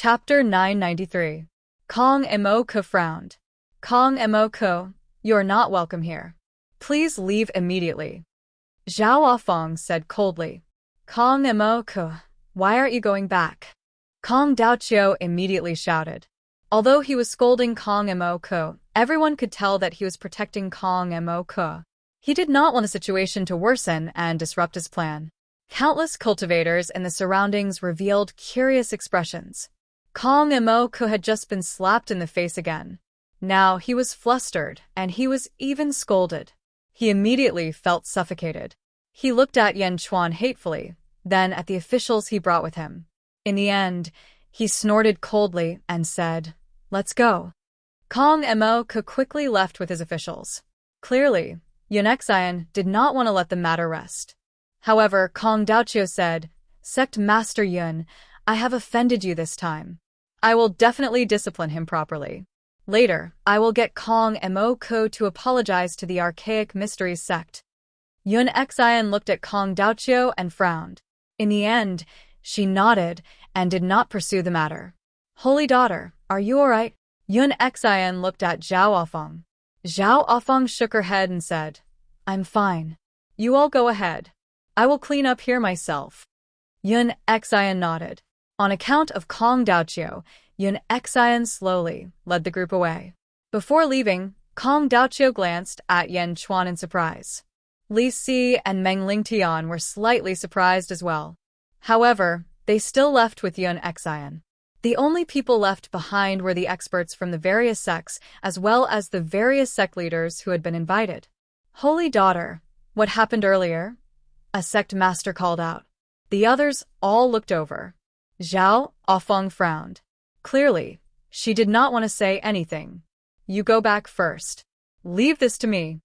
Chapter 993. Kong Mo Ko frowned. Kong Mo Ko, you're not welcome here. Please leave immediately. Zhao Afong said coldly. Kong Mo Ko, why aren't you going back? Kong Daoqiu immediately shouted. Although he was scolding Kong Mo Ko, everyone could tell that he was protecting Kong Mo Ko. He did not want the situation to worsen and disrupt his plan. Countless cultivators in the surroundings revealed curious expressions. Kong Mo Ko had just been slapped in the face again. Now he was flustered, and he was even scolded. He immediately felt suffocated. He looked at Yan Chuan hatefully, then at the officials he brought with him. In the end, he snorted coldly and said, "Let's go." Kong Mo Ko quickly left with his officials. Clearly, Yun Xian did not want to let the matter rest. However, Kong Daoqiu said, "Sect Master Yun, I have offended you this time. I will definitely discipline him properly. Later, I will get Kong Mo Ko to apologize to the archaic mysteries sect." Yun Xian looked at Kong Daoqiu and frowned. In the end, she nodded and did not pursue the matter. "Holy daughter, are you alright?" Yun Xian looked at Zhao Afong. Zhao Afong shook her head and said, "I'm fine. You all go ahead. I will clean up here myself." Yun Xian nodded. On account of Kong Daoqiu, Yun Xian slowly led the group away. Before leaving, Kong Daoqiu glanced at Yan Chuan in surprise. Li Si and Meng Lingtian were slightly surprised as well. However, they still left with Yun Xian. The only people left behind were the experts from the various sects, as well as the various sect leaders who had been invited. "Holy daughter, what happened earlier?" a sect master called out. The others all looked over. Zhao Afong frowned. Clearly, she did not want to say anything. "You go back first. Leave this to me,"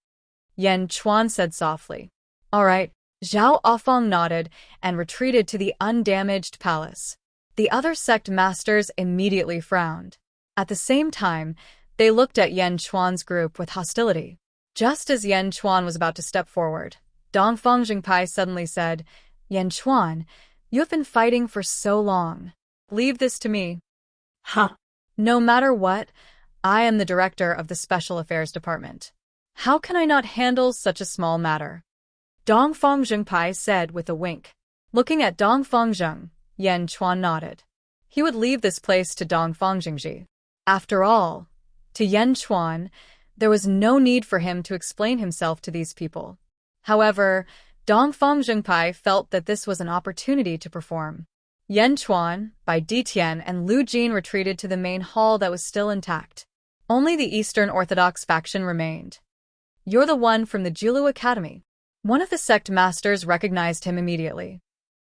Yan Chuan said softly. "All right." Zhao Afong nodded and retreated to the undamaged palace. The other sect masters immediately frowned. At the same time, they looked at Yan Chuan's group with hostility. Just as Yan Chuan was about to step forward, Dongfang Jingpai suddenly said, "Yan Chuan, you have been fighting for so long. Leave this to me." Huh. "No matter what, I am the director of the Special Affairs Department. How can I not handle such a small matter?" Dongfang Jingpai said with a wink. Looking at Dongfang Zheng, Yan Chuan nodded. He would leave this place to Dongfang Jingji. After all, to Yan Chuan, there was no need for him to explain himself to these people. However, Dongfang Jingpai felt that this was an opportunity to perform. Yan Chuan, Bai Ditian, and Lu Jin retreated to the main hall that was still intact. Only the Eastern Orthodox faction remained. "You're the one from the Jiulu Academy." One of the sect masters recognized him immediately.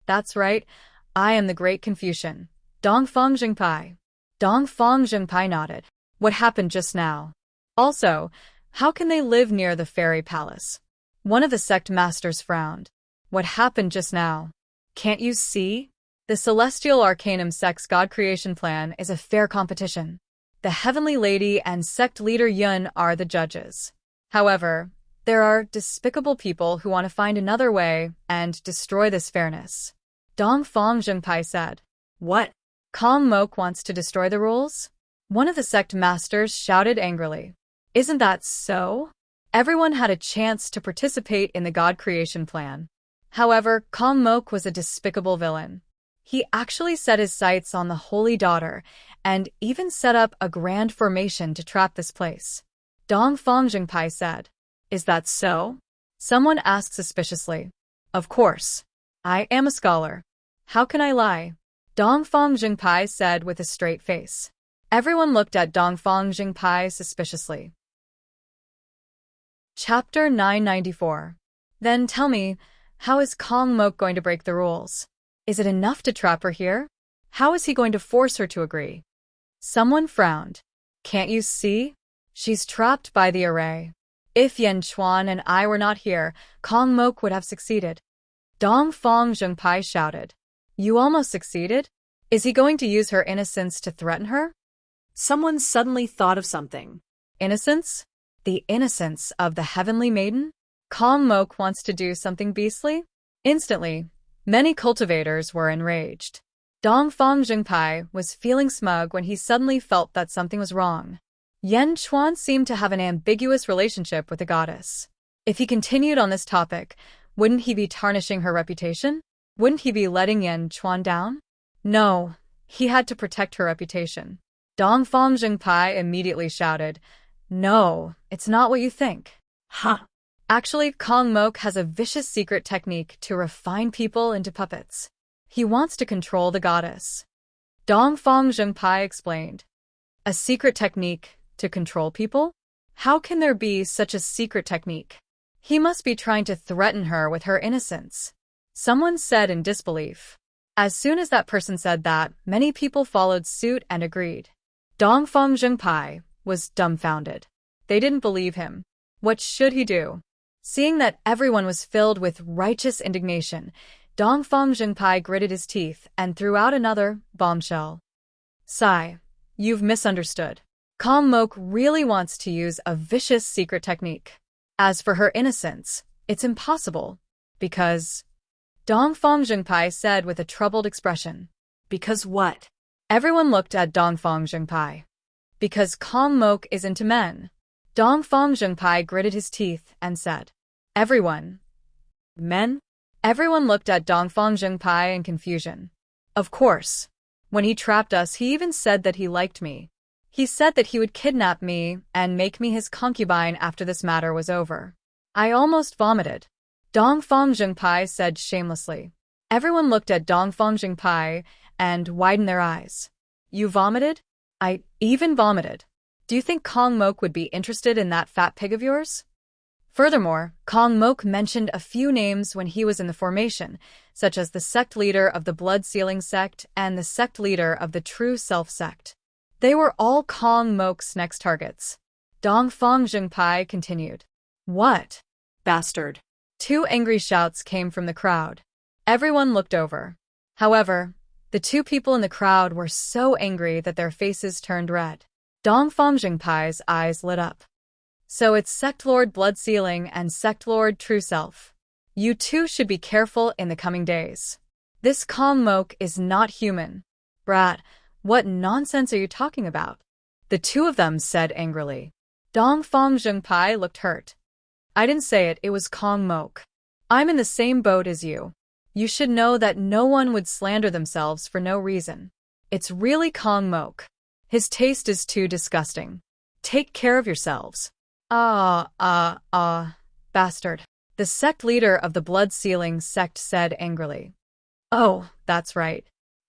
"That's right, I am the Great Confucian, Dongfang Jingpai." Dongfang Jingpai nodded. "What happened just now? Also, how can they live near the fairy palace?" One of the sect masters frowned. "What happened just now? Can't you see? The Celestial Arcanum sect's God creation plan is a fair competition. The Heavenly Lady and sect leader Yun are the judges. However, there are despicable people who want to find another way and destroy this fairness." Dongfang Jingpai said. "What? Kong Mok wants to destroy the rules?" One of the sect masters shouted angrily. "Isn't that so?" Everyone had a chance to participate in the God creation plan. However, Kong Mok was a despicable villain. He actually set his sights on the Holy Daughter and even set up a grand formation to trap this place. Dongfang Jingpai said. "Is that so?" Someone asked suspiciously. "Of course. I am a scholar. How can I lie?" Dongfang Jingpai said with a straight face. Everyone looked at Dongfang Jingpai suspiciously. Chapter 994. Then tell me, how is Kong Mok going to break the rules? Is it enough to trap her here? How is he going to force her to agree? Someone frowned. "Can't you see? She's trapped by the array. If Yan Chuan and I were not here, Kong Mok would have succeeded." Dongfang Jingpai shouted. "You almost succeeded? Is he going to use her innocence to threaten her?" Someone suddenly thought of something. "Innocence? The innocence of the Heavenly Maiden? Kong Mok wants to do something beastly?" Instantly, many cultivators were enraged. Dongfang Jingpai was feeling smug when he suddenly felt that something was wrong. Yan Chuan seemed to have an ambiguous relationship with the goddess. If he continued on this topic, wouldn't he be tarnishing her reputation? Wouldn't he be letting Yan Chuan down? No, he had to protect her reputation. Dongfang Jingpai immediately shouted, "No, it's not what you think." Ha! Actually, Kong Mok has a vicious secret technique to refine people into puppets. He wants to control the goddess. Dongfang Jingpai explained. A secret technique to control people? How can there be such a secret technique? He must be trying to threaten her with her innocence. Someone said in disbelief. As soon as that person said that, many people followed suit and agreed. Dongfang Jingpai was dumbfounded. They didn't believe him. What should he do? Seeing that everyone was filled with righteous indignation, Dongfang Jingpai gritted his teeth and threw out another bombshell. Sigh, you've misunderstood. Kong Mok really wants to use a vicious secret technique. As for her innocence, it's impossible. Because... Dongfang Jingpai said with a troubled expression. Because what? Everyone looked at Dongfang Jingpai. Because Kong Mok is into men. Dongfang Jingpai gritted his teeth and said. Everyone. Men? Everyone looked at Dongfang Jingpai in confusion. Of course. When he trapped us, he even said that he liked me. He said that he would kidnap me and make me his concubine after this matter was over. I almost vomited. Dongfang Jingpai said shamelessly. Everyone looked at Dongfang Jingpai and widened their eyes. You vomited? I even vomited. Do you think Kong Mok would be interested in that fat pig of yours? Furthermore, Kong Mok mentioned a few names when he was in the formation, such as the sect leader of the blood-sealing sect and the sect leader of the true self sect. They were all Kong Mok's next targets. Dongfang Jingpai continued. What? Bastard. 2 angry shouts came from the crowd. Everyone looked over. However, the 2 people in the crowd were so angry that their faces turned red. Dongfang Jingpai's eyes lit up. So it's Sect Lord Blood Sealing and Sect Lord True Self. You two should be careful in the coming days. This Kong Mok is not human. Brat, what nonsense are you talking about? The 2 of them said angrily. Dongfang Jingpai looked hurt. I didn't say it, it was Kong Mok. I'm in the same boat as you. You should know that no one would slander themselves for no reason. It's really Kong Mok. His taste is too disgusting. Take care of yourselves. Bastard. The sect leader of the blood-sealing sect said angrily. Oh, that's right.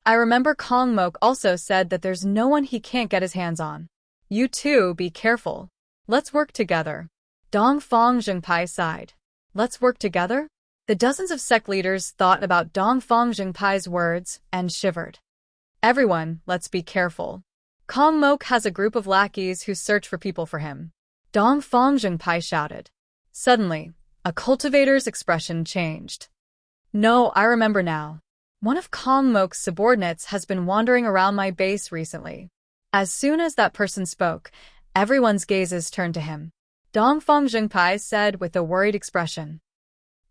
I remember Kong Mok also said that there's no one he can't get his hands on. You two be careful. Let's work together. Dongfang Jingpai sighed. Let's work together? The dozens of sect leaders thought about Dongfang Jingpai's words and shivered. Everyone, let's be careful. Kong Mok has a group of lackeys who search for people for him. Dongfang Jingpai shouted. Suddenly, a cultivator's expression changed. No, I remember now. One of Kong Mok's subordinates has been wandering around my base recently. As soon as that person spoke, everyone's gazes turned to him. Dongfang Jingpai said with a worried expression.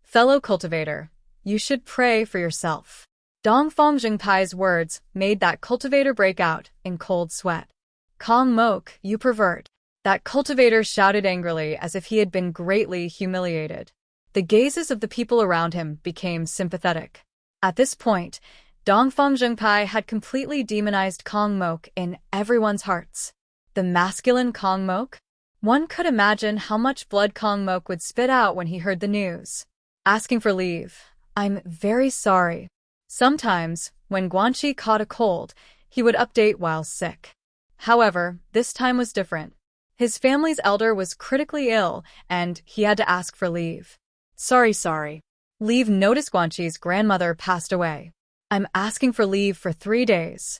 Fellow cultivator, you should pray for yourself. Dongfang Jingpai's words made that cultivator break out in cold sweat. Kong Mok, you pervert. That cultivator shouted angrily as if he had been greatly humiliated. The gazes of the people around him became sympathetic. At this point, Dongfang Jingpai had completely demonized Kong Mok in everyone's hearts. The masculine Kong Mok? One could imagine how much blood Kong Mok would spit out when he heard the news. Asking for leave. I'm very sorry. Sometimes, when Guanxi caught a cold, he would update while sick. However, this time was different. His family's elder was critically ill, and he had to ask for leave. Sorry. Leave notice Guanxi's grandmother passed away. I'm asking for leave for 3 days.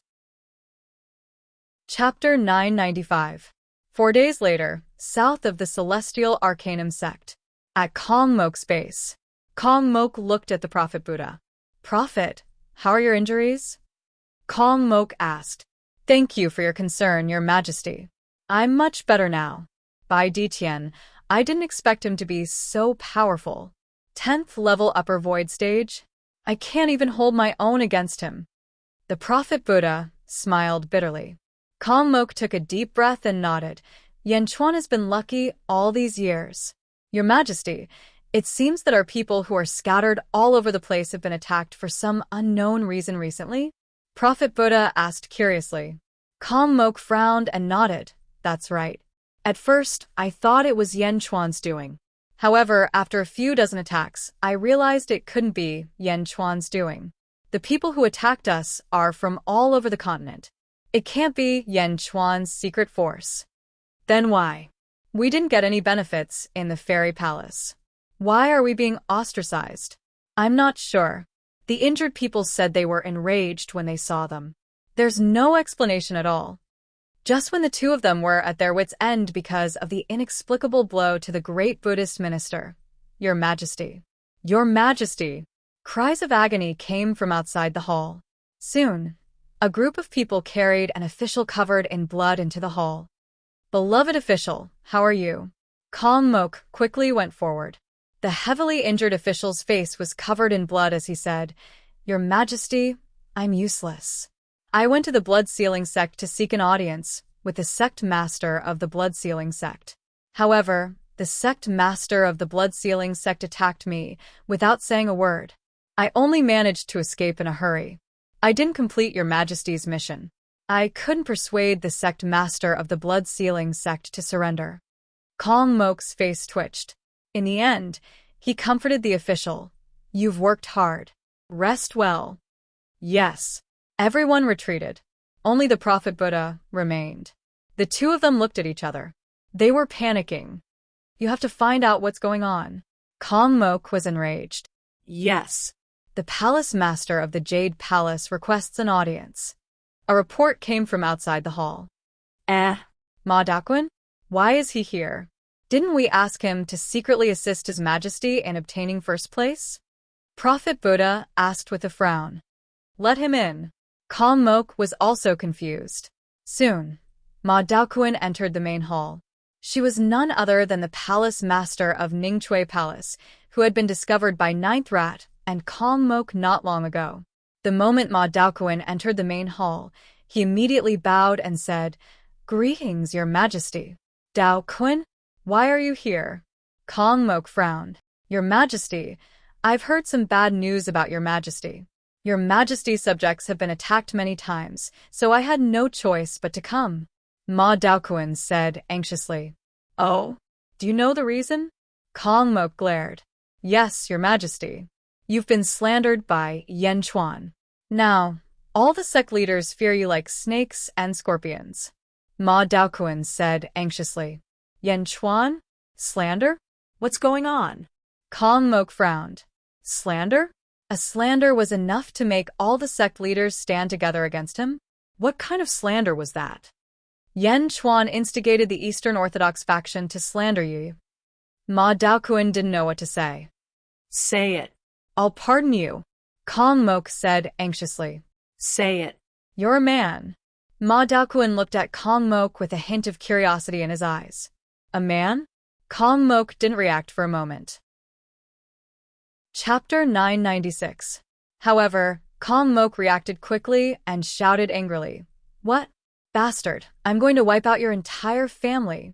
Chapter 995. 4 days later, south of the Celestial Arcanum sect. At Kong Mok's base. Kong Mok looked at the Prophet Buddha. Prophet, how are your injuries? Kong Mok asked. Thank you for your concern, Your Majesty. I'm much better now. Bai Ditian, I didn't expect him to be so powerful. 10th level upper void stage? I can't even hold my own against him. The prophet Buddha smiled bitterly. Kong Mok took a deep breath and nodded. Yan Chuan has been lucky all these years. Your Majesty, it seems that our people who are scattered all over the place have been attacked for some unknown reason recently? Prophet Buddha asked curiously. Kong Mok frowned and nodded. That's right. At first, I thought it was Yan Chuan's doing. However, after a few dozen attacks, I realized it couldn't be Yan Chuan's doing. The people who attacked us are from all over the continent. It can't be Yan Chuan's secret force. Then why? We didn't get any benefits in the fairy palace. Why are we being ostracized? I'm not sure. The injured people said they were enraged when they saw them. There's no explanation at all. Just when the two of them were at their wits' end because of the inexplicable blow to the great Buddhist minister. Your Majesty. Your Majesty. Cries of agony came from outside the hall. Soon, a group of people carried an official covered in blood into the hall. Beloved official, how are you? Kong Mok quickly went forward. The heavily injured official's face was covered in blood as he said, Your Majesty, I'm useless. I went to the blood-sealing sect to seek an audience with the sect master of the blood-sealing sect. However, the sect master of the blood-sealing sect attacked me without saying a word. I only managed to escape in a hurry. I didn't complete Your Majesty's mission. I couldn't persuade the sect master of the blood-sealing sect to surrender. Kong Mok's face twitched. In the end, he comforted the official. You've worked hard. Rest well. Yes. Everyone retreated. Only the prophet Buddha remained. The two of them looked at each other. They were panicking. You have to find out what's going on. Kong Mok was enraged. Yes. The palace master of the Jade Palace requests an audience. A report came from outside the hall. Ma Daquin? Why is he here? Didn't we ask him to secretly assist His Majesty in obtaining first place? Prophet Buddha asked with a frown. Let him in. Kong Mok was also confused. Soon, Ma Daoquan entered the main hall. She was none other than the palace master of Ningchui Palace, who had been discovered by Ninth Rat and Kong Mok not long ago. The moment Ma Daoquan entered the main hall, he immediately bowed and said, Greetings, Your Majesty. Daoquan, why are you here? Kong Mok frowned. Your Majesty, I've heard some bad news about Your Majesty. Your Majesty's subjects have been attacked many times, so I had no choice but to come. Ma Daoquan said anxiously. Oh? Do you know the reason? Kong Mok glared. Yes, Your Majesty. You've been slandered by Yan Chuan. Now, all the sect leaders fear you like snakes and scorpions. Ma Daoquan said anxiously. Yan Chuan? Slander? What's going on? Kong Mok frowned. Slander? A slander was enough to make all the sect leaders stand together against him? What kind of slander was that? Yan Chuan instigated the Eastern Orthodox faction to slander you. Ma Daoquan didn't know what to say. Say it. I'll pardon you, Kong Mok said anxiously. Say it. You're a man. Ma Daoquan looked at Kong Mok with a hint of curiosity in his eyes. A man? Kong Mok didn't react for a moment. Chapter 996. However, Kong Mok reacted quickly and shouted angrily. What? Bastard, I'm going to wipe out your entire family.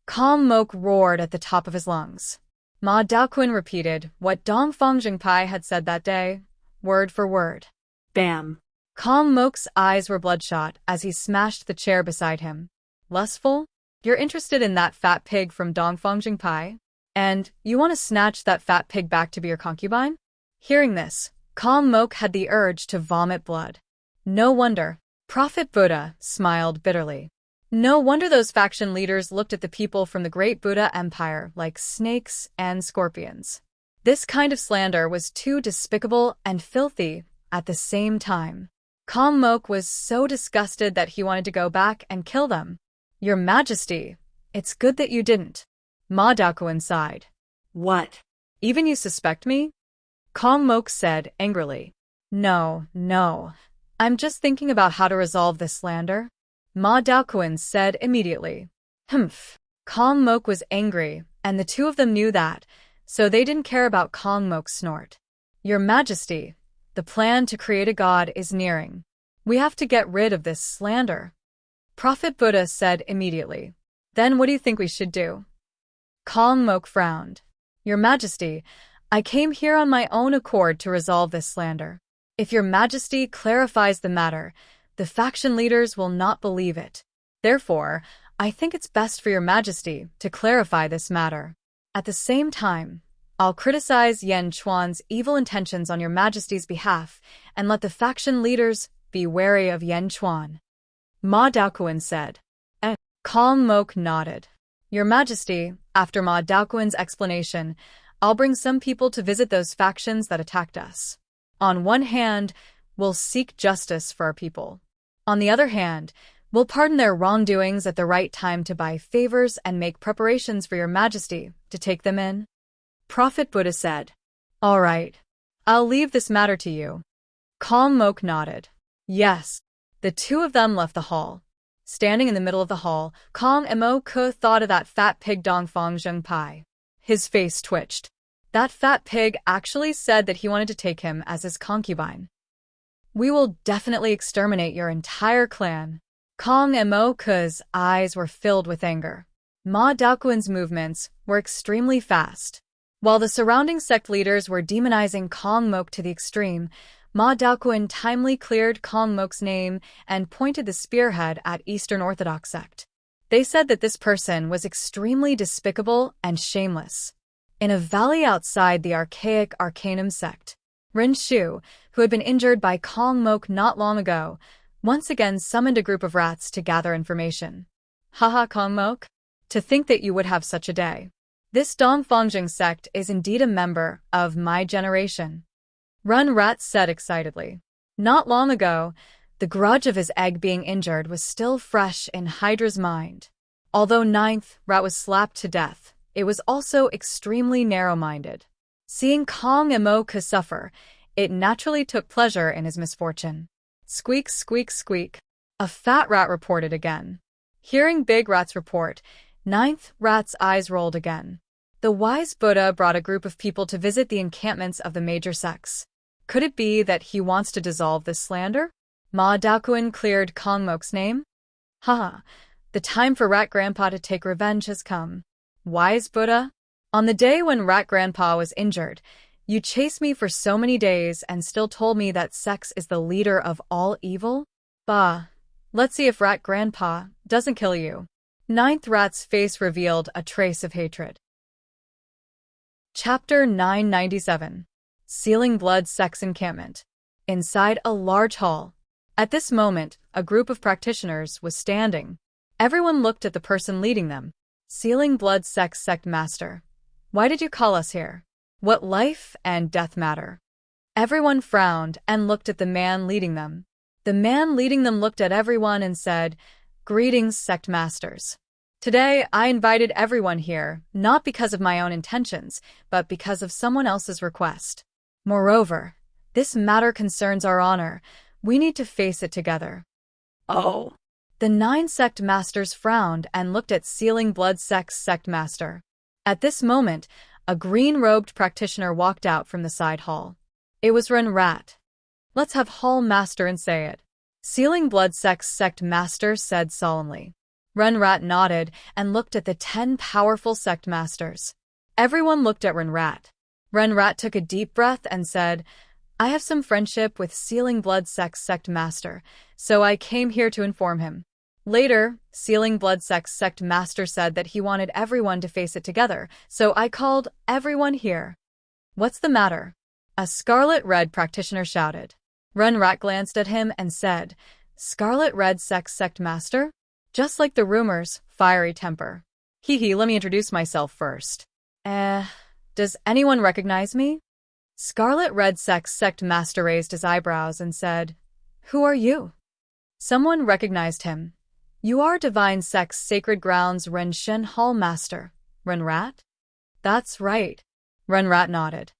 Kong Mok roared at the top of his lungs. Ma Daoquan repeated what Dongfang Jingpai had said that day, word for word. Bam. Kong Mok's eyes were bloodshot as he smashed the chair beside him. Lustful? You're interested in that fat pig from Dongfang Jingpai? And you want to snatch that fat pig back to be your concubine? Hearing this, Kong Mok had the urge to vomit blood. No wonder. Prophet Buddha smiled bitterly. No wonder those faction leaders looked at the people from the great Buddha Empire like snakes and scorpions. This kind of slander was too despicable and filthy at the same time. Kong Mok was so disgusted that he wanted to go back and kill them. Your Majesty, it's good that you didn't. Ma Daoquan sighed. What? Even you suspect me? Kong Mok said angrily. No. I'm just thinking about how to resolve this slander. Ma Daoquan said immediately. Humph. Kong Mok was angry, and the two of them knew that, so they didn't care about Kong Mok's snort. Your Majesty, the plan to create a god is nearing. We have to get rid of this slander. Prophet Buddha said immediately. Then what do you think we should do? Kong Mok frowned. Your Majesty, I came here on my own accord to resolve this slander. If your Majesty clarifies the matter, the faction leaders will not believe it. Therefore, I think it's best for your Majesty to clarify this matter. At the same time, I'll criticize Yan Chuan's evil intentions on your Majesty's behalf and let the faction leaders be wary of Yan Chuan. Ma Daoquan said. Kong Mok nodded. Your Majesty, after Ma Daoquan's explanation, I'll bring some people to visit those factions that attacked us. On one hand, we'll seek justice for our people. On the other hand, we'll pardon their wrongdoings at the right time to buy favors and make preparations for your Majesty to take them in. Prophet Buddha said. All right. I'll leave this matter to you. Kong Mok nodded. Yes. The two of them left the hall. Standing in the middle of the hall, Kong Mok thought of that fat pig Dongfang Zhengpai. His face twitched. That fat pig actually said that he wanted to take him as his concubine. We will definitely exterminate your entire clan. Kong Mok's eyes were filled with anger. Ma Daoquan's movements were extremely fast. While the surrounding sect leaders were demonizing Kong Mok to the extreme, Ma Daoquan timely cleared Kong Mok's name and pointed the spearhead at Eastern Orthodox sect. They said that this person was extremely despicable and shameless. In a valley outside the archaic Arcanum sect, Rin Shu, who had been injured by Kong Mok not long ago, once again summoned a group of rats to gather information. Haha, Kong Mok? To think that you would have such a day. This Dongfangjing sect is indeed a member of my generation. Run Rat said excitedly. Not long ago, the grudge of his egg being injured was still fresh in Hydra's mind. Although Ninth Rat was slapped to death, it was also extremely narrow-minded. Seeing Kong Mok suffer, it naturally took pleasure in his misfortune. Squeak, squeak, squeak. A fat rat reported again. Hearing Big Rat's report, Ninth Rat's eyes rolled again. The wise Buddha brought a group of people to visit the encampments of the major sects. Could it be that he wants to dissolve this slander? Ma Daoquan cleared Kong Mok's name. Haha, the time for Rat Grandpa to take revenge has come. Wise Buddha? On the day when Rat Grandpa was injured, you chased me for so many days and still told me that sex is the leader of all evil? Bah, let's see if Rat Grandpa doesn't kill you. Ninth Rat's face revealed a trace of hatred. Chapter 997. Sealing Blood Sect's Encampment. Inside a large hall. At this moment, a group of practitioners was standing. Everyone looked at the person leading them. Sealing Blood Sect's Sect Master. Why did you call us here? What life and death matter? Everyone frowned and looked at the man leading them. The man leading them looked at everyone and said, Greetings, Sect Masters. Today, I invited everyone here, not because of my own intentions, but because of someone else's request. Moreover, this matter concerns our honor. We need to face it together. Oh. The 9 sect masters frowned and looked at Sealing Blood Sect's sect master. At this moment, a green-robed practitioner walked out from the side hall. It was Ren Rat. Let's have Hall Master and say it. Sealing Blood Sect's sect master said solemnly. Ren Rat nodded and looked at the 10 powerful sect masters. Everyone looked at Ren Rat. Ren Rat took a deep breath and said, I have some friendship with Sealing Blood Sect's sect master, so I came here to inform him. Later, Sealing Blood Sect's sect master said that he wanted everyone to face it together, so I called everyone here. What's the matter? A scarlet-red practitioner shouted. Ren Rat glanced at him and said, Scarlet-red sect master? Just like the rumors, fiery temper. Let me introduce myself first. Does anyone recognize me? Scarlet-red sect master raised his eyebrows and said, Who are you? Someone recognized him. You are Divine Sect's Sacred Grounds Ren Shen Hall Master, Ren Rat? That's right. Ren Rat nodded.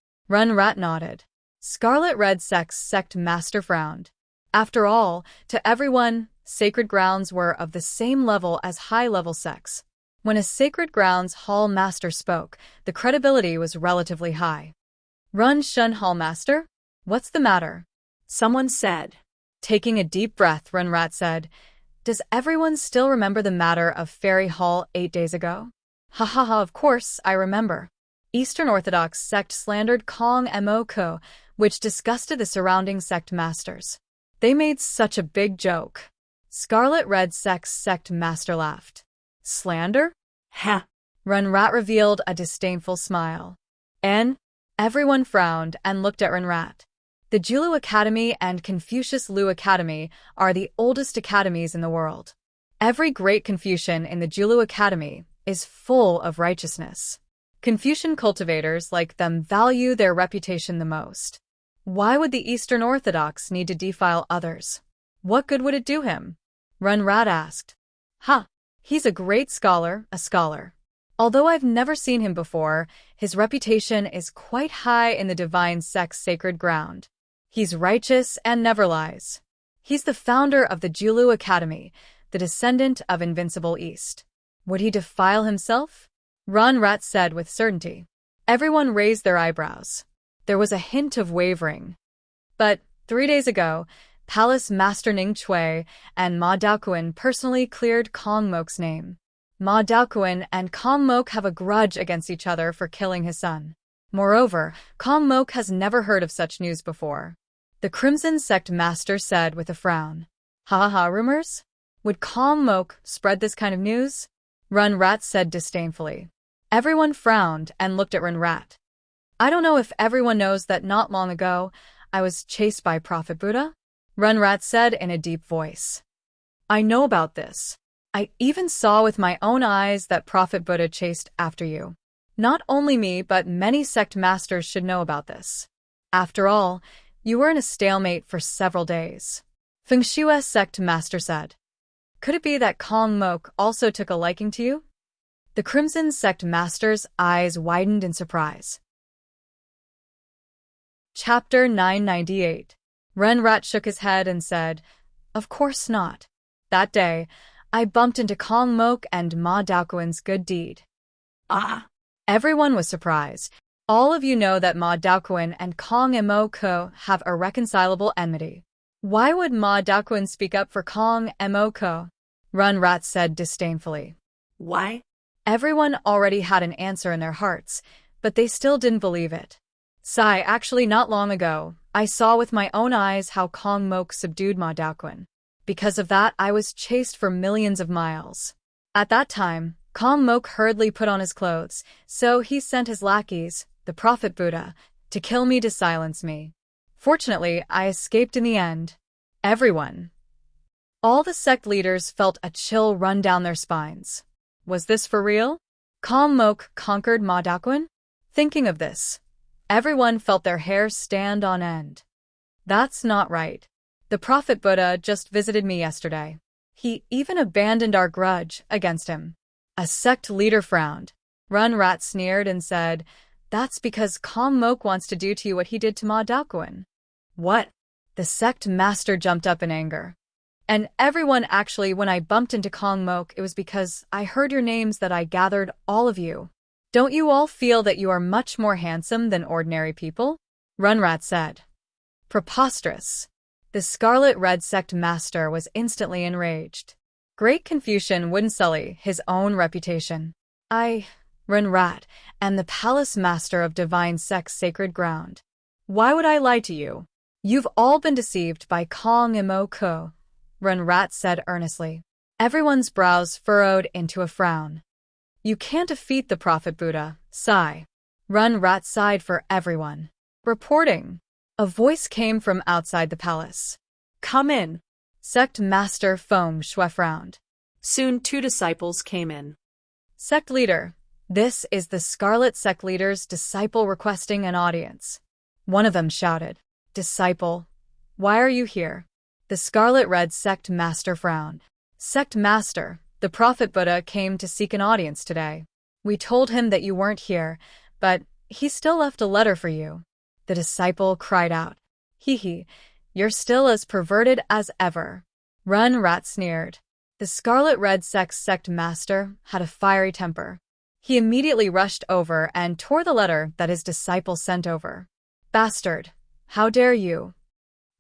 Scarlet-red Sect's sect master frowned. After all, to everyone, Sacred Grounds were of the same level as high-level sects. When a Sacred Grounds Hall Master spoke, the credibility was relatively high. Run Shun Hall Master? What's the matter? Someone said. Taking a deep breath, Runrat said, "Does everyone still remember the matter of Fairy Hall 8 days ago?" "Ha ha ha, of course, I remember." Eastern Orthodox sect slandered Kong Mo, which disgusted the surrounding sect masters. They made such a big joke. Scarlet Red Sect's sect master laughed. "Slander?" Ha! Runrat revealed a disdainful smile. "N?" Everyone frowned and looked at Runrat. The Julu Academy and Confucius Lu Academy are the oldest academies in the world. Every great Confucian in the Julu Academy is full of righteousness. Confucian cultivators like them value their reputation the most. Why would the Eastern Orthodox need to defile others? What good would it do him? Runrat asked. "Ha! He's a great scholar, a scholar. Although I've never seen him before, his reputation is quite high in the divine sect's sacred ground. He's righteous and never lies. He's the founder of the Julu Academy, the descendant of Invincible East. Would he defile himself?" Runrat said with certainty. Everyone raised their eyebrows. There was a hint of wavering. But 3 days ago, Palace Master Ning Chui and Ma Daoquan personally cleared Kong Mok's name. Ma Daoquan and Kong Mok have a grudge against each other for killing his son. Moreover, Kong Mok has never heard of such news before. The Crimson Sect Master said with a frown. "Ha ha ha, rumors? Would Kong Mok spread this kind of news?" Runrat said disdainfully. Everyone frowned and looked at Runrat. "I don't know if everyone knows that not long ago, I was chased by Prophet Buddha," Runrat said in a deep voice. "I know about this. I even saw with my own eyes that Prophet Buddha chased after you. Not only me, but many sect masters should know about this. After all, you were in a stalemate for several days." Feng Shui's sect master said. "Could it be that Kong Mok also took a liking to you?" The Crimson Sect Master's eyes widened in surprise. Chapter 998. Runrat shook his head and said, "Of course not. That day, I bumped into Kong Mok and Ma Daoquan's good deed." Ah! Everyone was surprised. All of you know that Ma Daoquan and Kong Mo have irreconcilable enmity. Why would Ma Daoquan speak up for Kong Mo? Runrat said disdainfully. Why? Everyone already had an answer in their hearts, but they still didn't believe it. "Sai, actually not long ago, I saw with my own eyes how Kong Mok subdued Ma Daoquan. Because of that, I was chased for millions of miles. At that time, Kong Mok hurriedly put on his clothes, so he sent his lackeys, the Prophet Buddha, to kill me to silence me. Fortunately, I escaped in the end." Everyone. All the sect leaders felt a chill run down their spines. Was this for real? Kong Mok conquered Ma Daoquan? Thinking of this, everyone felt their hair stand on end. That's not right. The Prophet Buddha just visited me yesterday. He even abandoned our grudge against him. A sect leader frowned. Runrat sneered and said, "That's because Kong Mok wants to do to you what he did to Ma Daoquan." What? The sect master jumped up in anger. "And everyone, actually, when I bumped into Kong Mok, it was because I heard your names that I gathered all of you. Don't you all feel that you are much more handsome than ordinary people?" Runrat said. Preposterous. The Scarlet Red Sect Master was instantly enraged. Great Confucian wouldn't sully his own reputation. "I, Runrat, am the Palace Master of Divine Sect's sacred ground. Why would I lie to you? You've all been deceived by Kong Mo," Runrat said earnestly. Everyone's brows furrowed into a frown. "You can't defeat the Prophet Buddha, sigh." Runrat sighed for everyone. Reporting. A voice came from outside the palace. "Come in." Sect Master Feng Shui frowned. Soon 2 disciples came in. "Sect Leader, this is the Scarlet Sect Leader's disciple requesting an audience." One of them shouted. "Disciple, why are you here?" The Scarlet Red Sect Master frowned. "Sect Master, the Prophet Buddha came to seek an audience today. We told him that you weren't here, but he still left a letter for you." The disciple cried out. "Hee hee, you're still as perverted as ever." Runrat sneered. The Scarlet Red Sect Master had a fiery temper. He immediately rushed over and tore the letter that his disciple sent over. "Bastard, how dare you?"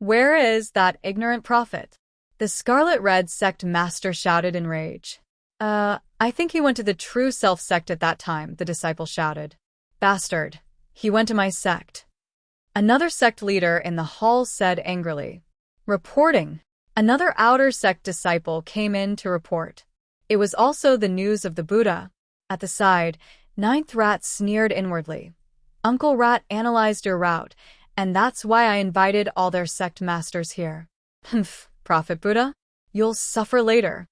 Where is that ignorant prophet? The scarlet-red sect master shouted in rage. I think he went to the true self sect at that time, the disciple shouted. Bastard. He went to my sect. Another sect leader in the hall said angrily. Reporting. Another outer sect disciple came in to report. It was also the news of the Buddha. At the side, Ninth Rat sneered inwardly. Uncle Rat analyzed your route, and that's why I invited all their sect masters here. Humph, Prophet Buddha, you'll suffer later.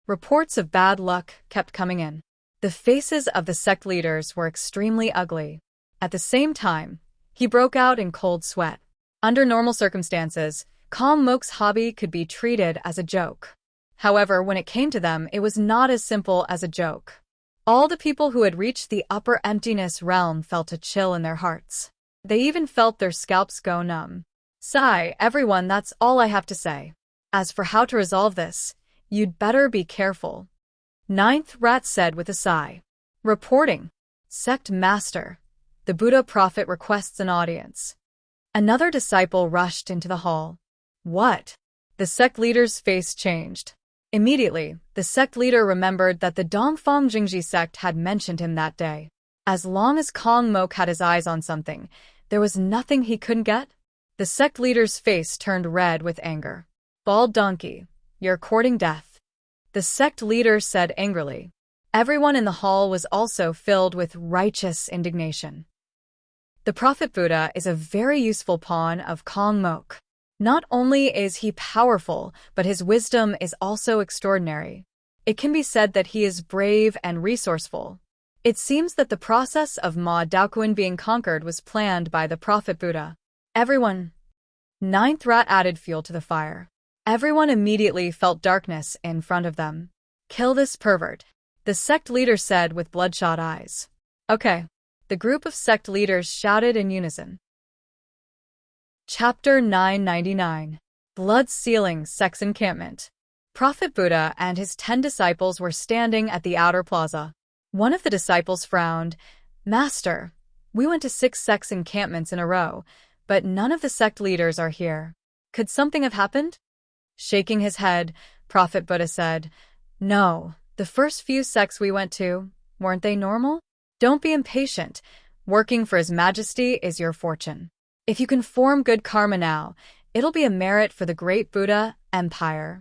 Reports of bad luck kept coming in. The faces of the sect leaders were extremely ugly. At the same time, he broke out in cold sweat. Under normal circumstances, Kong Mok's hobby could be treated as a joke. However, when it came to them, it was not as simple as a joke. All the people who had reached the upper emptiness realm felt a chill in their hearts. They even felt their scalps go numb. Sigh, everyone, that's all I have to say. As for how to resolve this, you'd better be careful. Ninth Rat said with a sigh. Reporting. Sect Master. The Buddha Prophet requests an audience. Another disciple rushed into the hall. What? The sect leader's face changed. Immediately, the sect leader remembered that the Dongfang Jingji sect had mentioned him that day. As long as Kong Mok had his eyes on something, there was nothing he couldn't get. The sect leader's face turned red with anger. Bald donkey, you're courting death. The sect leader said angrily. Everyone in the hall was also filled with righteous indignation. The Prophet Buddha is a very useful pawn of Kong Mok. Not only is he powerful, but his wisdom is also extraordinary. It can be said that he is brave and resourceful. It seems that the process of Ma Daoquan being conquered was planned by the Prophet Buddha. Everyone. Ninth Rat added fuel to the fire. Everyone immediately felt darkness in front of them. Kill this pervert, the sect leader said with bloodshot eyes. Okay. The group of sect leaders shouted in unison. Chapter 999. Blood Sealing Sect's Encampment. Prophet Buddha and his 10 disciples were standing at the outer plaza. One of the disciples frowned. Master, we went to 6 sects encampments in a row, but none of the sect leaders are here. Could something have happened? Shaking his head, Prophet Buddha said, No, the first few sects we went to, weren't they normal? Don't be impatient. Working for His Majesty is your fortune. If you can form good karma now, it'll be a merit for the great Buddha Empire.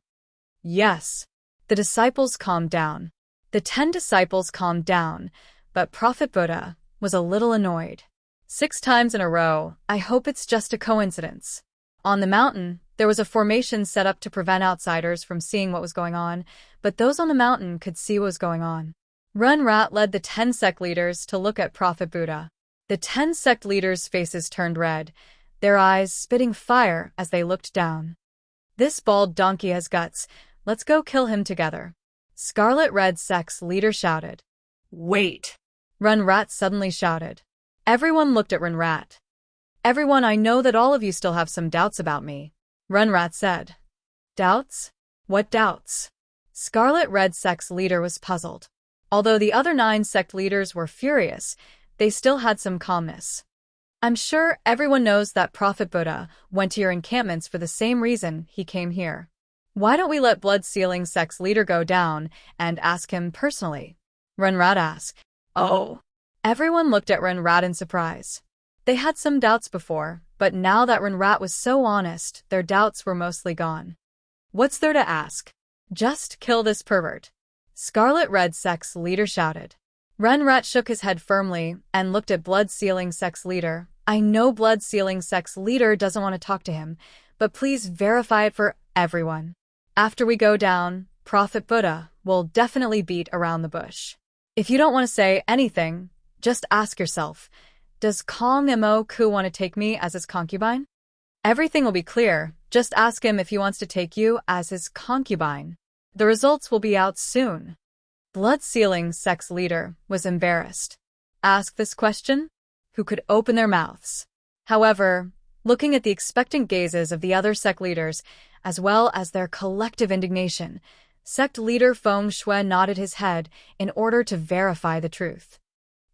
Yes. The disciples calmed down. The 10 disciples calmed down, but Prophet Buddha was a little annoyed. 6 times in a row, I hope it's just a coincidence. On the mountain, there was a formation set up to prevent outsiders from seeing what was going on, but those on the mountain could see what was going on. Run Rat led the 10 sect leaders to look at Prophet Buddha. The 10 sect leaders' faces turned red, their eyes spitting fire as they looked down. This bald donkey has guts. Let's go kill him together. Scarlet Red sect's leader shouted. Wait. Run Rat suddenly shouted. Everyone looked at Run Rat. Everyone, I know that all of you still have some doubts about me. Run Rat said. Doubts? What doubts? Scarlet Red sect's leader was puzzled. Although the other 9 sect leaders were furious, they still had some calmness. I'm sure everyone knows that Prophet Buddha went to your encampments for the same reason he came here. Why don't we let Blood Sealing sect's leader go down and ask him personally? Run Rat asked. Oh. Everyone looked at Run Rat in surprise. They had some doubts before, but now that Run Rat was so honest, their doubts were mostly gone. What's there to ask? Just kill this pervert. Scarlet Red sect's leader shouted. Run Rat shook his head firmly and looked at Blood Sealing sect's leader. I know Blood Sealing sect's leader doesn't want to talk to him, but please verify it for everyone. After we go down, Prophet Buddha will definitely beat around the bush. If you don't want to say anything, just ask yourself, does Kong Mok want to take me as his concubine? Everything will be clear. Just ask him if he wants to take you as his concubine. The results will be out soon. Blood Sealing sect's leader was embarrassed. Ask this question? Who could open their mouths? However, looking at the expectant gazes of the other sect leaders, as well as their collective indignation, sect leader Feng Shui nodded his head in order to verify the truth.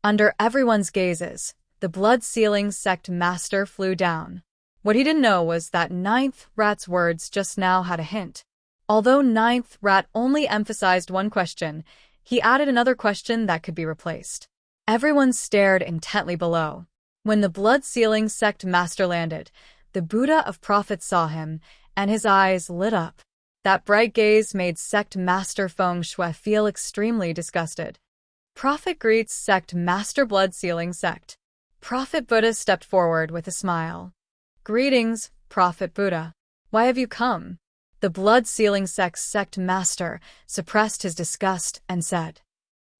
Under everyone's gazes, the Blood Sealing sect master flew down. What he didn't know was that Ninth Rat's words just now had a hint. Although Ninth Rat only emphasized one question, he added another question that could be replaced. Everyone stared intently below. When the blood-sealing sect master landed, the Buddha of Prophet saw him, and his eyes lit up. That bright gaze made sect master Feng Shui feel extremely disgusted. Prophet greets sect master blood-sealing sect. Prophet Buddha stepped forward with a smile. Greetings, Prophet Buddha. Why have you come? The blood-sealing sect master suppressed his disgust and said,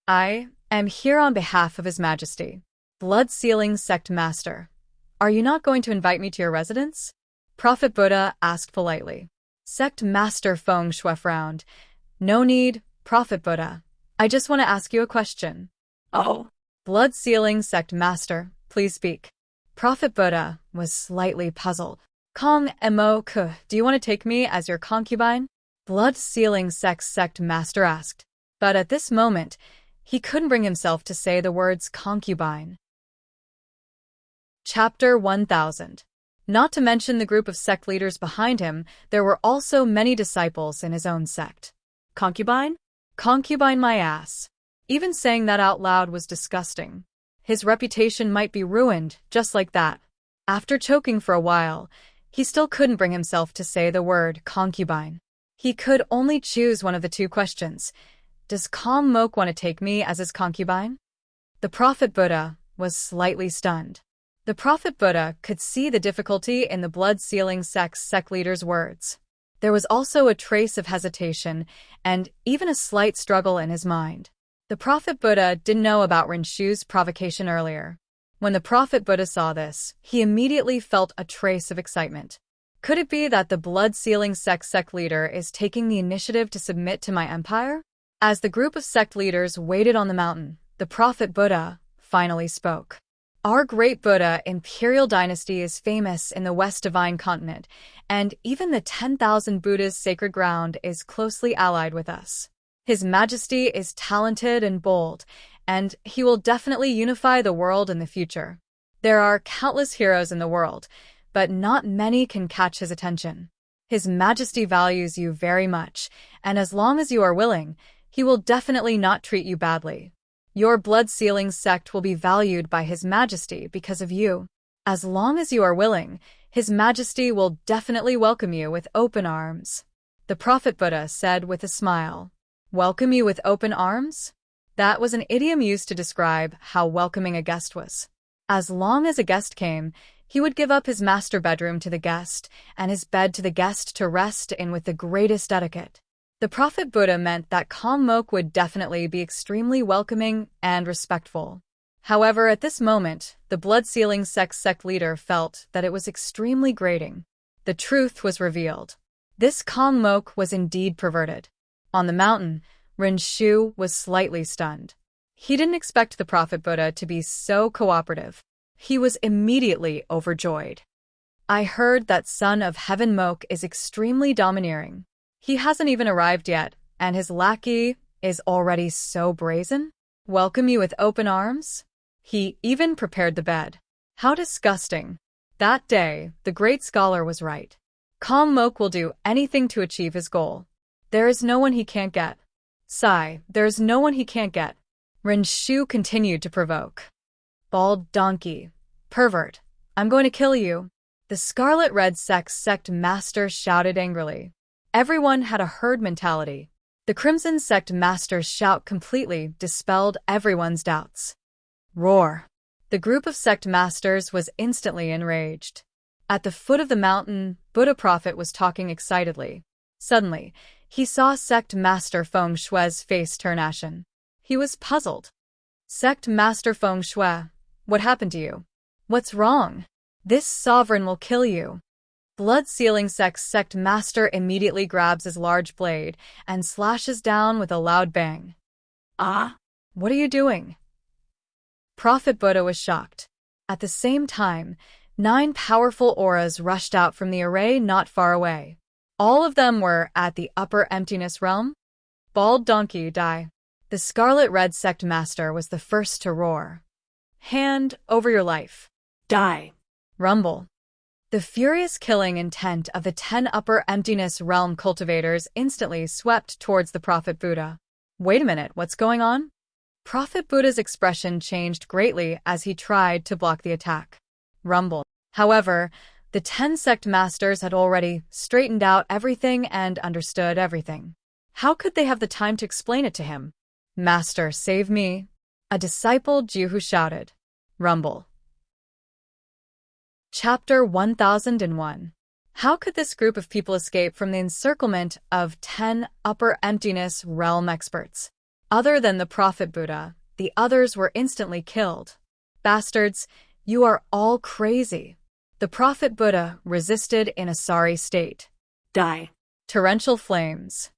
I am here on behalf of His Majesty. Blood-sealing sect master. Are you not going to invite me to your residence? Prophet Buddha asked politely. Sect master Feng Shui frowned. No need, Prophet Buddha. I just want to ask you a question. Oh. Blood-sealing sect master, please speak. Prophet Buddha was slightly puzzled. Kong Mo Ku, do you want to take me as your concubine? Blood-sealing sect master asked. But at this moment, he couldn't bring himself to say the words concubine. Chapter 1000. Not to mention the group of sect leaders behind him, there were also many disciples in his own sect. Concubine? Concubine my ass. Even saying that out loud was disgusting. His reputation might be ruined, just like that. After choking for a while, he still couldn't bring himself to say the word concubine. He could only choose one of the two questions. Does Kong Mok want to take me as his concubine? The Prophet Buddha was slightly stunned. The Prophet Buddha could see the difficulty in the blood-sealing sect leader's words. There was also a trace of hesitation and even a slight struggle in his mind. The Prophet Buddha didn't know about Rinshu's provocation earlier. When the Prophet Buddha saw this, he immediately felt a trace of excitement. Could it be that the blood-sealing sect leader is taking the initiative to submit to my empire? As the group of sect leaders waited on the mountain, the Prophet Buddha finally spoke. Our great Buddha imperial dynasty is famous in the West Divine Continent, and even the 10,000 Buddha's sacred ground is closely allied with us. His Majesty is talented and bold, and he will definitely unify the world in the future. There are countless heroes in the world, but not many can catch his attention. His Majesty values you very much, and as long as you are willing, he will definitely not treat you badly. Your blood-sealing sect will be valued by His Majesty because of you. As long as you are willing, His Majesty will definitely welcome you with open arms. The Prophet Buddha said with a smile. Welcome you with open arms? That was an idiom used to describe how welcoming a guest was. As long as a guest came, he would give up his master bedroom to the guest and his bed to the guest to rest in with the greatest etiquette. The Prophet Buddha meant that Kong Mok would definitely be extremely welcoming and respectful. However, at this moment, the blood-sealing sect leader felt that it was extremely grating. The truth was revealed. This Kong Mok was indeed perverted. On the mountain, Rinshu was slightly stunned. He didn't expect the Prophet Buddha to be so cooperative. He was immediately overjoyed. I heard that Son of Heaven Mok is extremely domineering. He hasn't even arrived yet, and his lackey is already so brazen. Welcome you with open arms? He even prepared the bed. How disgusting. That day, the great scholar was right. Kong Mok will do anything to achieve his goal. There is no one he can't get. Sigh, there is no one he can't get. Rinshu continued to provoke. Bald donkey. Pervert. I'm going to kill you. The scarlet-red sect master shouted angrily. Everyone had a herd mentality. The crimson sect master's shout completely dispelled everyone's doubts. Roar. The group of sect masters was instantly enraged. At the foot of the mountain, Buddha Prophet was talking excitedly. Suddenly, he saw sect master Feng Shui's face turn ashen. He was puzzled. Sect master Feng Shui, what happened to you? What's wrong? This sovereign will kill you. Blood-sealing sect master immediately grabs his large blade and slashes down with a loud bang. Ah? What are you doing? Prophet Buddha was shocked. At the same time, 9 powerful auras rushed out from the array not far away. All of them were at the upper emptiness realm. Bald donkey, die. The scarlet-red sect master was the first to roar. Hand over your life. Die. Rumble. The furious killing intent of the 10 upper emptiness realm cultivators instantly swept towards the Prophet Buddha. Wait a minute, what's going on? Prophet Buddha's expression changed greatly as he tried to block the attack. Rumble. However, the 10 sect masters had already straightened out everything and understood everything. How could they have the time to explain it to him? Master, save me. A disciple Jihu shouted. Rumble. Chapter 1001. How could this group of people escape from the encirclement of 10 upper emptiness realm experts? Other than the Prophet Buddha, the others were instantly killed. Bastards, you are all crazy. The Prophet Buddha resisted in a sorry state. Die. Torrential flames.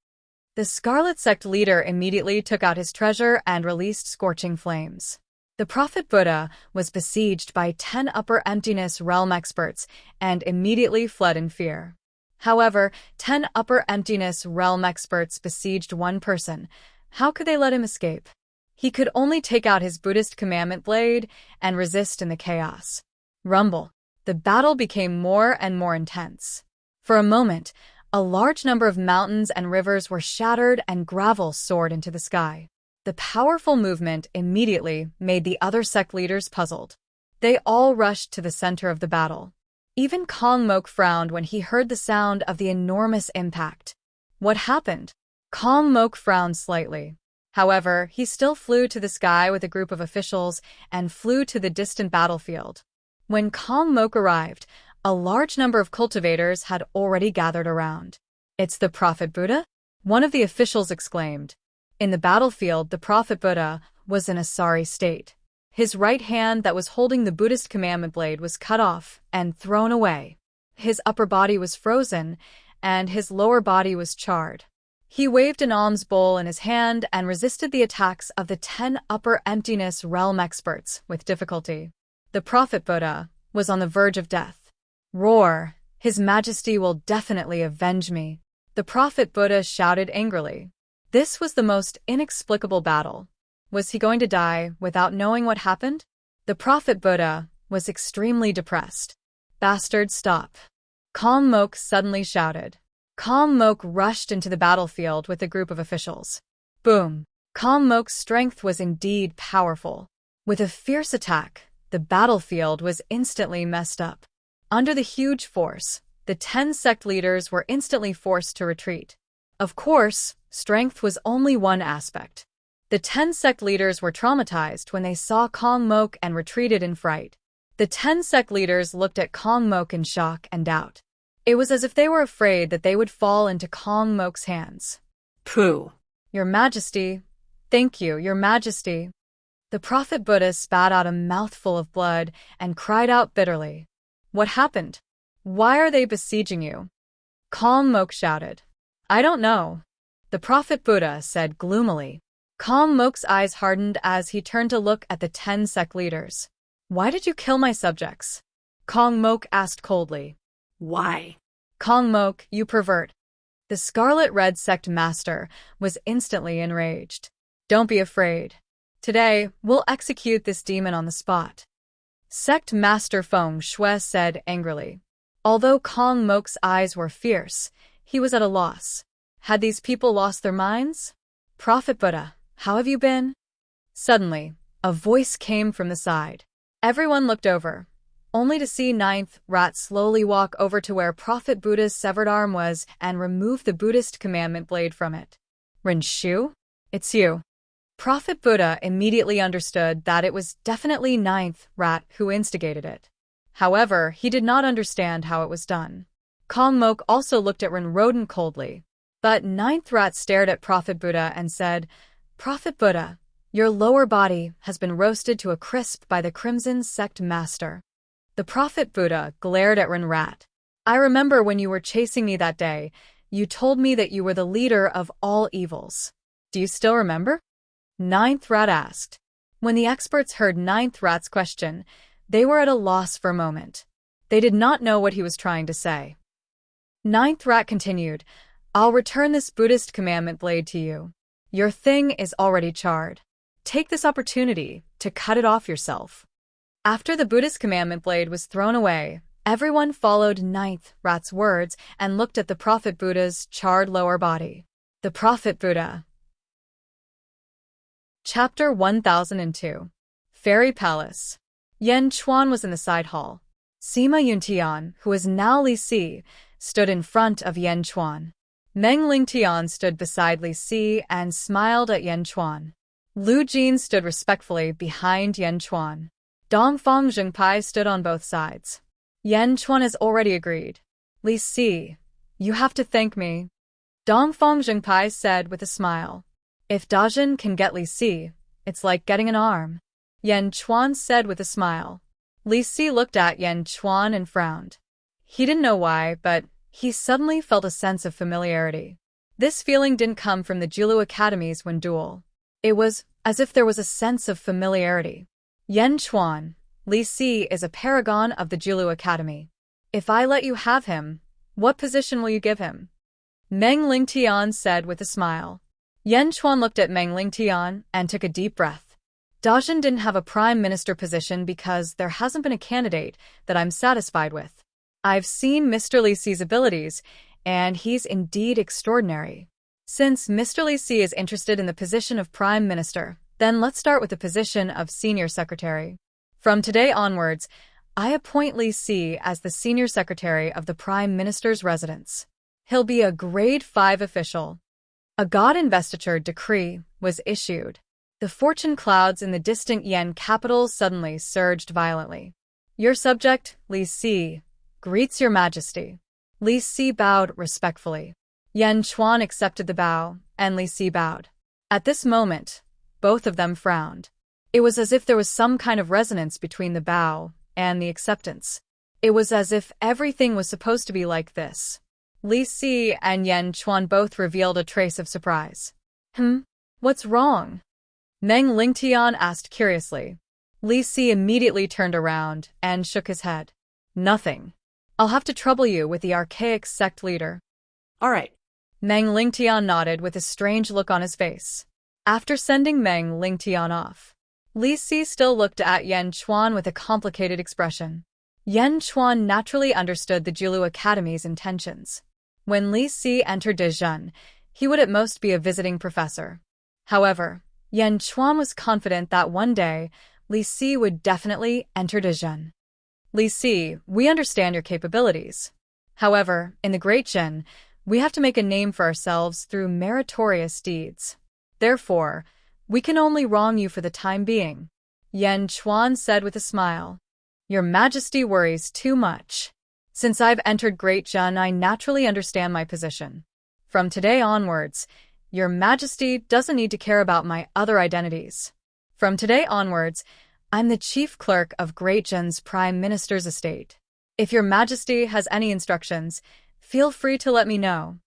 The Scarlet Sect leader immediately took out his treasure and released scorching flames. The Prophet Buddha was besieged by 10 upper emptiness realm experts and immediately fled in fear. However, 10 upper emptiness realm experts besieged one person. How could they let him escape? He could only take out his Buddhist commandment blade and resist in the chaos. Rumble. The battle became more and more intense. For a moment, a large number of mountains and rivers were shattered and gravel soared into the sky. The powerful movement immediately made the other sect leaders puzzled. They all rushed to the center of the battle. Even Kong Mok frowned when he heard the sound of the enormous impact. What happened? Kong Mok frowned slightly. However, he still flew to the sky with a group of officials and flew to the distant battlefield. When Kong Mok arrived, a large number of cultivators had already gathered around. It's the Prophet Buddha? One of the officials exclaimed. In the battlefield, the Prophet Buddha was in a sorry state. His right hand that was holding the Buddhist commandment blade was cut off and thrown away. His upper body was frozen, and his lower body was charred. He waved an alms bowl in his hand and resisted the attacks of the 10 upper emptiness realm experts with difficulty. The Prophet Buddha was on the verge of death. Roar! His Majesty will definitely avenge me. The Prophet Buddha shouted angrily. This was the most inexplicable battle. Was he going to die without knowing what happened? The Prophet Buddha was extremely depressed. Bastard, stop. Kong Mok suddenly shouted. Kong Mok rushed into the battlefield with a group of officials. Boom! Kong Mok's strength was indeed powerful. With a fierce attack, the battlefield was instantly messed up. Under the huge force, the 10 sect leaders were instantly forced to retreat. Of course, strength was only one aspect. The 10 sect leaders were traumatized when they saw Kong Mok and retreated in fright. The 10 sect leaders looked at Kong Mok in shock and doubt. It was as if they were afraid that they would fall into Kong Mok's hands. Pooh. Your Majesty. Thank you, Your Majesty. The Prophet Buddha spat out a mouthful of blood and cried out bitterly. What happened? Why are they besieging you? Kong Mok shouted. I don't know. The Prophet Buddha said gloomily. Kong Mok's eyes hardened as he turned to look at the 10 sect leaders. Why did you kill my subjects? Kong Mok asked coldly. Why? Kong Mok, you pervert. The Scarlet Red Sect Master was instantly enraged. Don't be afraid. Today, we'll execute this demon on the spot. Sect Master Feng Shui said angrily. Although Kong Mok's eyes were fierce, he was at a loss. Had these people lost their minds? Prophet Buddha, how have you been? Suddenly, a voice came from the side. Everyone looked over, only to see Ninth Rat slowly walk over to where Prophet Buddha's severed arm was and remove the Buddhist commandment blade from it. Rinshu? It's you. Prophet Buddha immediately understood that it was definitely Ninth Rat who instigated it. However, he did not understand how it was done. Kong Mok also looked at Rinrodin coldly. But Ninth Rat stared at Prophet Buddha and said, Prophet Buddha, your lower body has been roasted to a crisp by the Crimson Sect Master. The Prophet Buddha glared at Rinrat. I remember when you were chasing me that day, you told me that you were the leader of all evils. Do you still remember? Ninth Rat asked. When the experts heard Ninth Rat's question, they were at a loss for a moment. They did not know what he was trying to say. Ninth Rat continued, I'll return this Buddhist commandment blade to you. Your thing is already charred. Take this opportunity to cut it off yourself. After the Buddhist commandment blade was thrown away, Everyone followed Ninth Rat's words and looked at the Prophet Buddha's charred lower body. The Prophet Buddha. Chapter 1002. Fairy Palace. Yan Chuan was in the side hall. Sima Yuntian, who was now Li Si, stood in front of Yan Chuan. Meng Lingtian stood beside Li Si and smiled at Yan Chuan. Lu Jin stood respectfully behind Yan Chuan. Dongfang Zhengpai stood on both sides. Yan Chuan has already agreed. Li Si, you have to thank me. Dongfang Zhengpai said with a smile. If Dajin can get Li Si, it's like getting an arm. Yan Chuan said with a smile. Li Si looked at Yan Chuan and frowned. He didn't know why, but he suddenly felt a sense of familiarity. This feeling didn't come from the Jiulu academies when duel. It was as if there was a sense of familiarity. Yan Chuan, Li Si is a paragon of the Jiulu Academy. If I let you have him, what position will you give him? Meng Lingtian said with a smile. Yan Chuan looked at Meng Lingtian and took a deep breath. Dajin didn't have a prime minister position because there hasn't been a candidate that I'm satisfied with. I've seen Mr. Li Si's abilities, and he's indeed extraordinary. Since Mr. Li Si is interested in the position of prime minister, then let's start with the position of senior secretary. From today onwards, I appoint Li Si as the senior secretary of the prime minister's residence. He'll be a grade 5 official. A god investiture decree was issued. The fortune clouds in the distant Yen capital suddenly surged violently. Your subject, Li Si, greets your majesty. Li Si bowed respectfully. Yan Chuan accepted the bow, and Li Si bowed. At this moment, both of them frowned. It was as if there was some kind of resonance between the bow and the acceptance. It was as if everything was supposed to be like this. Li Si and Yan Chuan both revealed a trace of surprise. What's wrong? Meng Lingtian asked curiously. Li Si immediately turned around and shook his head. Nothing. I'll have to trouble you with the archaic sect leader. All right. Meng Lingtian nodded with a strange look on his face. After sending Meng Lingtian off, Li Si still looked at Yan Chuan with a complicated expression. Yan Chuan naturally understood the Jiulu Academy's intentions. When Li Si entered Dezhun, he would at most be a visiting professor. However, Yan Chuan was confident that one day, Li Si would definitely enter Dezhun. Li Si, we understand your capabilities. However, in the Great Jin, we have to make a name for ourselves through meritorious deeds. Therefore, we can only wrong you for the time being. Yan Chuan said with a smile. Your Majesty worries too much. Since I've entered Great Jin, I naturally understand my position. From today onwards, Your Majesty doesn't need to care about my other identities. From today onwards, I'm the chief clerk of Great Jin's Prime Minister's estate. If Your Majesty has any instructions, feel free to let me know.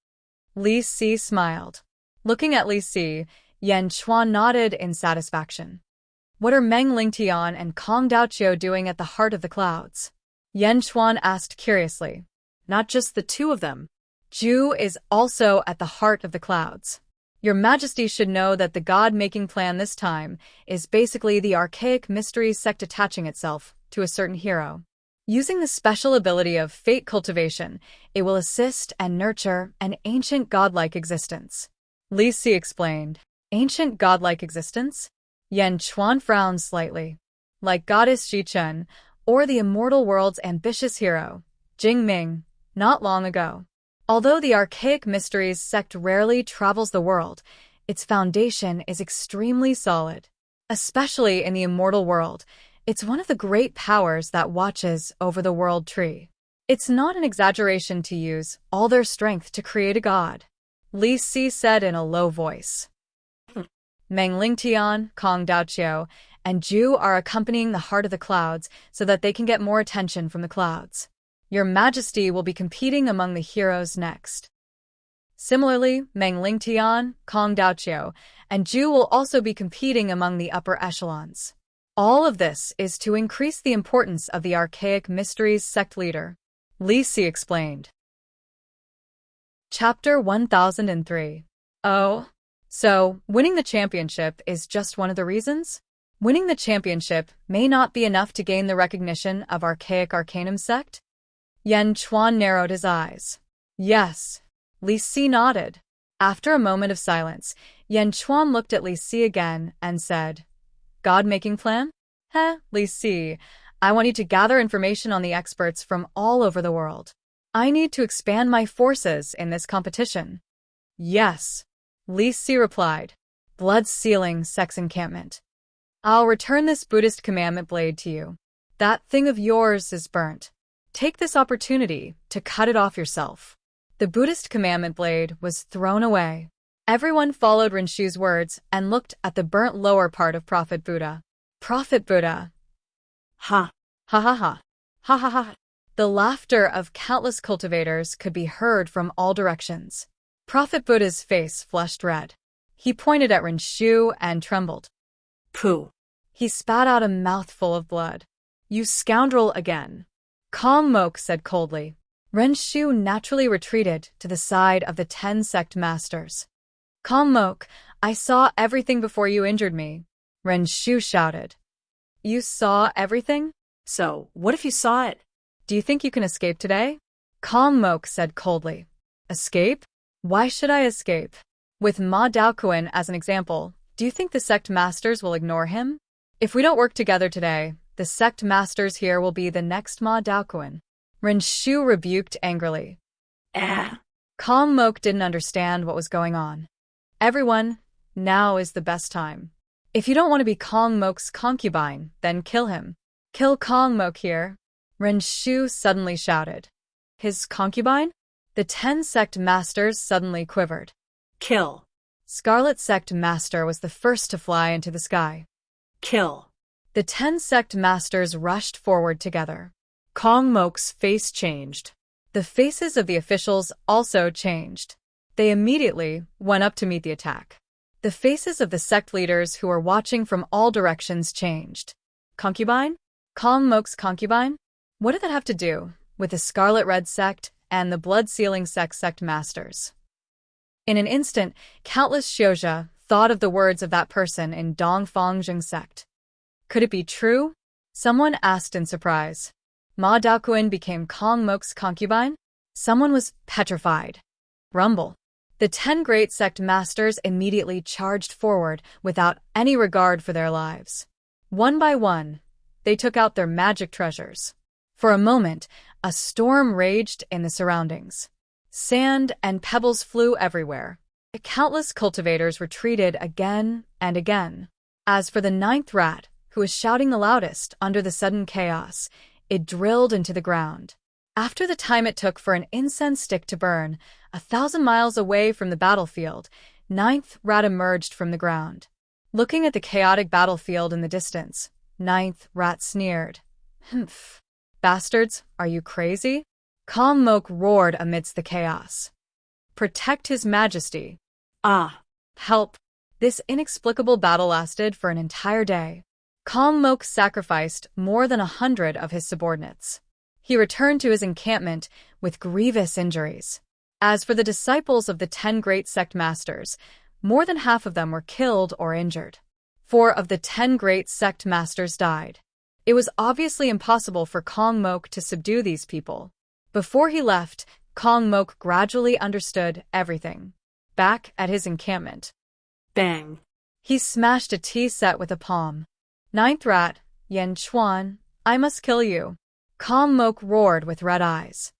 Li Si smiled. Looking at Li Si, Yan Chuan nodded in satisfaction. What are Meng Lingtian and Kong Daoqiu doing at the heart of the clouds? Yan Chuan asked curiously. Not just the two of them. Zhu is also at the heart of the clouds. Your Majesty should know that the god-making plan this time is basically the archaic mysteries sect attaching itself to a certain hero. Using the special ability of fate cultivation, it will assist and nurture an ancient godlike existence. Li Si explained. Ancient godlike existence? Yan Chuan frowned slightly. Like goddess Jichen, or the immortal world's ambitious hero, Jing Ming, not long ago. Although the archaic mysteries sect rarely travels the world, its foundation is extremely solid. Especially in the immortal world, it's one of the great powers that watches over the world tree. It's not an exaggeration to use all their strength to create a god. Li Si said in a low voice. Meng Lingtian, Kong Daoqiu, and Zhu are accompanying the heart of the clouds so that they can get more attention from the clouds. Your Majesty will be competing among the heroes next. Similarly, Meng Lingtian, Kong Daoqiu, and Zhu will also be competing among the upper echelons. All of this is to increase the importance of the archaic mysteries sect leader. Li Si explained. Chapter 1003. Oh. So, winning the championship is just one of the reasons? Winning the championship may not be enough to gain the recognition of archaic arcanum sect? Yan Chuan narrowed his eyes. Yes. Li Si nodded. After a moment of silence, Yan Chuan looked at Li Si again and said, God-making plan? Li Si, I want you to gather information on the experts from all over the world. I need to expand my forces in this competition. Yes. Li Si replied. Blood-sealing sex encampment. I'll return this Buddhist commandment blade to you. That thing of yours is burnt. Take this opportunity to cut it off yourself. The Buddhist commandment blade was thrown away. Everyone followed Rinshu's words and looked at the burnt lower part of Prophet Buddha. Prophet Buddha. Ha. Ha ha ha. Ha ha ha. The laughter of countless cultivators could be heard from all directions. Prophet Buddha's face flushed red. He pointed at Rinshu and trembled. Pooh. He spat out a mouthful of blood. You scoundrel again. Kong Mok said coldly. Rinshu naturally retreated to the side of the 10 sect masters. Kong Mok, I saw everything before you injured me. Rinshu shouted. You saw everything? So, what if you saw it? Do you think you can escape today? Kong Mok said coldly. Escape? Why should I escape? With Ma Daoquan as an example, do you think the sect masters will ignore him? If we don't work together today, the sect masters here will be the next Ma Daoquan. Rinshu rebuked angrily. Kong Mok didn't understand what was going on. Everyone, now is the best time. If you don't want to be Kong Mok's concubine, then kill him. Kill Kong Mok here. Rinshu suddenly shouted. His concubine? The 10 sect masters suddenly quivered. Kill. Scarlet Sect Master was the first to fly into the sky. Kill. The 10 sect masters rushed forward together. Kong Mok's face changed. The faces of the officials also changed. They immediately went up to meet the attack. The faces of the sect leaders who were watching from all directions changed. Concubine? Kong Mok's concubine? What did that have to do with the Scarlet Red Sect and the Blood-Sealing Sect masters? In an instant, countless Xiozha thought of the words of that person in Dongfangjing sect. Could it be true? Someone asked in surprise. Ma Daoquan became Kong Mok's concubine? Someone was petrified. Rumble. The 10 great sect masters immediately charged forward without any regard for their lives. One by one, they took out their magic treasures. For a moment, a storm raged in the surroundings. Sand and pebbles flew everywhere. Countless cultivators retreated again and again. As for the 9th rat, who was shouting the loudest under the sudden chaos, it drilled into the ground. After the time it took for an incense stick to burn, 1,000 miles away from the battlefield, 9th rat emerged from the ground. Looking at the chaotic battlefield in the distance, 9th rat sneered. Humph. Bastards, are you crazy? Kong Mok roared amidst the chaos. Protect His Majesty. Ah. Help. This inexplicable battle lasted for an entire day. Kong Mok sacrificed more than 100 of his subordinates. He returned to his encampment with grievous injuries. As for the disciples of the 10 great sect masters, more than half of them were killed or injured. 4 of the 10 great sect masters died. It was obviously impossible for Kong Mok to subdue these people. Before he left, Kong Mok gradually understood everything. Back at his encampment. Bang. He smashed a tea set with a palm. 9th rat, Yan Chuan, I must kill you. Kong Mok roared with red eyes.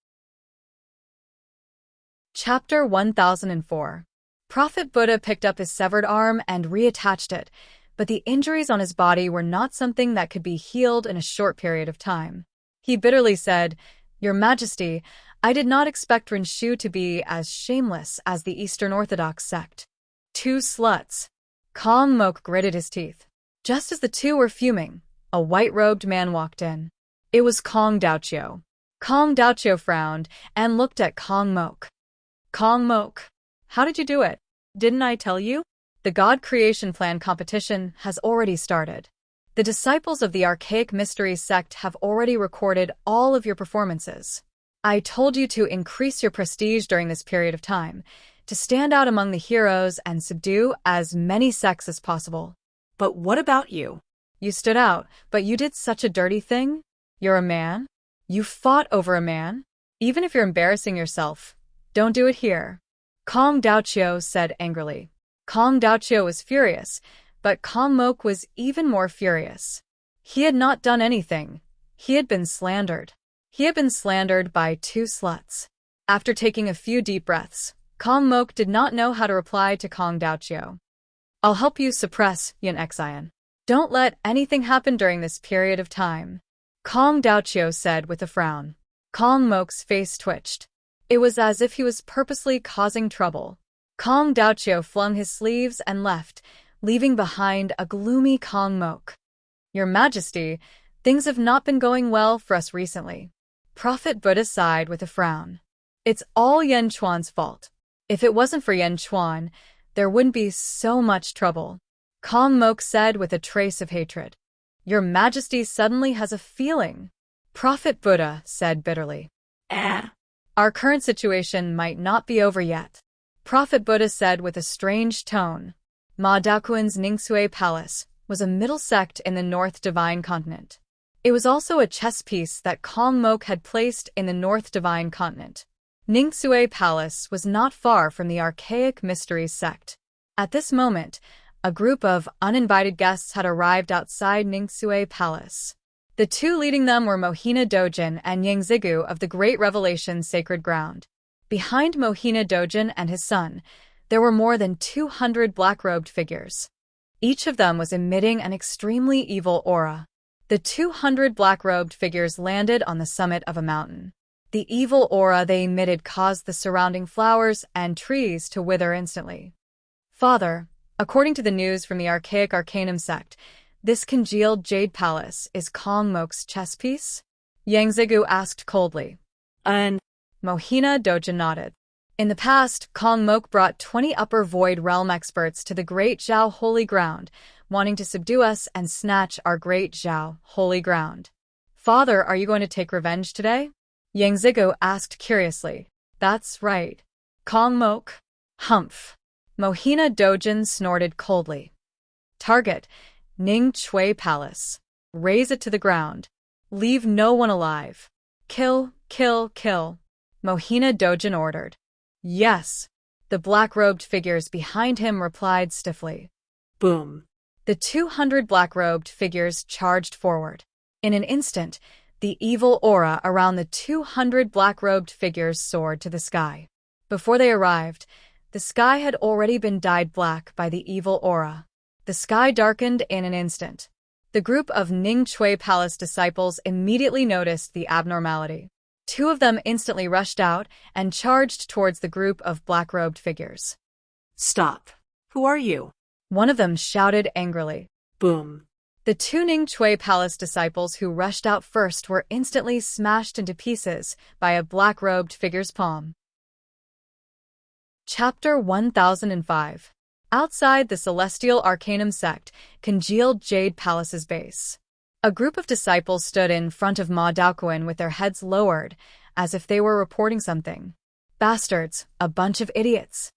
Chapter 1004. Prophet Buddha picked up his severed arm and reattached it, but the injuries on his body were not something that could be healed in a short period of time. He bitterly said, Your Majesty, I did not expect Rinshu to be as shameless as the Eastern Orthodox sect. 2 sluts. Kong Mok gritted his teeth. Just as the two were fuming, a white-robed man walked in. It was Kong Daoqiu. Kong Daoqiu frowned and looked at Kong Mok. Kong Mok, how did you do it? Didn't I tell you? The God Creation Plan competition has already started. The disciples of the Archaic Mysteries sect have already recorded all of your performances. I told you to increase your prestige during this period of time, to stand out among the heroes and subdue as many sects as possible. But what about you? You stood out, but you did such a dirty thing. You're a man? You fought over a man? Even if you're embarrassing yourself, don't do it here. Kong Daoqiu said angrily. Kong Daoqiu was furious, but Kong Mok was even more furious. He had not done anything. He had been slandered. He had been slandered by two sluts. After taking a few deep breaths, Kong Mok did not know how to reply to Kong Daoqiu. I'll help you suppress Yin Xian. Don't let anything happen during this period of time, Kong Daoqiu said with a frown. Kong Mok's face twitched. It was as if he was purposely causing trouble. Kong Daoqiu flung his sleeves and left, leaving behind a gloomy Kong Mok. Your Majesty, things have not been going well for us recently. Prophet Buddha sighed with a frown. It's all Yan Chuan's fault. If it wasn't for Yan Chuan, there wouldn't be so much trouble, Kong Mok said with a trace of hatred. Your Majesty suddenly has a feeling, Prophet Buddha said bitterly. Our current situation might not be over yet, Prophet Buddha said with a strange tone. Ma Daoquan's Ningsui Palace was a middle sect in the North Divine Continent. It was also a chess piece that Kong Mok had placed in the North Divine Continent. Ningsui Palace was not far from the archaic mysteries sect. At this moment, a group of uninvited guests had arrived outside Ningsui Palace. The two leading them were Mohina Dojin and Yang Zigu of the Great Revelation Sacred Ground. Behind Mohina Dojin and his son, there were more than 200 black-robed figures. Each of them was emitting an extremely evil aura. The 200 black-robed figures landed on the summit of a mountain. The evil aura they emitted caused the surrounding flowers and trees to wither instantly. Father, according to the news from the archaic Arcanum sect, this congealed jade palace is Kong Mok's chess piece? Yang Zigu asked coldly. Mohina Dojin nodded. In the past, Kong Mok brought 20 Upper Void Realm experts to the Great Zhao Holy Ground, wanting to subdue us and snatch our Great Zhao Holy Ground. Father, are you going to take revenge today? Yang Zigu asked curiously. That's right. Kong Mok. Humph. Mohina Dojin snorted coldly. Target, Ning Chui Palace. Raze it to the ground. Leave no one alive. Kill, kill, kill. Mohina Dojin ordered. Yes. The black-robed figures behind him replied stiffly. Boom. The 200 black-robed figures charged forward. In an instant, the evil aura around the 200 black-robed figures soared to the sky. Before they arrived, the sky had already been dyed black by the evil aura. The sky darkened in an instant. The group of Ning Chui Palace disciples immediately noticed the abnormality. Two of them instantly rushed out and charged towards the group of black-robed figures. Stop. Who are you? One of them shouted angrily. Boom. The two Ning Chui Palace disciples who rushed out first were instantly smashed into pieces by a black-robed figure's palm. Chapter 1005. Outside the Celestial Arcanum sect, congealed Jade Palace's base. A group of disciples stood in front of Ma Daoquan with their heads lowered, as if they were reporting something. Bastards, a bunch of idiots.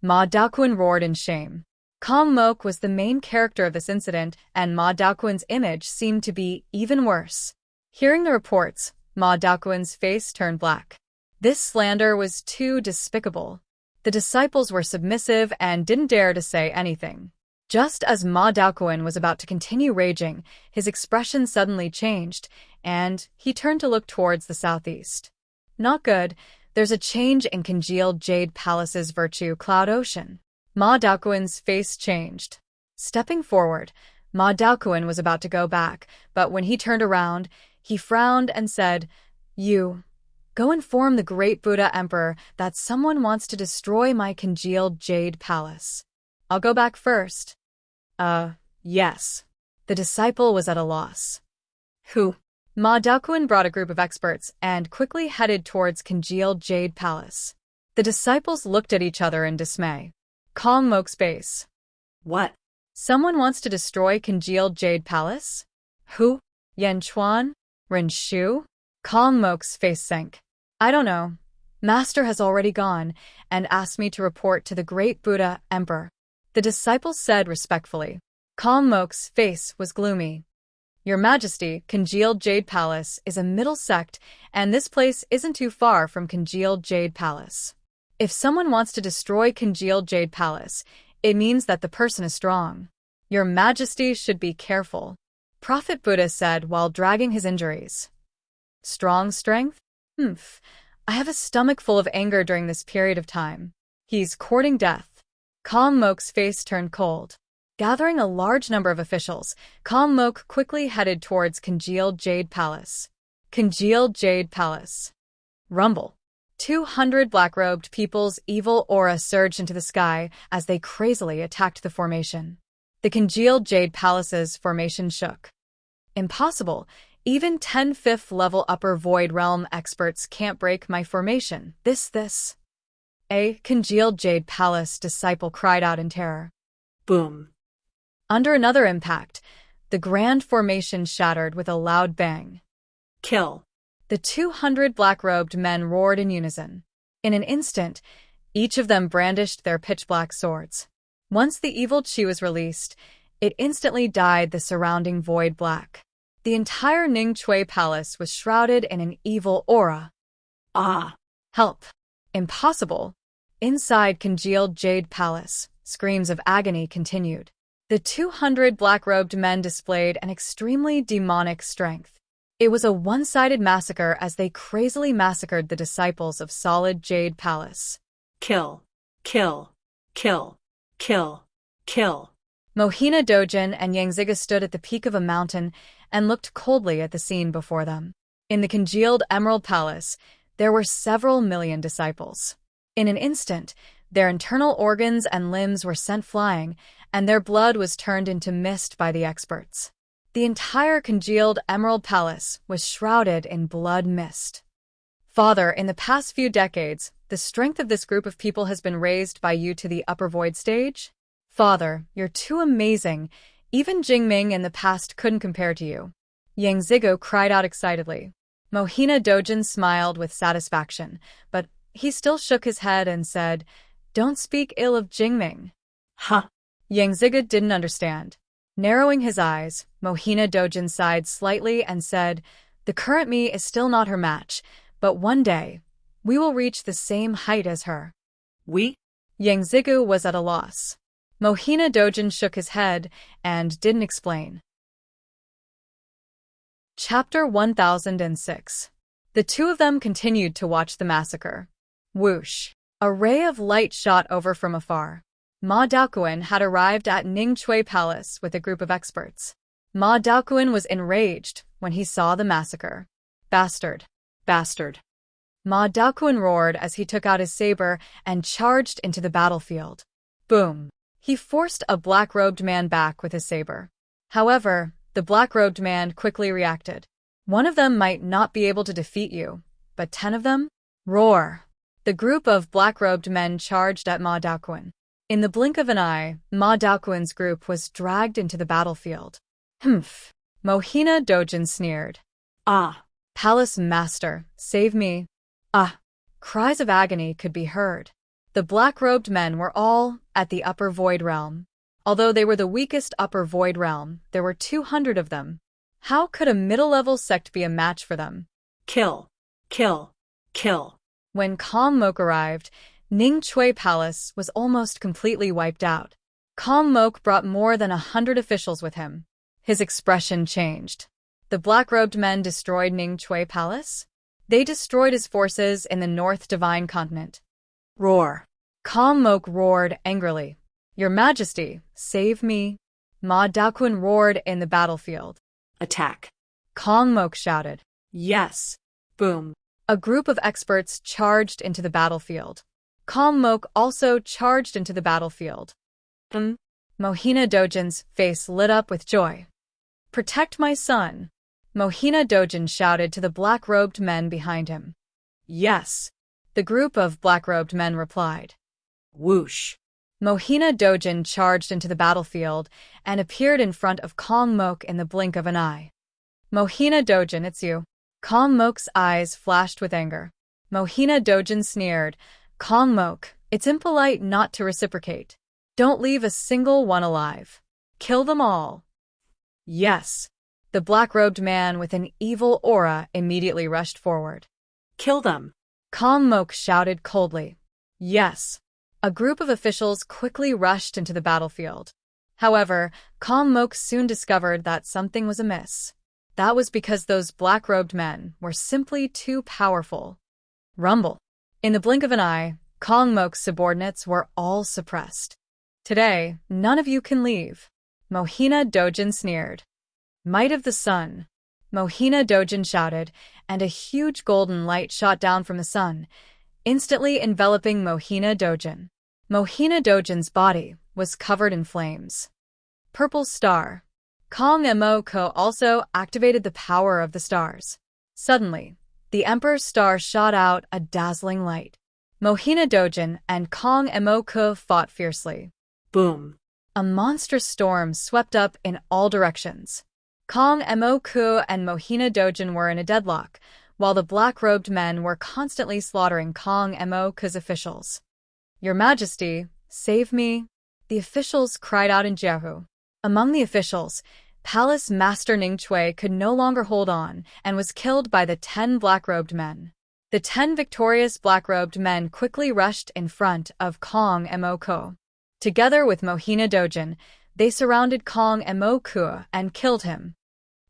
Ma Daoquan roared in shame. Kong Mok was the main character of this incident, and Ma Daoquan's image seemed to be even worse. Hearing the reports, Ma Daoquan's face turned black. This slander was too despicable. The disciples were submissive and didn't dare to say anything. Just as Ma Daoquan was about to continue raging, his expression suddenly changed, and he turned to look towards the southeast. Not good. There's a change in congealed Jade Palace's virtue cloud ocean. Ma Daoquan's face changed. Stepping forward, Ma Daoquan was about to go back, but when he turned around, he frowned and said, You, go inform the great Buddha Emperor that someone wants to destroy my congealed Jade Palace. I'll go back first. Yes. The disciple was at a loss. Who? Ma Daoquan brought a group of experts and quickly headed towards congealed Jade Palace. The disciples looked at each other in dismay. Kong Mok's base. What? Someone wants to destroy congealed Jade Palace? Who? Yan Chuan? Ren Shu? Kong Mok's face sank. I don't know. Master has already gone and asked me to report to the great Buddha Emperor. The disciples said respectfully. Kong Mok's face was gloomy. Your Majesty, Congealed Jade Palace is a middle sect, and this place isn't too far from Congealed Jade Palace. If someone wants to destroy Congealed Jade Palace, it means that the person is strong. Your Majesty should be careful, Prophet Buddha said while dragging his injuries. Strong strength? I have a stomach full of anger during this period of time. He's courting death. Kong Mok's face turned cold. Gathering a large number of officials, Kong Mok quickly headed towards Congealed Jade Palace. Congealed Jade Palace. Rumble. 200 black-robed people's evil aura surged into the sky as they crazily attacked the formation. The Congealed Jade Palace's formation shook. Impossible. Even 10 5th-level Upper Void Realm experts can't break my formation. This. A Congealed Jade Palace disciple cried out in terror. Boom. Under another impact, the grand formation shattered with a loud bang. Kill. The 200 black-robed men roared in unison. In an instant, each of them brandished their pitch-black swords. Once the evil chi was released, it instantly dyed the surrounding void black. The entire Ning Chui Palace was shrouded in an evil aura. Ah! Help! Impossible! Inside Congealed Jade Palace, screams of agony continued. The 200 black-robed men displayed an extremely demonic strength. It was a one-sided massacre as they crazily massacred the disciples of Solid Jade Palace. Kill. Kill. Kill. Kill. Kill. Mohina Dojin and Yangziga stood at the peak of a mountain and looked coldly at the scene before them. In the Congealed Emerald Palace, there were several million disciples. In an instant, their internal organs and limbs were sent flying, and their blood was turned into mist by the experts. The entire Congealed Emerald Palace was shrouded in blood mist. Father, in the past few decades, the strength of this group of people has been raised by you to the upper void stage? Father, you're too amazing. Even Jingming in the past couldn't compare to you. Yang Zigo cried out excitedly. Mohina Dojin smiled with satisfaction, but he still shook his head and said, "Don't speak ill of Jingming." Huh? Yang Ziga didn't understand. Narrowing his eyes, Mohina Dojin sighed slightly and said, "The current me is still not her match, but one day, we will reach the same height as her." We? Yang Zigu was at a loss. Mohina Dojin shook his head and didn't explain. Chapter 1006. The two of them continued to watch the massacre. Whoosh! A ray of light shot over from afar. Ma Daoquan had arrived at Ning Chui Palace with a group of experts. Ma Daoquan was enraged when he saw the massacre. Bastard! Bastard! Ma Daoquan roared as he took out his saber and charged into the battlefield. Boom! He forced a black-robed man back with his saber. However, the black-robed man quickly reacted. One of them might not be able to defeat you, but 10 of them? Roar! The group of black-robed men charged at Ma Daoquan. In the blink of an eye, Ma Daoquan's group was dragged into the battlefield. Humph! Mohina Dojin sneered. Ah! Palace Master, save me. Ah! Cries of agony could be heard. The black-robed men were all at the Upper Void Realm. Although they were the weakest Upper Void Realm, there were 200 of them. How could a middle-level sect be a match for them? Kill. Kill. Kill. When Kong Mok arrived, Ning Chui Palace was almost completely wiped out. Kong Mok brought more than 100 officials with him. His expression changed. The black-robed men destroyed Ning Chui Palace? They destroyed his forces in the North Divine Continent. Roar! Kong Mok roared angrily. Your Majesty, save me. Ma Daoquan roared in the battlefield. Attack. Kong Mok shouted. Yes. Boom. A group of experts charged into the battlefield. Kong Mok also charged into the battlefield. Mohina Dojin's face lit up with joy. Protect my son. Mohina Dojin shouted to the black-robed men behind him. Yes. The group of black-robed men replied. Whoosh! Mohina Dojin charged into the battlefield and appeared in front of Kong Mok in the blink of an eye. Mohina Dojin, it's you. Kong Mok's eyes flashed with anger. Mohina Dojin sneered. Kong Mok, it's impolite not to reciprocate. Don't leave a single one alive. Kill them all. Yes. The black-robed man with an evil aura immediately rushed forward. Kill them. Kong Mok shouted coldly. Yes. A group of officials quickly rushed into the battlefield. However, Kong Mok soon discovered that something was amiss. That was because those black-robed men were simply too powerful. Rumble. In the blink of an eye, Kong Mok's subordinates were all suppressed. Today, none of you can leave. Mohina Dojin sneered. Might of the sun. Mohina Dojin shouted, and a huge golden light shot down from the sun, instantly enveloping Mohina Dojin. Mohina Dojin's body was covered in flames. Purple Star. Kong Mo also activated the power of the stars. Suddenly, the Emperor's star shot out a dazzling light. Mohina Dojin and Kong Mo fought fiercely. Boom. A monstrous storm swept up in all directions. Kong Mo and Mohina Dojin were in a deadlock, while the black-robed men were constantly slaughtering Kong Mo's officials. Your Majesty, save me! The officials cried out in Jiahu. Among the officials, Palace Master Ning Chui could no longer hold on and was killed by the 10 black-robed men. The 10 victorious black-robed men quickly rushed in front of Kong Mo. Together with Mohina Dojin, they surrounded Kong Mo and killed him.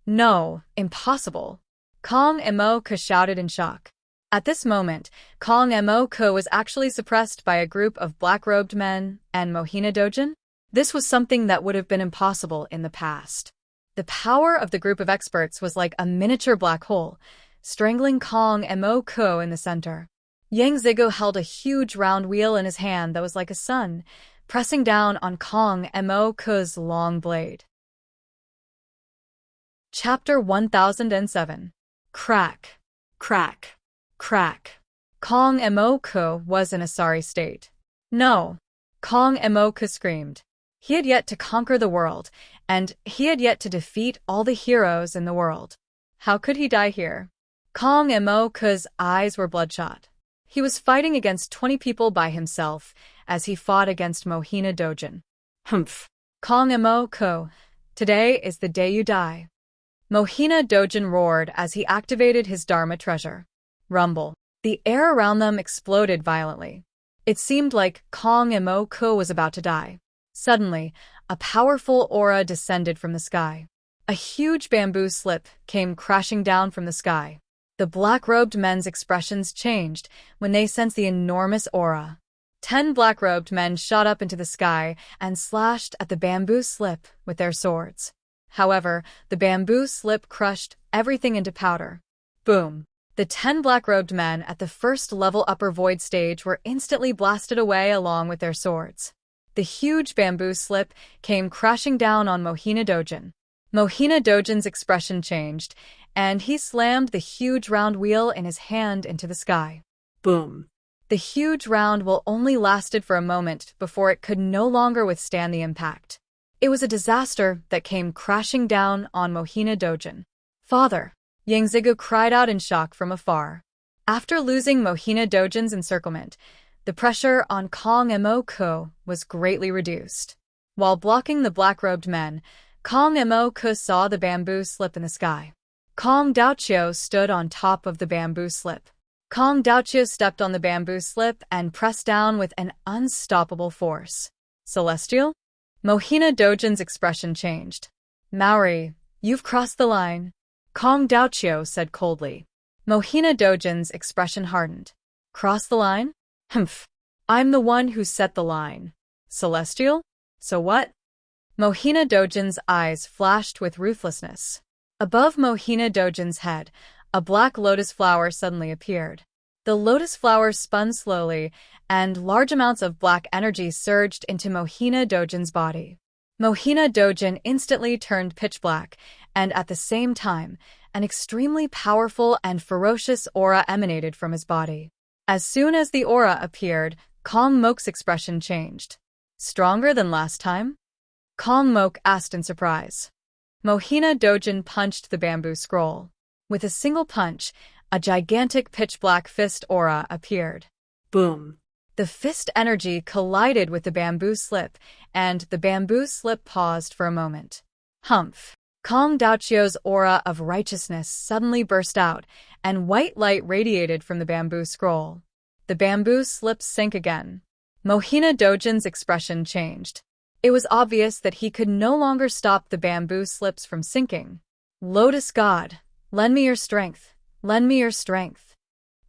No, impossible! Kong Mo shouted in shock. At this moment, Kong Mo was actually suppressed by a group of black-robed men and Mohina Dojin? This was something that would have been impossible in the past. The power of the group of experts was like a miniature black hole, strangling Kong Mo in the center. Yang Zigu held a huge round wheel in his hand that was like a sun, pressing down on Kong Mo's long blade. Chapter 1007. Crack. Crack. Crack. Kong Mo was in a sorry state. No! Kong Mo screamed. He had yet to conquer the world, and he had yet to defeat all the heroes in the world. How could he die here? Kong Mo's eyes were bloodshot. He was fighting against 20 people by himself as he fought against Mohina Dojin. Humph. Kong Mo, today is the day you die. Mohina Dojin roared as he activated his Dharma treasure. Rumble. The air around them exploded violently. It seemed like Kong Mo was about to die. Suddenly, a powerful aura descended from the sky. A huge bamboo slip came crashing down from the sky. The black-robed men's expressions changed when they sensed the enormous aura. 10 black-robed men shot up into the sky and slashed at the bamboo slip with their swords. However, the bamboo slip crushed everything into powder. Boom! The 10 black-robed men at the first-level upper void stage were instantly blasted away along with their swords. The huge bamboo slip came crashing down on Mohina Dojin. Mohina Dojin's expression changed, and he slammed the huge round wheel in his hand into the sky. Boom. The huge round wheel only lasted for a moment before it could no longer withstand the impact. It was a disaster that came crashing down on Mohina Dojin. Father! Yang Zigu cried out in shock from afar. After losing Mohina Dojin's encirclement, the pressure on Kong Mo was greatly reduced. While blocking the black-robed men, Kong Mo saw the bamboo slip in the sky. Kong Daoqiu stood on top of the bamboo slip. Kong Daoqiu stepped on the bamboo slip and pressed down with an unstoppable force. Celestial? Mohina Dojin's expression changed. Maori, you've crossed the line. Kong Daoqiu said coldly. Mohina Dojin's expression hardened. Cross the line? Humph. I'm the one who set the line. Celestial? So what? Mohina Dojin's eyes flashed with ruthlessness. Above Mohina Dojin's head, a black lotus flower suddenly appeared. The lotus flower spun slowly, and large amounts of black energy surged into Mohina Dojin's body. Mohina Dojin instantly turned pitch black, and at the same time, an extremely powerful and ferocious aura emanated from his body. As soon as the aura appeared, Kong Mok's expression changed. Stronger than last time? Kong Mok asked in surprise. Mohina Dojin punched the bamboo scroll. With a single punch, a gigantic pitch-black fist aura appeared. Boom. The fist energy collided with the bamboo slip, and the bamboo slip paused for a moment. Humph. Kong Daochio's aura of righteousness suddenly burst out, and white light radiated from the bamboo scroll. The bamboo slips sank again. Mohina Dojin's expression changed. It was obvious that he could no longer stop the bamboo slips from sinking. Lotus God, lend me your strength. Lend me your strength.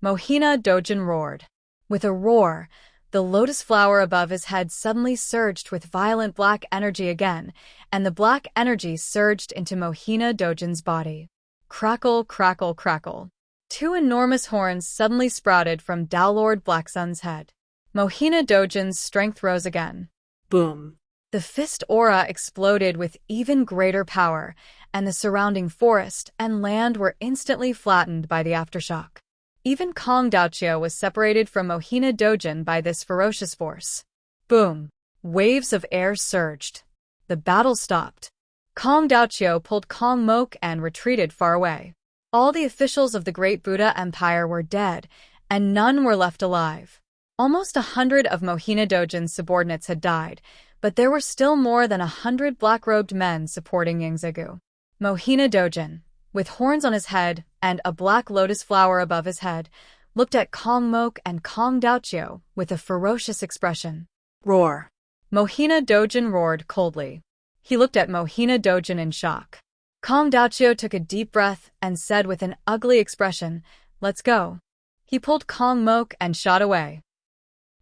Mohina Dojin roared. With a roar, the lotus flower above his head suddenly surged with violent black energy again, and the black energy surged into Mohina Dojin's body. Crackle, crackle, crackle. Two enormous horns suddenly sprouted from Daolord Blacksun's head. Mohina Dojin's strength rose again. Boom. The fist aura exploded with even greater power, and the surrounding forest and land were instantly flattened by the aftershock. Even Kong Daochio was separated from Mohina Dojin by this ferocious force. Boom! Waves of air surged. The battle stopped. Kong Daochio pulled Kong Mok and retreated far away. All the officials of the Great Buddha Empire were dead, and none were left alive. Almost 100 of Mohina Dojin's subordinates had died, but there were still more than 100 black-robed men supporting Yingzegu. Mohina Dojin, with horns on his head and a black lotus flower above his head, looked at Kong Mok and Kong Daochio with a ferocious expression. Roar. Mohina Dojin roared coldly. He looked at Mohina Dojin in shock. Kong Daochio took a deep breath and said with an ugly expression, "Let's go." He pulled Kong Mok and shot away.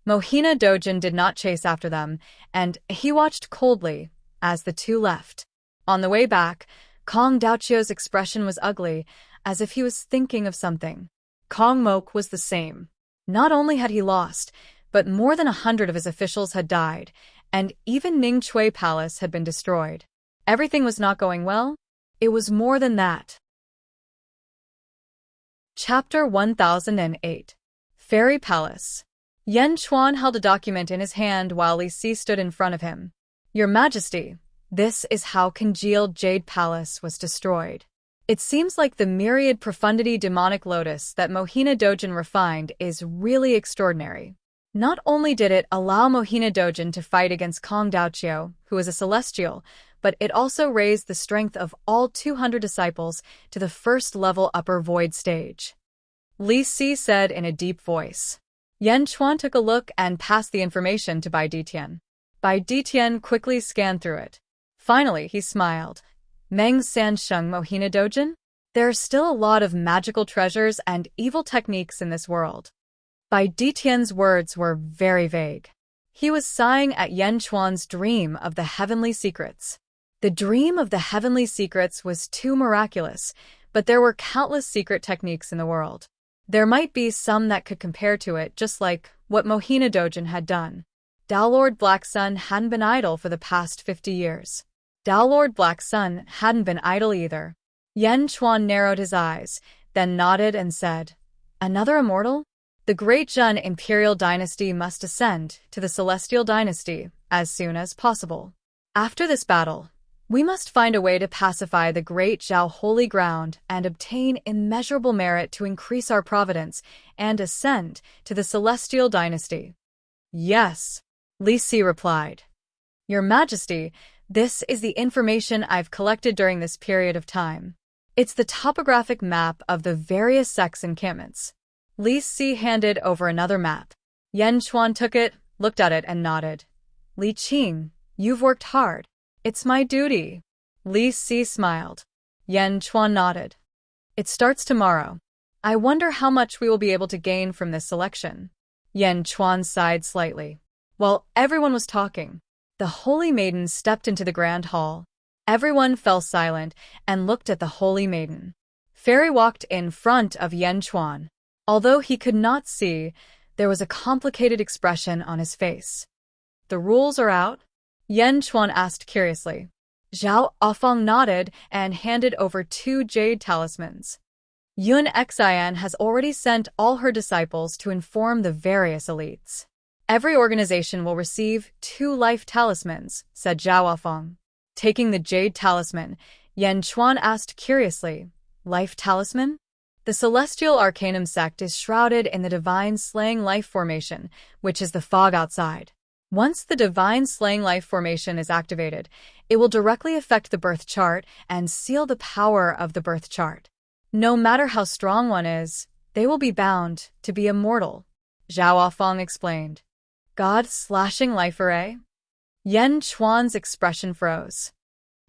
Mohina Dojin did not chase after them, and he watched coldly as the two left. On the way back, Kong Daochio's expression was ugly, as if he was thinking of something. Kong Mok was the same. Not only had he lost, but more than 100 of his officials had died, and even Ning Chui Palace had been destroyed. Everything was not going well. It was more than that. Chapter 1008. Fairy Palace. Yan Chuan held a document in his hand while Li Si stood in front of him. Your Majesty, this is how congealed Jade Palace was destroyed. It seems like the myriad profundity demonic lotus that Mohina Dojin refined is really extraordinary. Not only did it allow Mohina Dojin to fight against Kong Daochio, who is a celestial, but it also raised the strength of all 200 disciples to the first-level upper void stage. Li Si said in a deep voice. Yan Chuan took a look and passed the information to Bai Ditian. Bai Ditian quickly scanned through it. Finally, he smiled. Meng San Sheng Mohina Dojin? There are still a lot of magical treasures and evil techniques in this world. Bai Ditian's words were very vague. He was sighing at Yan Chuan's dream of the heavenly secrets. The dream of the heavenly secrets was too miraculous, but there were countless secret techniques in the world. There might be some that could compare to it, just like what Mohina Dojin had done. Daolord Blacksun hadn't been idle for the past 50 years. Daolord Blacksun hadn't been idle either. Yan Chuan narrowed his eyes, then nodded and said, Another immortal? The great Zhen imperial dynasty must ascend to the celestial dynasty as soon as possible. After this battle, we must find a way to pacify the great Zhao holy ground and obtain immeasurable merit to increase our providence and ascend to the celestial dynasty. Yes, Li Si replied. Your Majesty, this is the information I've collected during this period of time. It's the topographic map of the various sects encampments. Li Si handed over another map. Yan Chuan took it, looked at it and nodded. Li Qing, you've worked hard. It's my duty. Li Si smiled. Yan Chuan nodded. It starts tomorrow. I wonder how much we will be able to gain from this selection. Yan Chuan sighed slightly. While everyone was talking, the Holy Maiden stepped into the grand hall. Everyone fell silent and looked at the Holy Maiden. Fairy walked in front of Yan Chuan. Although he could not see, there was a complicated expression on his face. The rules are out? Yan Chuan asked curiously. Zhao Afeng nodded and handed over 2 jade talismans. Yun Xian has already sent all her disciples to inform the various elites. Every organization will receive 2 life talismans, said Zhao Afeng. Taking the jade talisman, Yan Chuan asked curiously, Life talisman? The Celestial Arcanum sect is shrouded in the Divine Slaying Life Formation, which is the fog outside. Once the Divine Slaying Life Formation is activated, It will directly affect the birth chart and seal the power of the birth chart. No matter how strong one is, they will be bound to be immortal, Zhao Feng explained. God slashing life array? Yen Chuan's expression froze.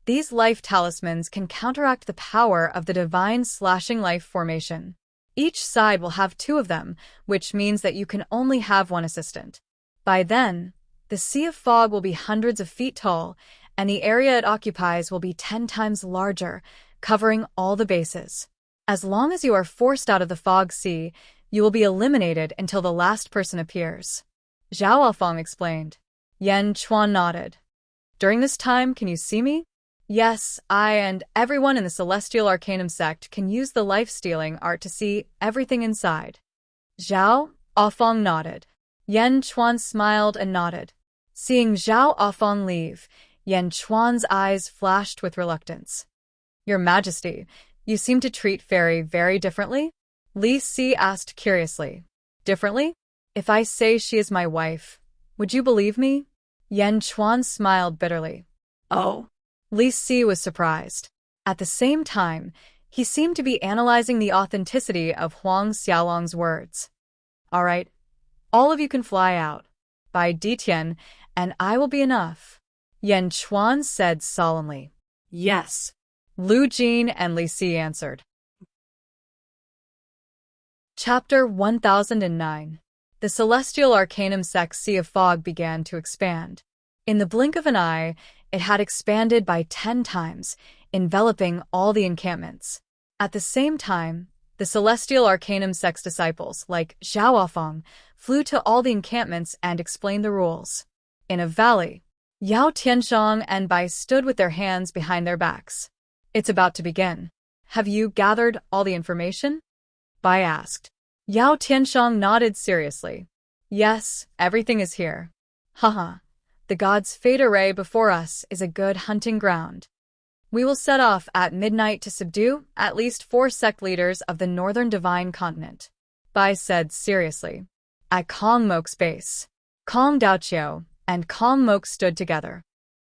These life talismans can counteract the power of the divine slashing life formation. Each side will have 2 of them, which means that you can only have one assistant. By then, the sea of fog will be hundreds of feet tall, and the area it occupies will be 10 times larger, covering all the bases. As long as you are forced out of the fog sea, you will be eliminated until the last person appears, Zhao Feng explained. Yen Chuan nodded. During this time, can you see me? Yes, I and everyone in the Celestial Arcanum sect can use the life-stealing art to see everything inside. Zhao Feng nodded. Yen Chuan smiled and nodded. Seeing Zhao Feng leave, Yen Chuan's eyes flashed with reluctance. Your Majesty, you seem to treat Fairy very differently? Li Si asked curiously. Differently? If I say she is my wife, would you believe me? Yen Chuan smiled bitterly. Oh. Li Si was surprised. At the same time, he seemed to be analyzing the authenticity of Huang Xiaolong's words. All right, all of you can fly out. By Ditian, and I will be enough, Yen Chuan said solemnly. Yes. Lu Jin and Li Si answered. Chapter 1009. The Celestial Arcanum sect's sea of fog began to expand. In the blink of an eye, it had expanded by 10 times, enveloping all the encampments. At the same time, the Celestial Arcanum sect's disciples, like Zhao Feng, flew to all the encampments and explained the rules. In a valley, Yao Tianshang and Bai stood with their hands behind their backs. It's about to begin. Have you gathered all the information? Bai asked. Yao Tianshang nodded seriously. Yes, everything is here. Haha. The god's fate array before us is a good hunting ground. We will set off at midnight to subdue at least 4 sect leaders of the Northern Divine Continent, Bai said seriously. At Kong Mok's base, Kong Daoqiu and Kong Mok stood together.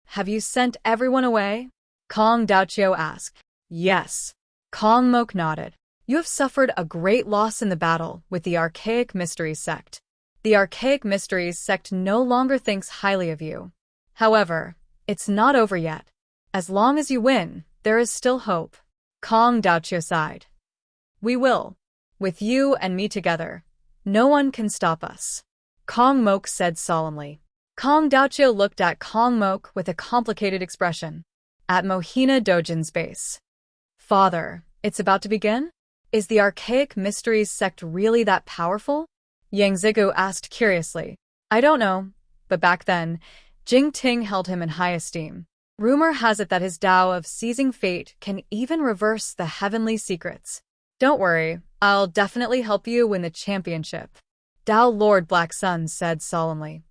Have you sent everyone away? Kong Daoqiu asked. Yes. Kong Mok nodded. You have suffered a great loss in the battle with the Archaic Mysteries sect. The Archaic Mysteries sect no longer thinks highly of you. However, it's not over yet. As long as you win, there is still hope. Kong Daoqiu sighed. We will. With you and me together, no one can stop us, Kong Mok said solemnly. Kong Daoqiu looked at Kong Mok with a complicated expression. At Mohina Dojin's base. Father, it's about to begin? Is the Archaic Mysteries sect really that powerful? Yang Zigu asked curiously. I don't know, but back then, Jing Ting held him in high esteem. Rumor has it that his Tao of seizing fate can even reverse the heavenly secrets. Don't worry, I'll definitely help you win the championship, Tao Lord Black Sun said solemnly.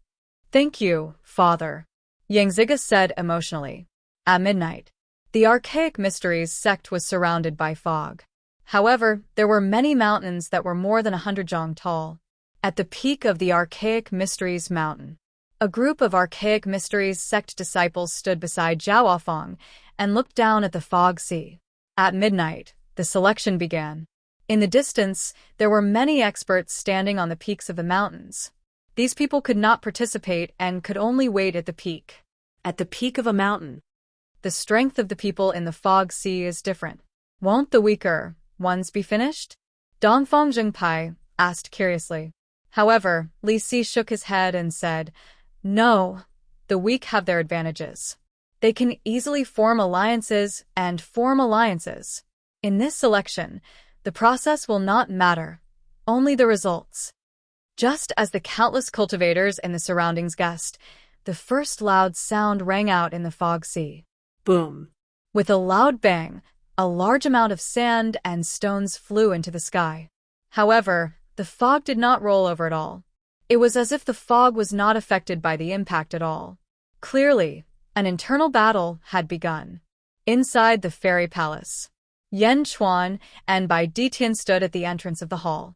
Thank you, Father, Yang Ziga said emotionally. At midnight, the Archaic Mysteries sect was surrounded by fog. However, there were many mountains that were more than 100 zhang tall. At the peak of the Archaic Mysteries mountain, a group of Archaic Mysteries sect disciples stood beside Zhao Feng and looked down at the fog sea. At midnight, the selection began. In the distance, there were many experts standing on the peaks of the mountains. These people could not participate and could only wait at the peak. At the peak of a mountain. The strength of the people in the fog sea is different. Won't the weaker ones be finished? Dongfang Zhengpai asked curiously. However, Li Si shook his head and said, No, the weak have their advantages. They can easily form alliances and form alliances. In this selection, the process will not matter, only the results. Just as the countless cultivators in the surroundings guessed, the first loud sound rang out in the fog sea. Boom. With a loud bang, a large amount of sand and stones flew into the sky. However, the fog did not roll over at all. It was as if the fog was not affected by the impact at all. Clearly, an internal battle had begun. Inside the fairy palace, Yen Chuan and Bai Ditian stood at the entrance of the hall.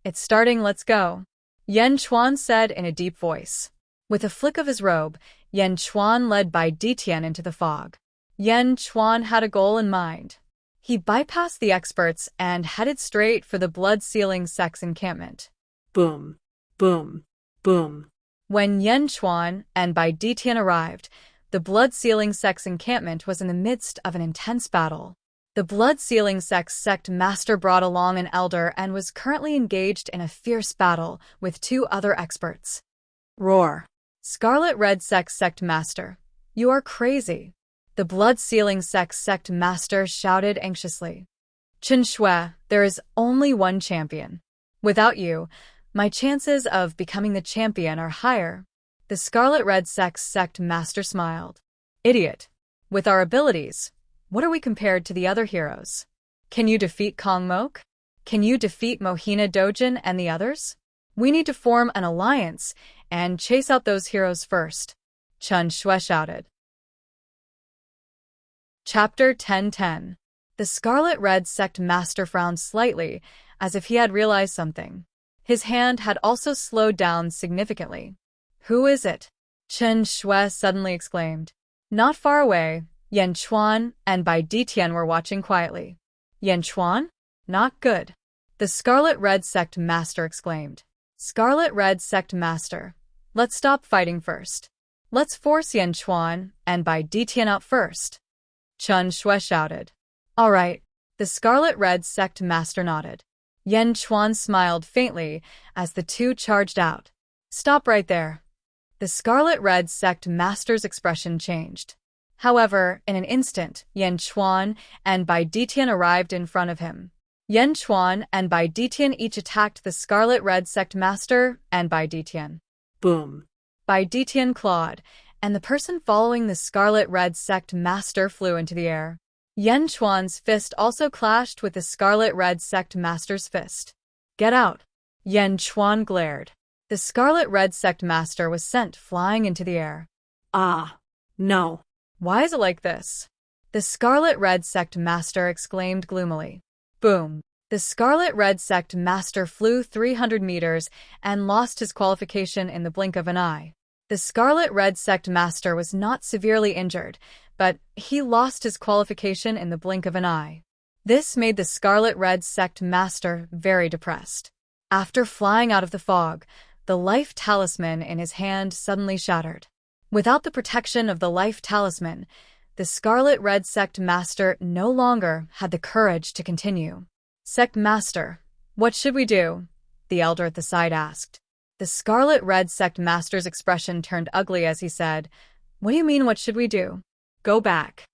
It's starting, let's go, Yen Chuan said in a deep voice. With a flick of his robe, Yan Chuan led Bai Ditian into the fog. Yan Chuan had a goal in mind. He bypassed the experts and headed straight for the blood-sealing sect's encampment. Boom, boom, boom. When Yan Chuan and Bai Ditian arrived, the blood-sealing sect's encampment was in the midst of an intense battle. The blood-sealing sect's sect master brought along an elder and was currently engaged in a fierce battle with 2 other experts. Roar! Scarlet Red Sect's sect master, you are crazy. The blood-sealing sect's sect master shouted anxiously. Chen Shui, there is only one champion. Without you, my chances of becoming the champion are higher. The Scarlet Red Sect's sect master smiled. Idiot. With our abilities, what are we compared to the other heroes? Can you defeat Kong Mok? Can you defeat Mohina Dojin and the others? We need to form an alliance and chase out those heroes first. Chen Shui shouted. Chapter 10:10. The Scarlet Red Sect Master frowned slightly, as if he had realized something. His hand had also slowed down significantly. Who is it? Chen Shui suddenly exclaimed. Not far away, Yan Chuan and Bai Ditian were watching quietly. Yan Chuan? Not good. The Scarlet Red Sect Master exclaimed. Scarlet Red Sect Master, let's stop fighting first. Let's force Yan Chuan and Bai Ditian out first. Chen Shui shouted. All right. The Scarlet Red Sect Master nodded. Yan Chuan smiled faintly as the 2 charged out. Stop right there. The Scarlet Red Sect Master's expression changed. However, in an instant, Yan Chuan and Bai Ditian arrived in front of him. Yan Chuan and Bai Ditian each attacked the Scarlet Red Sect Master and Bai Ditian. Boom. Bai Ditian clawed, and the person following the Scarlet Red Sect Master flew into the air. Yan Chuan's fist also clashed with the Scarlet Red Sect Master's fist. Get out! Yan Chuan glared. The Scarlet Red Sect Master was sent flying into the air. Ah, no. Why is it like this? The Scarlet Red Sect Master exclaimed gloomily. Boom! The Scarlet Red Sect Master flew 300 meters and lost his qualification in the blink of an eye. The Scarlet Red Sect Master was not severely injured, but he lost his qualification in the blink of an eye. This made the Scarlet Red Sect Master very depressed. After flying out of the fog, the life talisman in his hand suddenly shattered. Without the protection of the life talisman, the Scarlet Red Sect Master no longer had the courage to continue. Sect Master, what should we do? The elder at the side asked. The Scarlet Red Sect Master's expression turned ugly as he said, What do you mean, what should we do? Go back.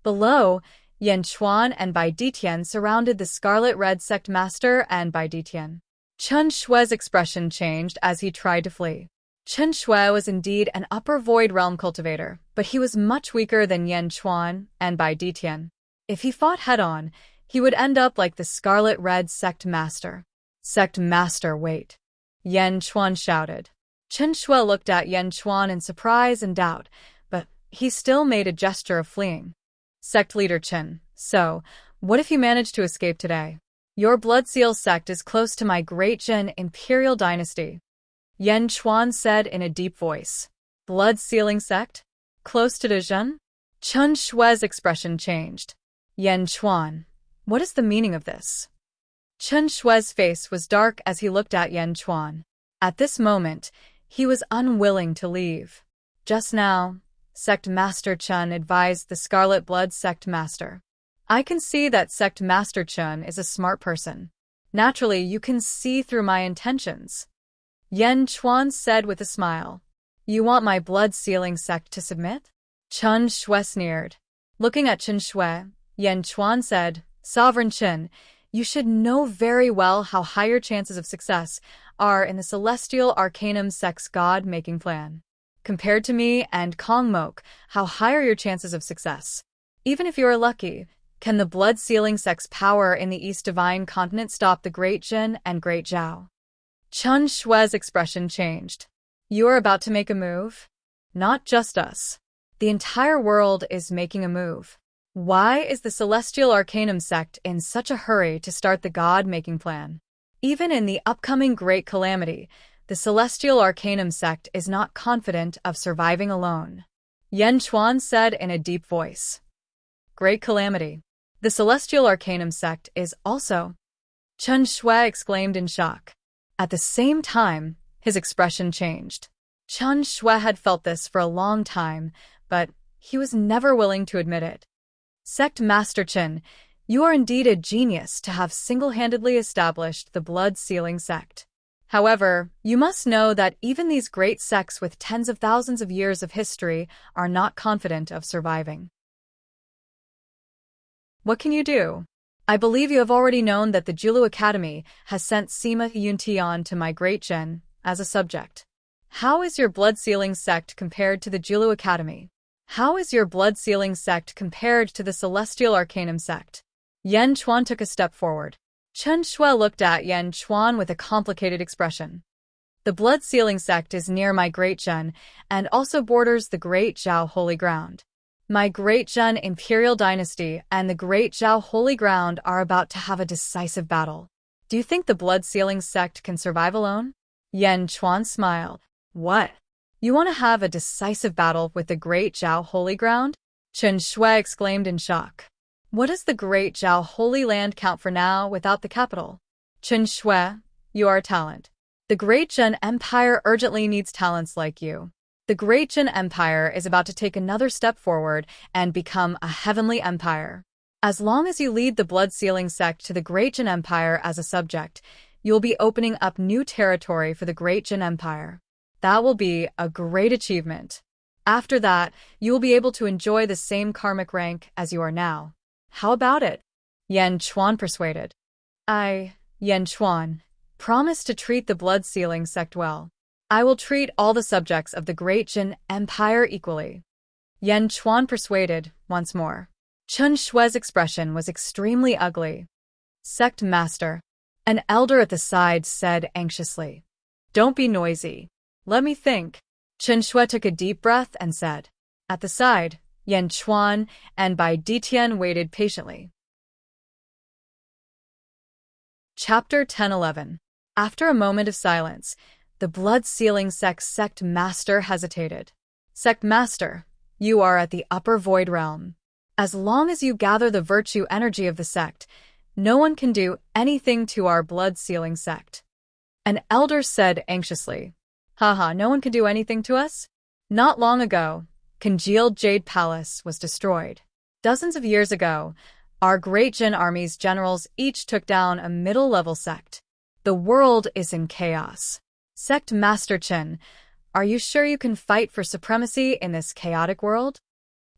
Below, Yan Chuan and Bai Ditian surrounded the Scarlet Red Sect Master and Bai Ditian. Chen Shui's expression changed as he tried to flee. Chen Shui was indeed an upper void realm cultivator, but he was much weaker than Yan Chuan and Bai Ditian. If he fought head-on, he would end up like the Scarlet Red Sect Master. Sect Master, wait. Yan Chuan shouted. Chen Shui looked at Yan Chuan in surprise and doubt, but he still made a gesture of fleeing. Sect Leader Chen, so, what if you manage to escape today? Your Bloodseal sect is close to my Great Jin Imperial Dynasty. Yan Chuan said in a deep voice. Blood-sealing sect? Close to Dezhen? Chen Shui's expression changed. Yan Chuan, what is the meaning of this? Chen Shui's face was dark as he looked at Yan Chuan. At this moment, he was unwilling to leave. Just now, Sect Master Chen advised the Scarlet Blood Sect Master. I can see that Sect Master Chen is a smart person. Naturally, you can see through my intentions. Yan Chuan said with a smile. You want my blood-sealing sect to submit? Chen Shui sneered. Looking at Chen Shui, Yan Chuan said, Sovereign Chen, you should know very well how high your chances of success are in the Celestial Arcanum sect's god-making plan. Compared to me and Kong Mok, how high are your chances of success? Even if you are lucky, can the blood-sealing sect's power in the East Divine Continent stop the Great Jin and Great Zhao? Chen Shui's expression changed. You are about to make a move? Not just us. The entire world is making a move. Why is the Celestial Arcanum sect in such a hurry to start the god-making plan? Even in the upcoming Great Calamity, The Celestial Arcanum sect is not confident of surviving alone, Yan Chuan said in a deep voice. Great calamity. The Celestial Arcanum sect is also, Chen Shui exclaimed in shock. At the same time, his expression changed. Chen Shui had felt this for a long time, but he was never willing to admit it. Sect Master Chen, you are indeed a genius to have single-handedly established the blood-sealing sect. However, you must know that even these great sects with tens of thousands of years of history are not confident of surviving. What can you do? I believe you have already known that the Jilu Academy has sent Sima Yuntian to my Great Gen as a subject. How is your blood-sealing sect compared to the Jilu Academy? How is your blood-sealing sect compared to the Celestial Arcanum sect? Yan Chuan took a step forward. Chen Shui looked at Yan Chuan with a complicated expression. The blood-sealing sect is near my Great Zhen and also borders the Great Zhao Holy Ground. My Great Zhen Imperial Dynasty and the Great Zhao Holy Ground are about to have a decisive battle. Do you think the blood-sealing sect can survive alone? Yan Chuan smiled. What? You want to have a decisive battle with the Great Zhao Holy Ground? Chen Shui exclaimed in shock. What does the Great Zhao Holy Land count for now without the capital? Chen Shui, you are a talent. The Great Zhen Empire urgently needs talents like you. The Great Zhen Empire is about to take another step forward and become a heavenly empire. As long as you lead the blood-sealing sect to the Great Zhen Empire as a subject, you will be opening up new territory for the Great Zhen Empire. That will be a great achievement. After that, you will be able to enjoy the same karmic rank as you are now. How about it? Yan Chuan persuaded. Yan Chuan, promise to treat the blood-sealing sect well. I will treat all the subjects of the Great Zhen Empire equally. Yan Chuan persuaded, once more. Chen Shui's expression was extremely ugly. Sect Master, an elder at the side said anxiously. Don't be noisy. Let me think. Chen Shui took a deep breath and said. At the side, Yan Chuan and Bai Ditian waited patiently. Chapter 10-11. After a moment of silence, the blood-sealing sect master hesitated. Sect Master, you are at the upper void realm. As long as you gather the virtue energy of the sect, no one can do anything to our blood-sealing sect. An elder said anxiously. Haha, no one can do anything to us? Not long ago, congealed Jade Palace was destroyed. Dozens of years ago, our Great Zhen Army's generals each took down a middle-level sect. The world is in chaos. Sect Master Chen, are you sure you can fight for supremacy in this chaotic world?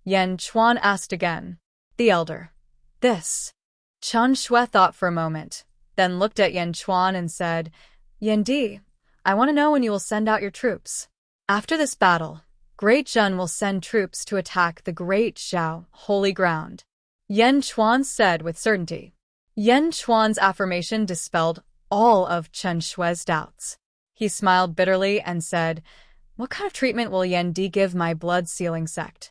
Yan Chuan asked again. The elder. This. Chen Shui thought for a moment, then looked at Yan Chuan and said, Yan Di, I want to know when you will send out your troops. After this battle, Great Zhen will send troops to attack the Great Zhao Holy Ground. Yan Chuan said with certainty. Yan Chuan's affirmation dispelled all of Chen Shui's doubts. He smiled bitterly and said, What kind of treatment will Yan Di give my blood-sealing sect?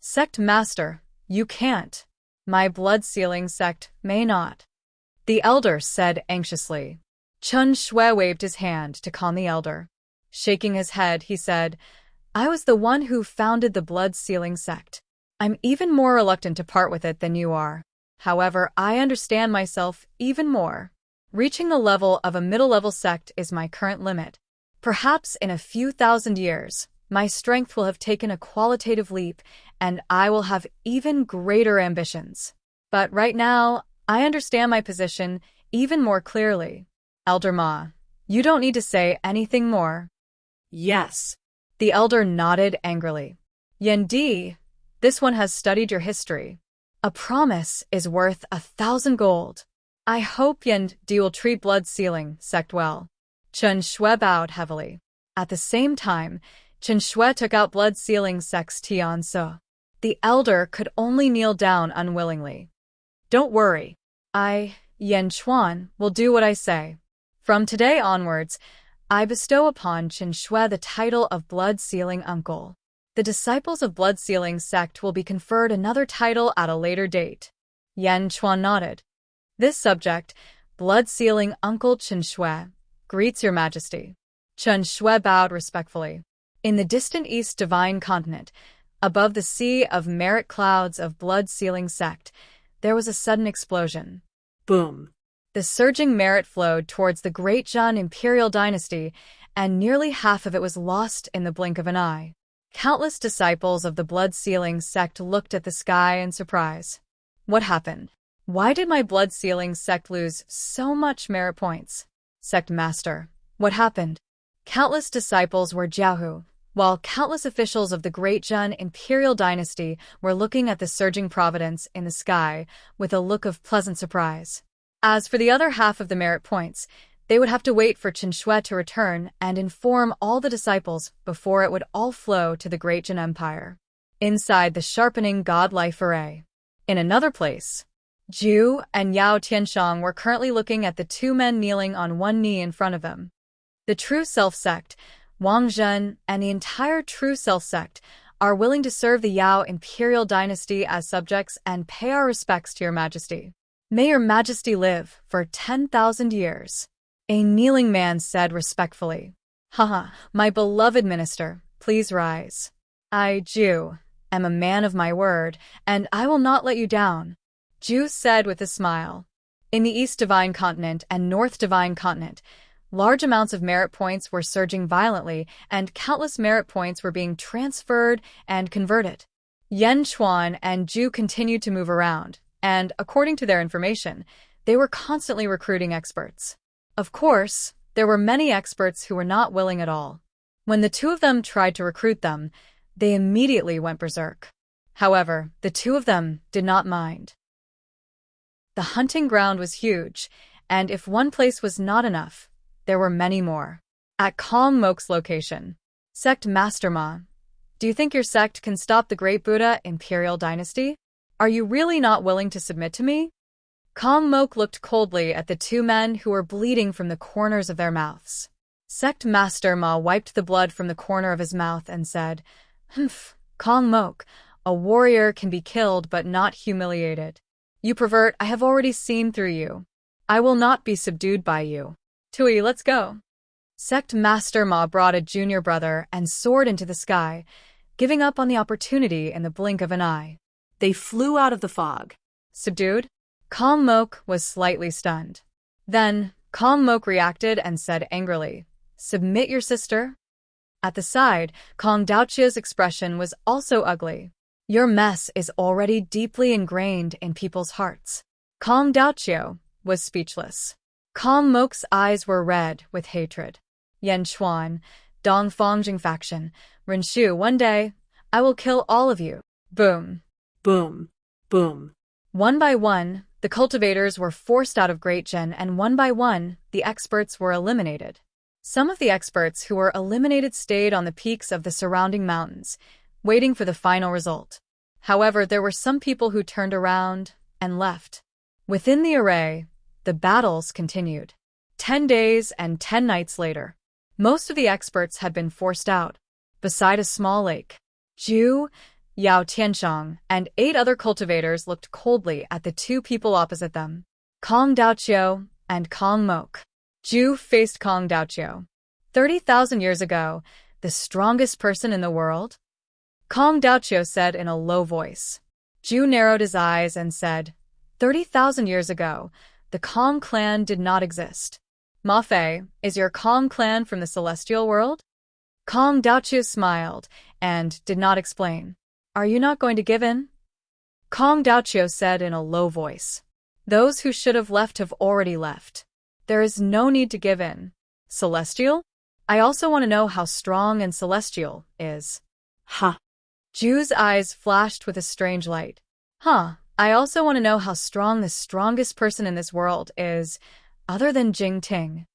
Sect Master, you can't. My blood-sealing sect may not. The elder said anxiously. Chen Shui waved his hand to calm the elder. Shaking his head, he said, I was the one who founded the blood-sealing sect. I'm even more reluctant to part with it than you are. However, I understand myself even more. Reaching the level of a middle-level sect is my current limit. Perhaps in a few thousand years, my strength will have taken a qualitative leap, and I will have even greater ambitions. But right now, I understand my position even more clearly. Elder Ma, you don't need to say anything more. Yes. The elder nodded angrily. Yan Di, this one has studied your history. A promise is worth 1,000 gold. I hope Yan Di will treat blood-sealing sect well. Chen Shui bowed heavily. At the same time, Chen Shui took out blood-sealing sect's Tian Se. The elder could only kneel down unwillingly. Don't worry. Yan Chuan, will do what I say. From today onwards, I bestow upon Chen Shui the title of blood-sealing uncle. The disciples of blood-sealing sect will be conferred another title at a later date. Yan Chuan nodded. This subject, blood-sealing uncle Chen Shui, greets your majesty. Chen Shui bowed respectfully. In the distant east divine continent, above the sea of merit clouds of blood-sealing sect, there was a sudden explosion. Boom. The surging merit flowed towards the great Zhan imperial dynasty, and nearly half of it was lost in the blink of an eye. Countless disciples of the blood-sealing sect looked at the sky in surprise. What happened? Why did my blood-sealing sect lose so much merit points? Sect Master, what happened? Countless disciples were jiahu, while countless officials of the great Zhan imperial dynasty were looking at the surging providence in the sky with a look of pleasant surprise. As for the other half of the merit points, they would have to wait for Chen Shui to return and inform all the disciples before it would all flow to the great Zhan Empire. Inside the sharpening god-life array. In another place, Zhu and Yao Tianshang were currently looking at the two men kneeling on one knee in front of them. The True Self sect, Wang Zhen, and the entire True Self sect are willing to serve the Yao imperial dynasty as subjects and pay our respects to your majesty. May your majesty live for 10,000 years. A kneeling man said respectfully. Haha, my beloved minister, please rise. I, Zhu, am a man of my word, and I will not let you down. Zhu said with a smile. In the East Divine Continent and North Divine Continent, large amounts of merit points were surging violently, and countless merit points were being transferred and converted. Yan Chuan and Zhu continued to move around, and, according to their information, they were constantly recruiting experts. Of course, there were many experts who were not willing at all. When the two of them tried to recruit them, they immediately went berserk. However, the two of them did not mind. The hunting ground was huge, and if one place was not enough, there were many more. At Kong Mok's location, Sect Master Ma, do you think your sect can stop the Great Buddha Imperial Dynasty? Are you really not willing to submit to me? Kong Mok looked coldly at the two men who were bleeding from the corners of their mouths. Sect Master Ma wiped the blood from the corner of his mouth and said, Humph, Kong Mok, a warrior can be killed but not humiliated. You pervert, I have already seen through you. I will not be subdued by you. Tui, let's go. Sect Master Ma brought a junior brother and soared into the sky, giving up on the opportunity in the blink of an eye. They flew out of the fog. Subdued? Kong Mok was slightly stunned. Then, Kong Mok reacted and said angrily, Submit your sister? At the side, Kong Daoqia's expression was also ugly. Your mess is already deeply ingrained in people's hearts. Kong Daoqia was speechless. Kong Mok's eyes were red with hatred. Yan Chuan, Dong Fongjing faction, Renshu, one day, I will kill all of you. Boom. Boom. Boom. One by one, the cultivators were forced out of Great Zhan, and one by one, the experts were eliminated. Some of the experts who were eliminated stayed on the peaks of the surrounding mountains, waiting for the final result. However, there were some people who turned around and left. Within the array, the battles continued. 10 days and 10 nights later, most of the experts had been forced out. Beside a small lake, Zhu, Yao Tianshang, and 8 other cultivators looked coldly at the two people opposite them, Kong Daoqiu and Kong Mok. Zhu faced Kong Daoqiu. 30,000 years ago, the strongest person in the world? Kong Daoqiu said in a low voice. Zhu narrowed his eyes and said, 30,000 years ago, the Kong clan did not exist. Ma Fei, is your Kong clan from the celestial world? Kong Daoqiu smiled and did not explain. Are you not going to give in? Kong Daoqiu said in a low voice. Those who should have left have already left. There is no need to give in. Celestial? I also want to know how strong and celestial is. Ha. Zhu's eyes flashed with a strange light. Huh, I also want to know how strong the strongest person in this world is, other than Jing Ting.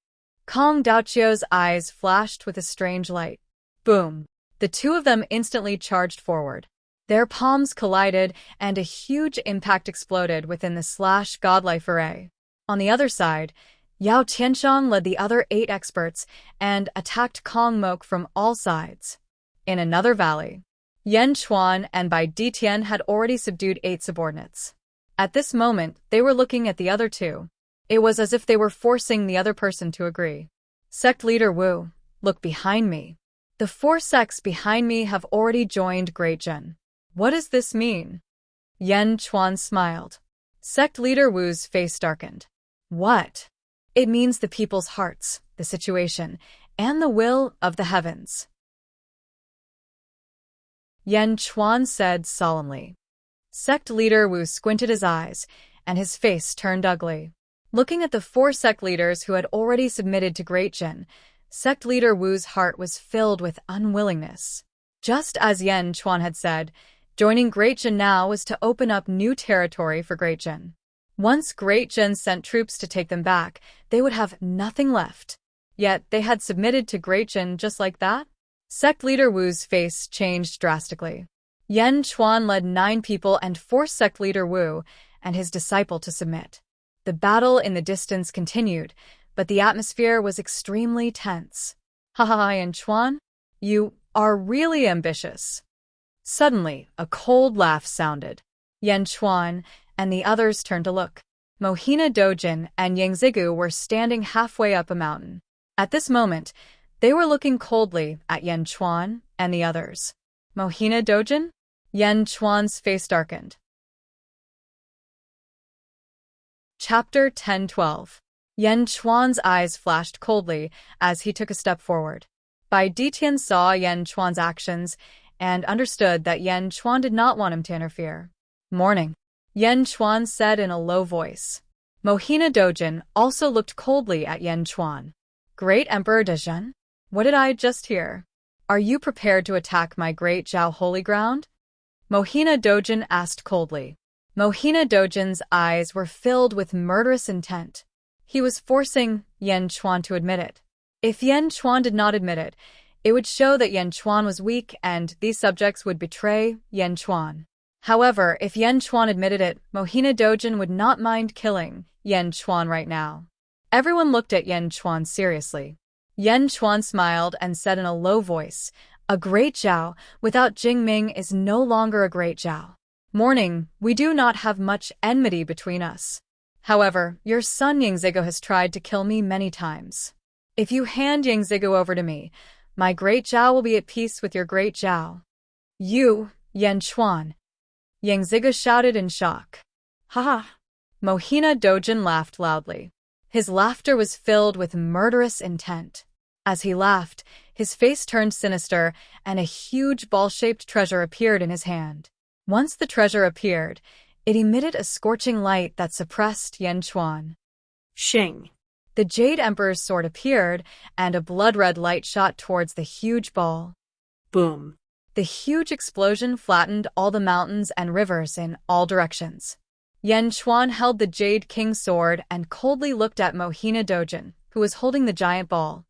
Kong Daoqiu's eyes flashed with a strange light. Boom. The two of them instantly charged forward. Their palms collided, and a huge impact exploded within the godlife array. On the other side, Yao Tianshang led the other 8 experts and attacked Kong Mok from all sides. In another valley, Yan Chuan and Bai Ditian had already subdued 8 subordinates. At this moment, they were looking at the other 2. It was as if they were forcing the other person to agree. Sect leader Wu, Look behind me. The 4 sects behind me have already joined Great Jin. What does this mean? Yan Chuan smiled. Sect leader Wu's face darkened. What? It means the people's hearts, the situation, and the will of the heavens. Yan Chuan said solemnly. Sect leader Wu squinted his eyes, and his face turned ugly. Looking at the 4 sect leaders who had already submitted to Great Jin, sect leader Wu's heart was filled with unwillingness. Just as Yan Chuan had said, joining Great Jin now was to open up new territory for Great Jin. Once Great Jin sent troops to take them back, they would have nothing left. Yet they had submitted to Great Jin just like that? Sect leader Wu's face changed drastically. Yan Chuan led 9 people and forced sect leader Wu and his disciple to submit. The battle in the distance continued, but the atmosphere was extremely tense. Haha, Yan Chuan, you are really ambitious. Suddenly, a cold laugh sounded. Yan Chuan and the others turned to look. Mohina Dojin and Yangzigu were standing halfway up a mountain. At this moment, they were looking coldly at Yan Chuan and the others. Mohina Dojin? Yan Chuan's face darkened. Chapter 10-12. Yan Chuan's eyes flashed coldly as he took a step forward. Bai Ditian saw Yan Chuan's actions and understood that Yan Chuan did not want him to interfere. Morning, Yan Chuan said in a low voice. Mohina Dojin also looked coldly at Yan Chuan. Great Emperor Dezhen? What did I just hear? Are you prepared to attack my great Zhao holy ground? Mohina Dojin asked coldly. Mohina Dojin's eyes were filled with murderous intent. He was forcing Yan Chuan to admit it. If Yan Chuan did not admit it, it would show that Yan Chuan was weak and these subjects would betray Yan Chuan. However, if Yan Chuan admitted it, Mohina Dojin would not mind killing Yan Chuan right now. Everyone looked at Yan Chuan seriously. Yan Chuan smiled and said in a low voice, a great Zhao without Jingming is no longer a great Zhao. Morning, we do not have much enmity between us. However, your son Yangzigu has tried to kill me many times. If you hand Yangzigu over to me, my great Zhao will be at peace with your great Zhao. You, Yan Chuan. Yangzigu shouted in shock. Ha! Mohina Dojin laughed loudly. His laughter was filled with murderous intent. As he laughed, his face turned sinister and a huge ball-shaped treasure appeared in his hand. Once the treasure appeared, it emitted a scorching light that suppressed Yan Chuan. Shing. The Jade Emperor's sword appeared, and a blood-red light shot towards the huge ball. Boom. The huge explosion flattened all the mountains and rivers in all directions. Yan Chuan held the Jade King's sword and coldly looked at Mohina Dojin, who was holding the giant ball.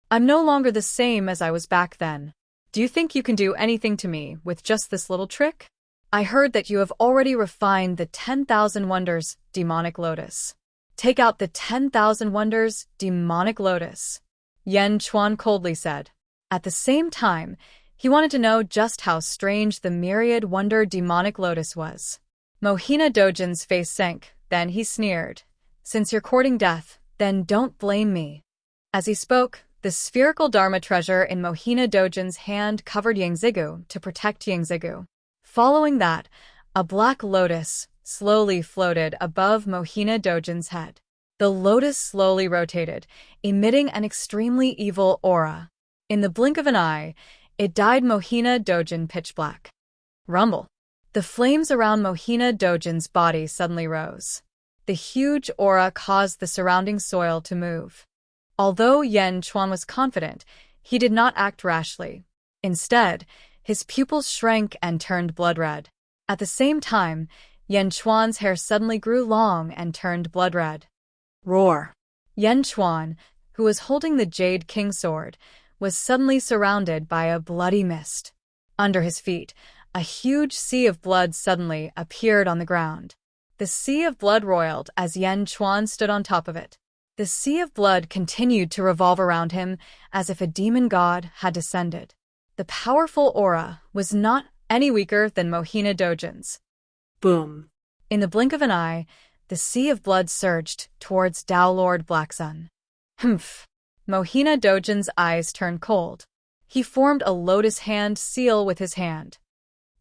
I'm no longer the same as I was back then. Do you think you can do anything to me with just this little trick? I heard that you have already refined the 10,000 wonders, demonic lotus. Take out the 10,000 wonders, demonic lotus. Yan Chuan coldly said. At the same time, he wanted to know just how strange the myriad wonder demonic lotus was. Mohina Dojin's face sank, then he sneered. Since you're courting death, then don't blame me. As he spoke, the spherical Dharma treasure in Mohina Dojin's hand covered Yangzigu to protect Yangzigu. Following that, a black lotus slowly floated above Mohina Dojin's head. The lotus slowly rotated, emitting an extremely evil aura. In the blink of an eye, it dyed Mohina Dojin pitch black. Rumble. The flames around Mohina Dojin's body suddenly rose. The huge aura caused the surrounding soil to move. Although Yan Chuan was confident, he did not act rashly. Instead, his pupils shrank and turned blood red. At the same time, Yan Chuan's hair suddenly grew long and turned blood red. Roar! Yan Chuan, who was holding the Jade King sword, was suddenly surrounded by a bloody mist. Under his feet, a huge sea of blood suddenly appeared on the ground. The sea of blood roiled as Yan Chuan stood on top of it. The sea of blood continued to revolve around him as if a demon god had descended. The powerful aura was not any weaker than Mohina Dojin's. Boom. In the blink of an eye, the sea of blood surged towards Tao Lord Black Sun. Humph! Mohina Dojin's eyes turned cold. He formed a lotus hand seal with his hand.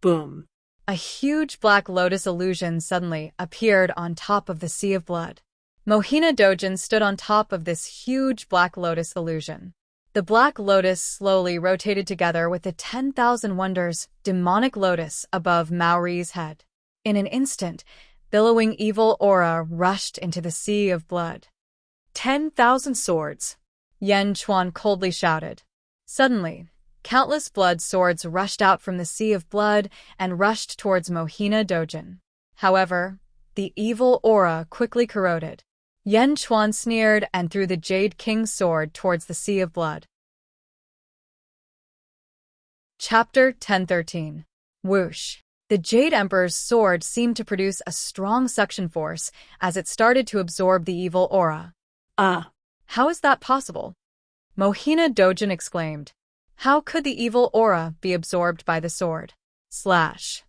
Boom. A huge black lotus illusion suddenly appeared on top of the sea of blood. Mohina Dojin stood on top of this huge black lotus illusion. The black lotus slowly rotated together with the 10,000 wonders demonic lotus above Maori's head. In an instant, billowing evil aura rushed into the sea of blood. 10,000 swords, Yen Chuan coldly shouted. Suddenly, countless blood swords rushed out from the sea of blood and rushed towards Mohina Dojin. However, the evil aura quickly corroded. Yen Chuan sneered and threw the Jade King's sword towards the sea of blood. Chapter 1013. Whoosh. The Jade Emperor's sword seemed to produce a strong suction force as it started to absorb the evil aura. How is that possible? Mohina Dojin exclaimed. How could the evil aura be absorbed by the sword? Slash.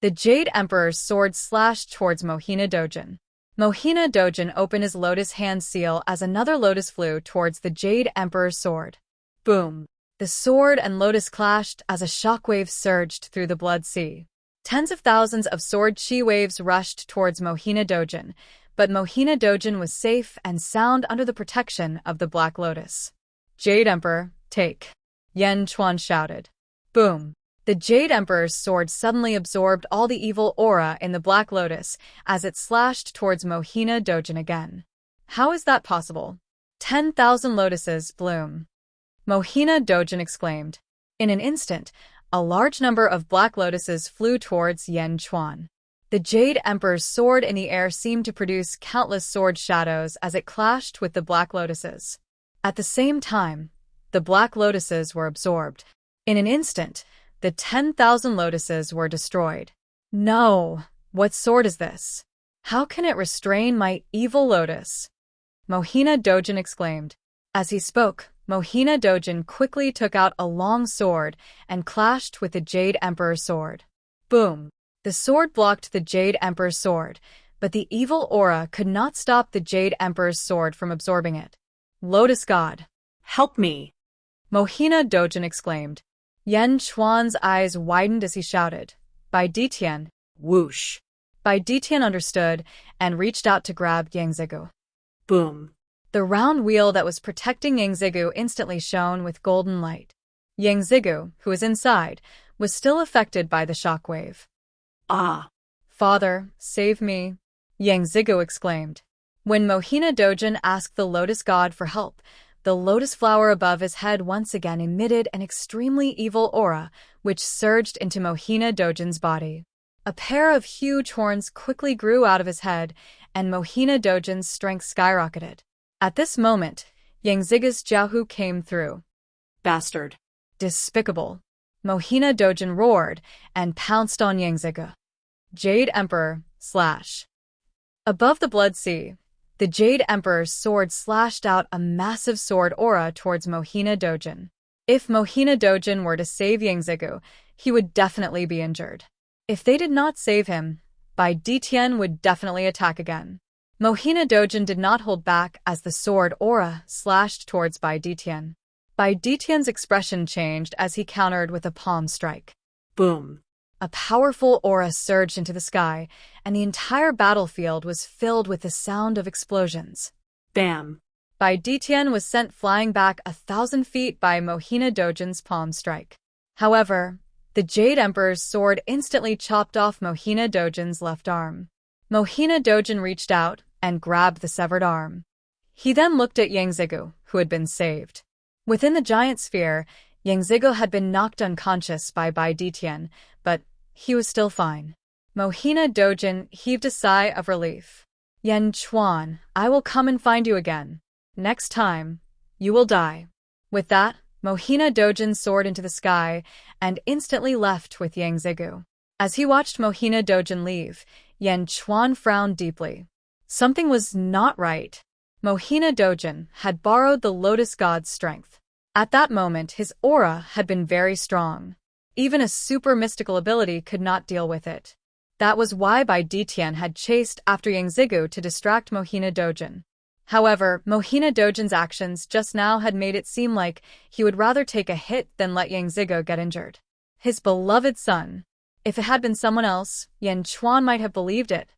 The Jade Emperor's sword slashed towards Mohina Dojin. Mohina Dojin opened his lotus hand seal as another lotus flew towards the Jade Emperor's sword. Boom! The sword and lotus clashed as a shockwave surged through the blood sea. Tens of thousands of sword chi waves rushed towards Mohina Dojin, but Mohina Dojin was safe and sound under the protection of the Black Lotus. Jade Emperor, take! Yen Chuan shouted. Boom! The Jade Emperor's sword suddenly absorbed all the evil aura in the Black Lotus as it slashed towards Mohina Dojin again. How is that possible? 10,000 lotuses bloom. Mohina Dojin exclaimed. In an instant, a large number of black lotuses flew towards Yen Chuan. The Jade Emperor's sword in the air seemed to produce countless sword shadows as it clashed with the black lotuses. At the same time, the black lotuses were absorbed. In an instant, the 10,000 lotuses were destroyed. No! What sword is this? How can it restrain my evil lotus? Mohina Dojin exclaimed. As he spoke, Mohina Dojin quickly took out a long sword and clashed with the Jade Emperor's sword. Boom! The sword blocked the Jade Emperor's sword, but the evil aura could not stop the Jade Emperor's sword from absorbing it. Lotus God! Help me! Mohina Dojin exclaimed. Yen Chuan's eyes widened as he shouted, Bai Ditian! Whoosh! Bai Ditian understood and reached out to grab Yang Zigu. Boom! The round wheel that was protecting Yang Zigu instantly shone with golden light. Yang Zigu, who was inside, was still affected by the shockwave. Father, save me! Yang Zigu exclaimed. When Mohina Dojin asked the Lotus God for help, the lotus flower above his head once again emitted an extremely evil aura, which surged into Mohina Dojin's body. A pair of huge horns quickly grew out of his head, and Mohina Dojin's strength skyrocketed. At this moment, Yang Zigu's Jiaohu came through. Bastard! Despicable! Mohina Dojin roared and pounced on Yang Zigu. Jade Emperor, slash. Above the blood sea, the Jade Emperor's sword slashed out a massive sword aura towards Mohina Dojin. If Mohina Dojin were to save Yang Zigu, he would definitely be injured. If they did not save him, Bai Ditian would definitely attack again. Mohina Dojin did not hold back as the sword aura slashed towards Bai Ditian. Bai Ditian's expression changed as he countered with a palm strike. Boom! A powerful aura surged into the sky, and the entire battlefield was filled with the sound of explosions. Bam! Bai Ditian was sent flying back 1,000 feet by Mohina Dojin's palm strike. However, the Jade Emperor's sword instantly chopped off Mohina Dojin's left arm. Mohina Dojin reached out and grabbed the severed arm. He then looked at Yang Zigu, who had been saved. Within the giant sphere, Yang Zigu had been knocked unconscious by Bai Ditian, but he was still fine. Mohina Dojin heaved a sigh of relief. Yen Chuan, I will come and find you again. Next time, you will die. With that, Mohina Dojin soared into the sky and instantly left with Yang Zigu. As he watched Mohina Dojin leave, Yen Chuan frowned deeply. Something was not right. Mohina Dojin had borrowed the Lotus God's strength. At that moment, his aura had been very strong. Even a super mystical ability could not deal with it. That was why Bai Ditian had chased after Yang Zigu to distract Mohina Dojin. However, Mohina Dojin's actions just now had made it seem like he would rather take a hit than let Yang Zigo get injured. His beloved son. If it had been someone else, Yan Chuan might have believed it.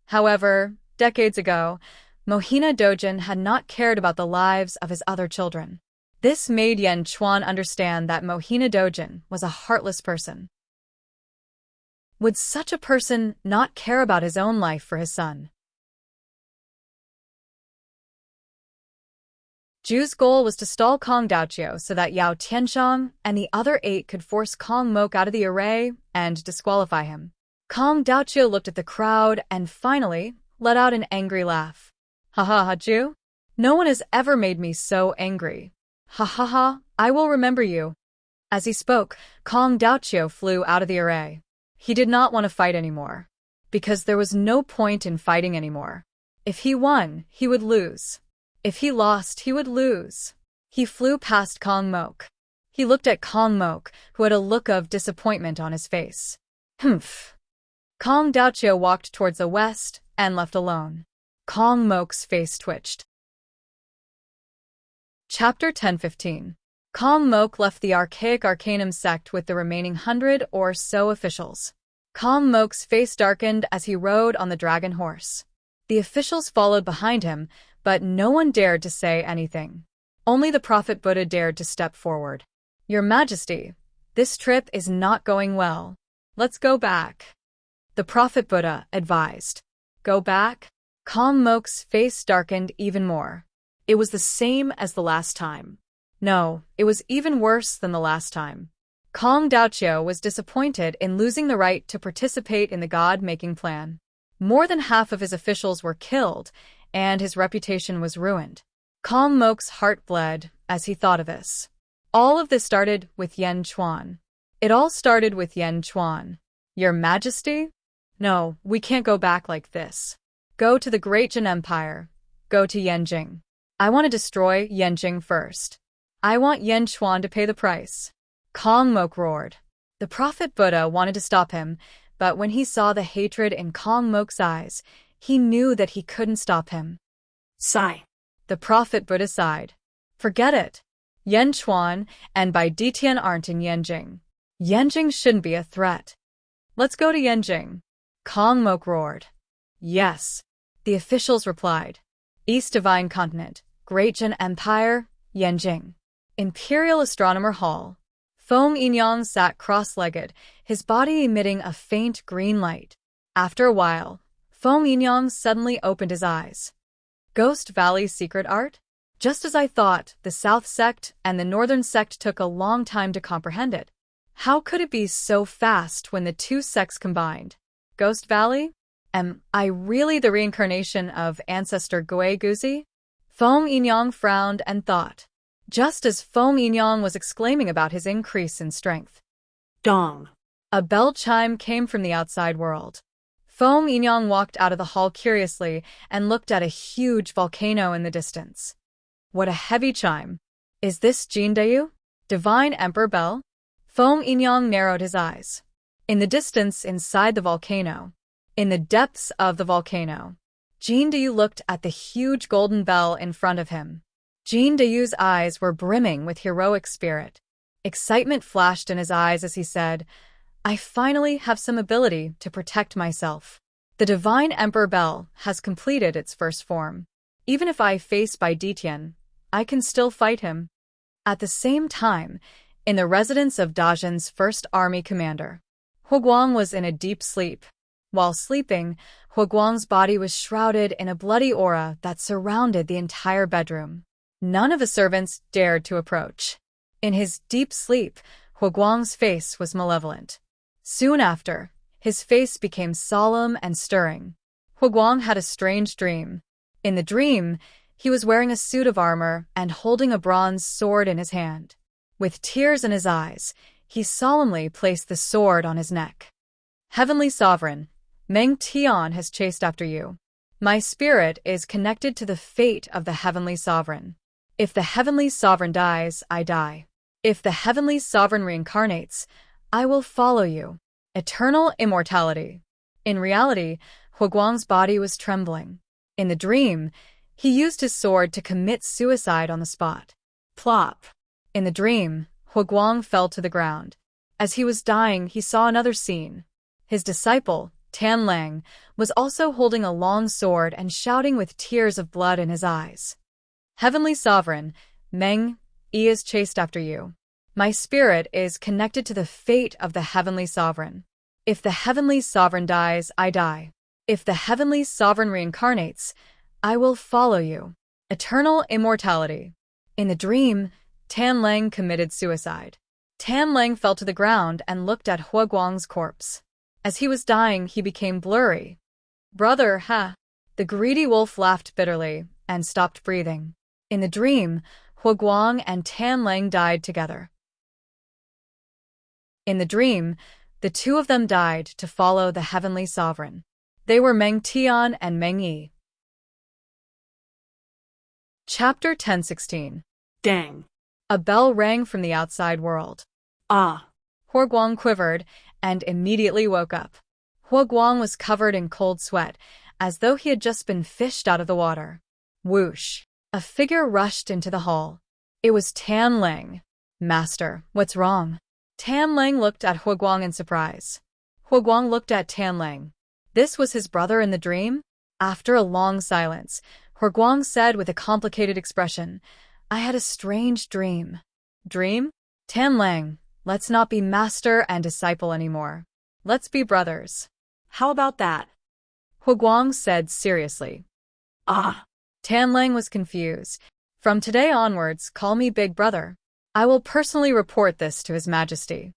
However, decades ago, Mohina Dojin had not cared about the lives of his other children. This made Yan Chuan understand that Mohina Dojin was a heartless person. Would such a person not care about his own life for his son? Ju's goal was to stall Kong Daoqiu so that Yao Tianshang and the other 8 could force Kong Mok out of the array and disqualify him. Kong Daoqiu looked at the crowd and finally let out an angry laugh. Ha ha ha, Ju? No one has ever made me so angry. Ha ha ha, I will remember you. As he spoke, Kong Daoqiu flew out of the array. He did not want to fight anymore, because there was no point in fighting anymore. If he won, he would lose. If he lost, he would lose. He flew past Kong Mok. He looked at Kong Mok, who had a look of disappointment on his face. Humph. Kong Daoqiu walked towards the west and left alone. Kong Mok's face twitched. Chapter 10:15. Kong Mok left the archaic Arcanum sect with the remaining 100 or so officials. Kong Mok's face darkened as he rode on the dragon horse. The officials followed behind him, but no one dared to say anything. Only the Prophet Buddha dared to step forward. Your Majesty, this trip is not going well. Let's go back. The Prophet Buddha advised. Go back? Kong Mok's face darkened even more. It was the same as the last time. No, it was even worse than the last time. Kong Daoqiu was disappointed in losing the right to participate in the God-making plan. More than half of his officials were killed, and his reputation was ruined. Kong Mok's heart bled as he thought of this. All of this started with Yan Chuan. It all started with Yan Chuan. Your Majesty? No, we can't go back like this. Go to the Great Jin Empire. Go to Yanjing. I want to destroy Yanjing first. I want Yan Chuan to pay the price. Kong Mok roared. The Prophet Buddha wanted to stop him, but when he saw the hatred in Kong Mok's eyes, he knew that he couldn't stop him. Sigh. The Prophet Buddha sighed. Forget it. Yan Chuan and Bai Ditian aren't in Yanjing. Yanjing shouldn't be a threat. Let's go to Yanjing. Kong Mok roared. Yes. The officials replied. East Divine Continent, Great Jin Empire, Yanjing. Imperial Astronomer Hall. Feng Yinyang sat cross-legged, his body emitting a faint green light. After a while, Feng Yinyang suddenly opened his eyes. Ghost Valley's secret art? Just as I thought, the South Sect and the Northern Sect took a long time to comprehend it. How could it be so fast when the two sects combined? Ghost Valley? Am I really the reincarnation of ancestor Gui Guzi? Feng Yinyang frowned and thought. Just as Feng Yinyang was exclaiming about his increase in strength. Dong. A bell chime came from the outside world. Feng Yinyang walked out of the hall curiously and looked at a huge volcano in the distance. What a heavy chime. Is this Jindayu? Divine Emperor Bell? Feng Yinyang narrowed his eyes. In the distance inside the volcano, in the depths of the volcano, Jindayu looked at the huge golden bell in front of him. Jindayu's eyes were brimming with heroic spirit. Excitement flashed in his eyes as he said, I finally have some ability to protect myself. The Divine Emperor Bell has completed its first form. Even if I face Bai Ditian, I can still fight him. At the same time, in the residence of Dajin's first army commander, Huguang was in a deep sleep. While sleeping, Huguang's body was shrouded in a bloody aura that surrounded the entire bedroom. None of the servants dared to approach. In his deep sleep, Huguang's face was malevolent. Soon after, his face became solemn and stirring. Huguang had a strange dream. In the dream, he was wearing a suit of armor and holding a bronze sword in his hand. With tears in his eyes, he solemnly placed the sword on his neck. Heavenly Sovereign, Meng Tian has chased after you. My spirit is connected to the fate of the Heavenly Sovereign. If the Heavenly Sovereign dies, I die. If the Heavenly Sovereign reincarnates, I will follow you. Eternal immortality. In reality, Huguang's body was trembling. In the dream, He used his sword to commit suicide on the spot. Plop. In the dream, Huguang fell to the ground. As he was dying, he saw another scene. His disciple, Tan Lang, was also holding a long sword and shouting with tears of blood in his eyes. Heavenly Sovereign, Meng Yi is chased after you. My spirit is connected to the fate of the Heavenly Sovereign. If the Heavenly Sovereign dies, I die. If the Heavenly Sovereign reincarnates, I will follow you. Eternal immortality. In the dream, Tan Lang committed suicide. Tan Lang fell to the ground and looked at Huguang's corpse. As he was dying, he became blurry. Brother, ha! The greedy wolf laughed bitterly and stopped breathing. In the dream, Huguang and Tan Lang died together. In the dream, the two of them died to follow the Heavenly Sovereign. They were Meng Tian and Meng Yi. Chapter 1016. Dang. A bell rang from the outside world. Ah. Huguang quivered and immediately woke up. Huguang was covered in cold sweat, as though he had just been fished out of the water. Whoosh! A figure rushed into the hall. It was Tan Lang. Master, what's wrong? Tan Lang looked at Huguang in surprise. Huguang looked at Tan Lang. This was his brother in the dream? After a long silence, Huguang said with a complicated expression, I had a strange dream. Dream? Tan Lang, let's not be master and disciple anymore. Let's be brothers. How about that? Huguang said seriously. Ah. Tan Lang was confused. From today onwards, call me Big Brother. I will personally report this to His Majesty.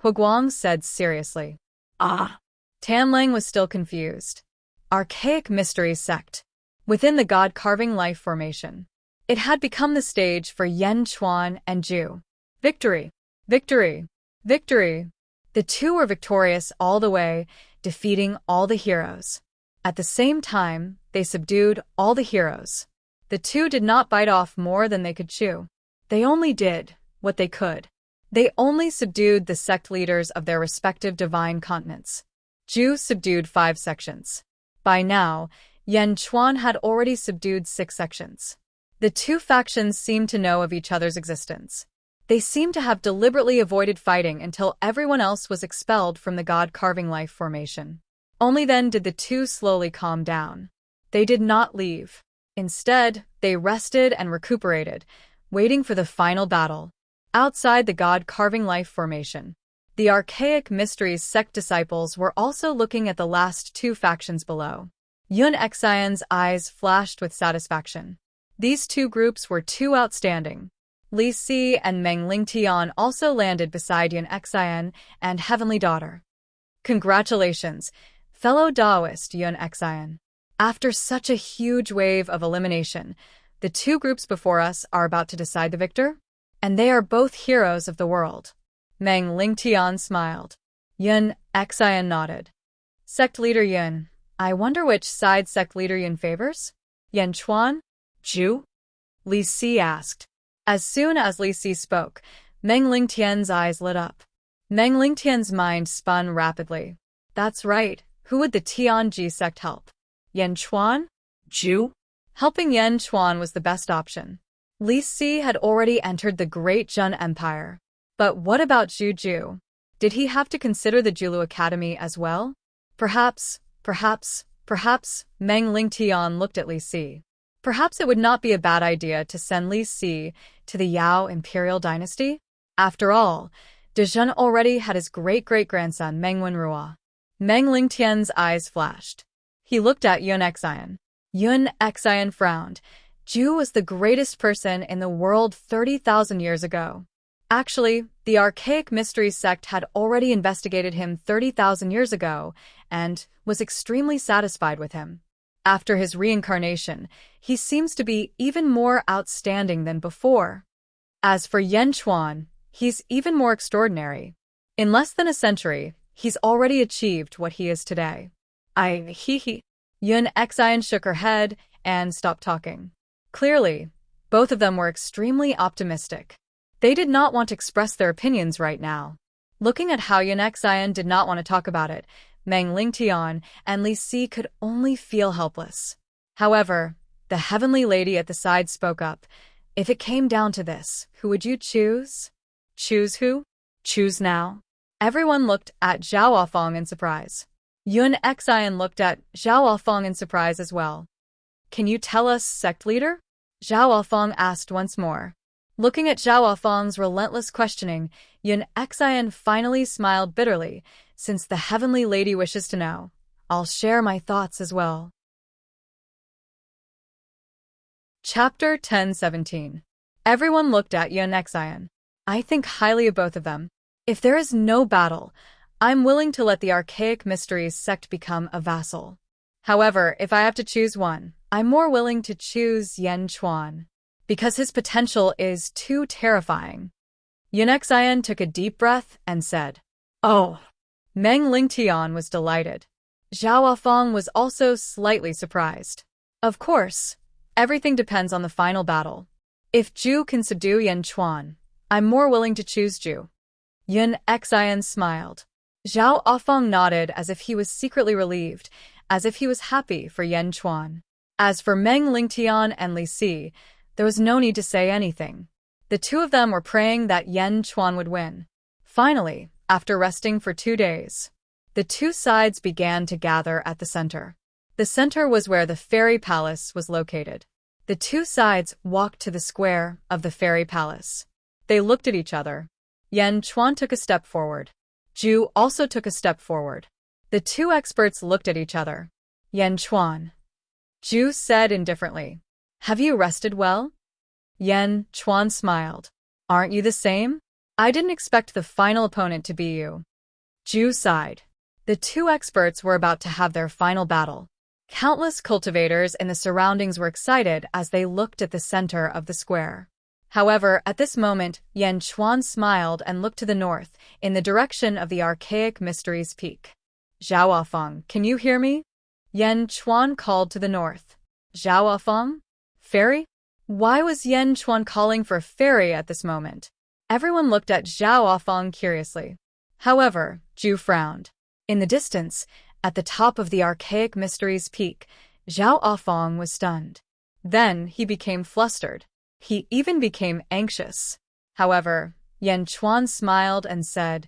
Huguang said seriously. Ah. Tan Lang was still confused. Archaic Mysteries Sect. Within the God-carving life formation. It had become the stage for Yen Chuan and Zhu. Victory! Victory! Victory! The two were victorious all the way, defeating all the heroes. At the same time, they subdued all the heroes. The two did not bite off more than they could chew. They only did what they could. They only subdued the sect leaders of their respective divine continents. Zhu subdued 5 sections. By now, Yen Chuan had already subdued 6 sections. The two factions seemed to know of each other's existence. They seemed to have deliberately avoided fighting until everyone else was expelled from the God-carving life formation. Only then did the two slowly calm down. They did not leave. Instead, they rested and recuperated, waiting for the final battle. Outside the God-carving life formation, the Archaic Mysteries Sect disciples were also looking at the last 2 factions below. Yun Xian's eyes flashed with satisfaction. These 2 groups were too outstanding. Li Si and Meng Lingtian also landed beside Yun Xian and Heavenly Daughter. Congratulations, fellow Taoist Yun Xian. After such a huge wave of elimination, the 2 groups before us are about to decide the victor? And they are both heroes of the world. Meng Lingtian smiled. Yun Xian nodded. Sect Leader Yun, I wonder which side Sect Leader Yun favors? Yen Chuan? Zhu? Li Si asked. As soon as Li Si spoke, Meng Lingtian's eyes lit up. Meng Lingtian's mind spun rapidly. That's right, who would the Tianji sect help? Yen Chuan? Zhu? Helping Yen Chuan was the best option. Li Si had already entered the Great Jun Empire. But what about Zhu? Did he have to consider the Julu Academy as well? Perhaps, Meng Lingtian looked at Li Si. Perhaps it would not be a bad idea to send Li Si to the Yao imperial dynasty? After all, Dezhun already had his great-great-grandson Meng Wenrua. Meng Lingtian's eyes flashed. He looked at Yun Xian. Yun Xian frowned. Zhu was the greatest person in the world 30,000 years ago. Actually, the Archaic Mysteries Sect had already investigated him 30,000 years ago and was extremely satisfied with him. After his reincarnation, he seems to be even more outstanding than before. As for Yen Chuan, he's even more extraordinary. In less than a century, he's already achieved what he is today. Yun Xian shook her head and stopped talking. Clearly, both of them were extremely optimistic. They did not want to express their opinions right now. Looking at how Yun Xian did not want to talk about it, Meng Lingtian and Li Si could only feel helpless. However, The heavenly lady at the side spoke up. If it came down to this, who would you choose? Choose who? Choose now. Everyone looked at Zhao Afong in surprise. Yun Xian looked at Zhao Afong in surprise as well. Can you tell us, sect leader? Zhao Afong asked once more. Looking at Zhao Afong's relentless questioning, Yun Xian finally smiled bitterly. Since the heavenly lady wishes to know, I'll share my thoughts as well. Chapter 1017. Everyone looked at Yun Xian. I think highly of both of them. If there is no battle, I'm willing to let the Archaic Mysteries sect become a vassal. However, if I have to choose one, I'm more willing to choose Yan Chuan, because his potential is too terrifying. Yun Xian took a deep breath and said, Oh. Meng Lingtian was delighted. Zhao Afong was also slightly surprised. Of course, everything depends on the final battle. If Zhu can subdue Yan Chuan, I'm more willing to choose Zhu. Yun Xian smiled. Zhao Afong nodded as if he was secretly relieved, as if he was happy for Yan Chuan. As for Meng Lingtian and Li Si, there was no need to say anything. The two of them were praying that Yan Chuan would win. Finally, after resting for 2 days, the two sides began to gather at the center. The center was where the fairy palace was located. The two sides walked to the square of the fairy palace. They looked at each other. Yan Chuan took a step forward. Zhu also took a step forward. The two experts looked at each other. Yan Chuan. Zhu said indifferently. Have you rested well? Yan Chuan smiled. Aren't you the same? I didn't expect the final opponent to be you. Zhu sighed. The two experts were about to have their final battle. Countless cultivators in the surroundings were excited as they looked at the center of the square. However, at this moment, Yan Chuan smiled and looked to the north, in the direction of the Archaic Mysteries Peak. Zhao Afong, can you hear me? Yan Chuan called to the north. Zhao Afong? Fairy? Why was Yan Chuan calling for fairy at this moment? Everyone looked at Zhao Afong curiously. However, Zhu frowned. In the distance, at the top of the Archaic Mysteries Peak, Zhao Afong was stunned. Then he became flustered. He even became anxious. However, Yan Chuan smiled and said,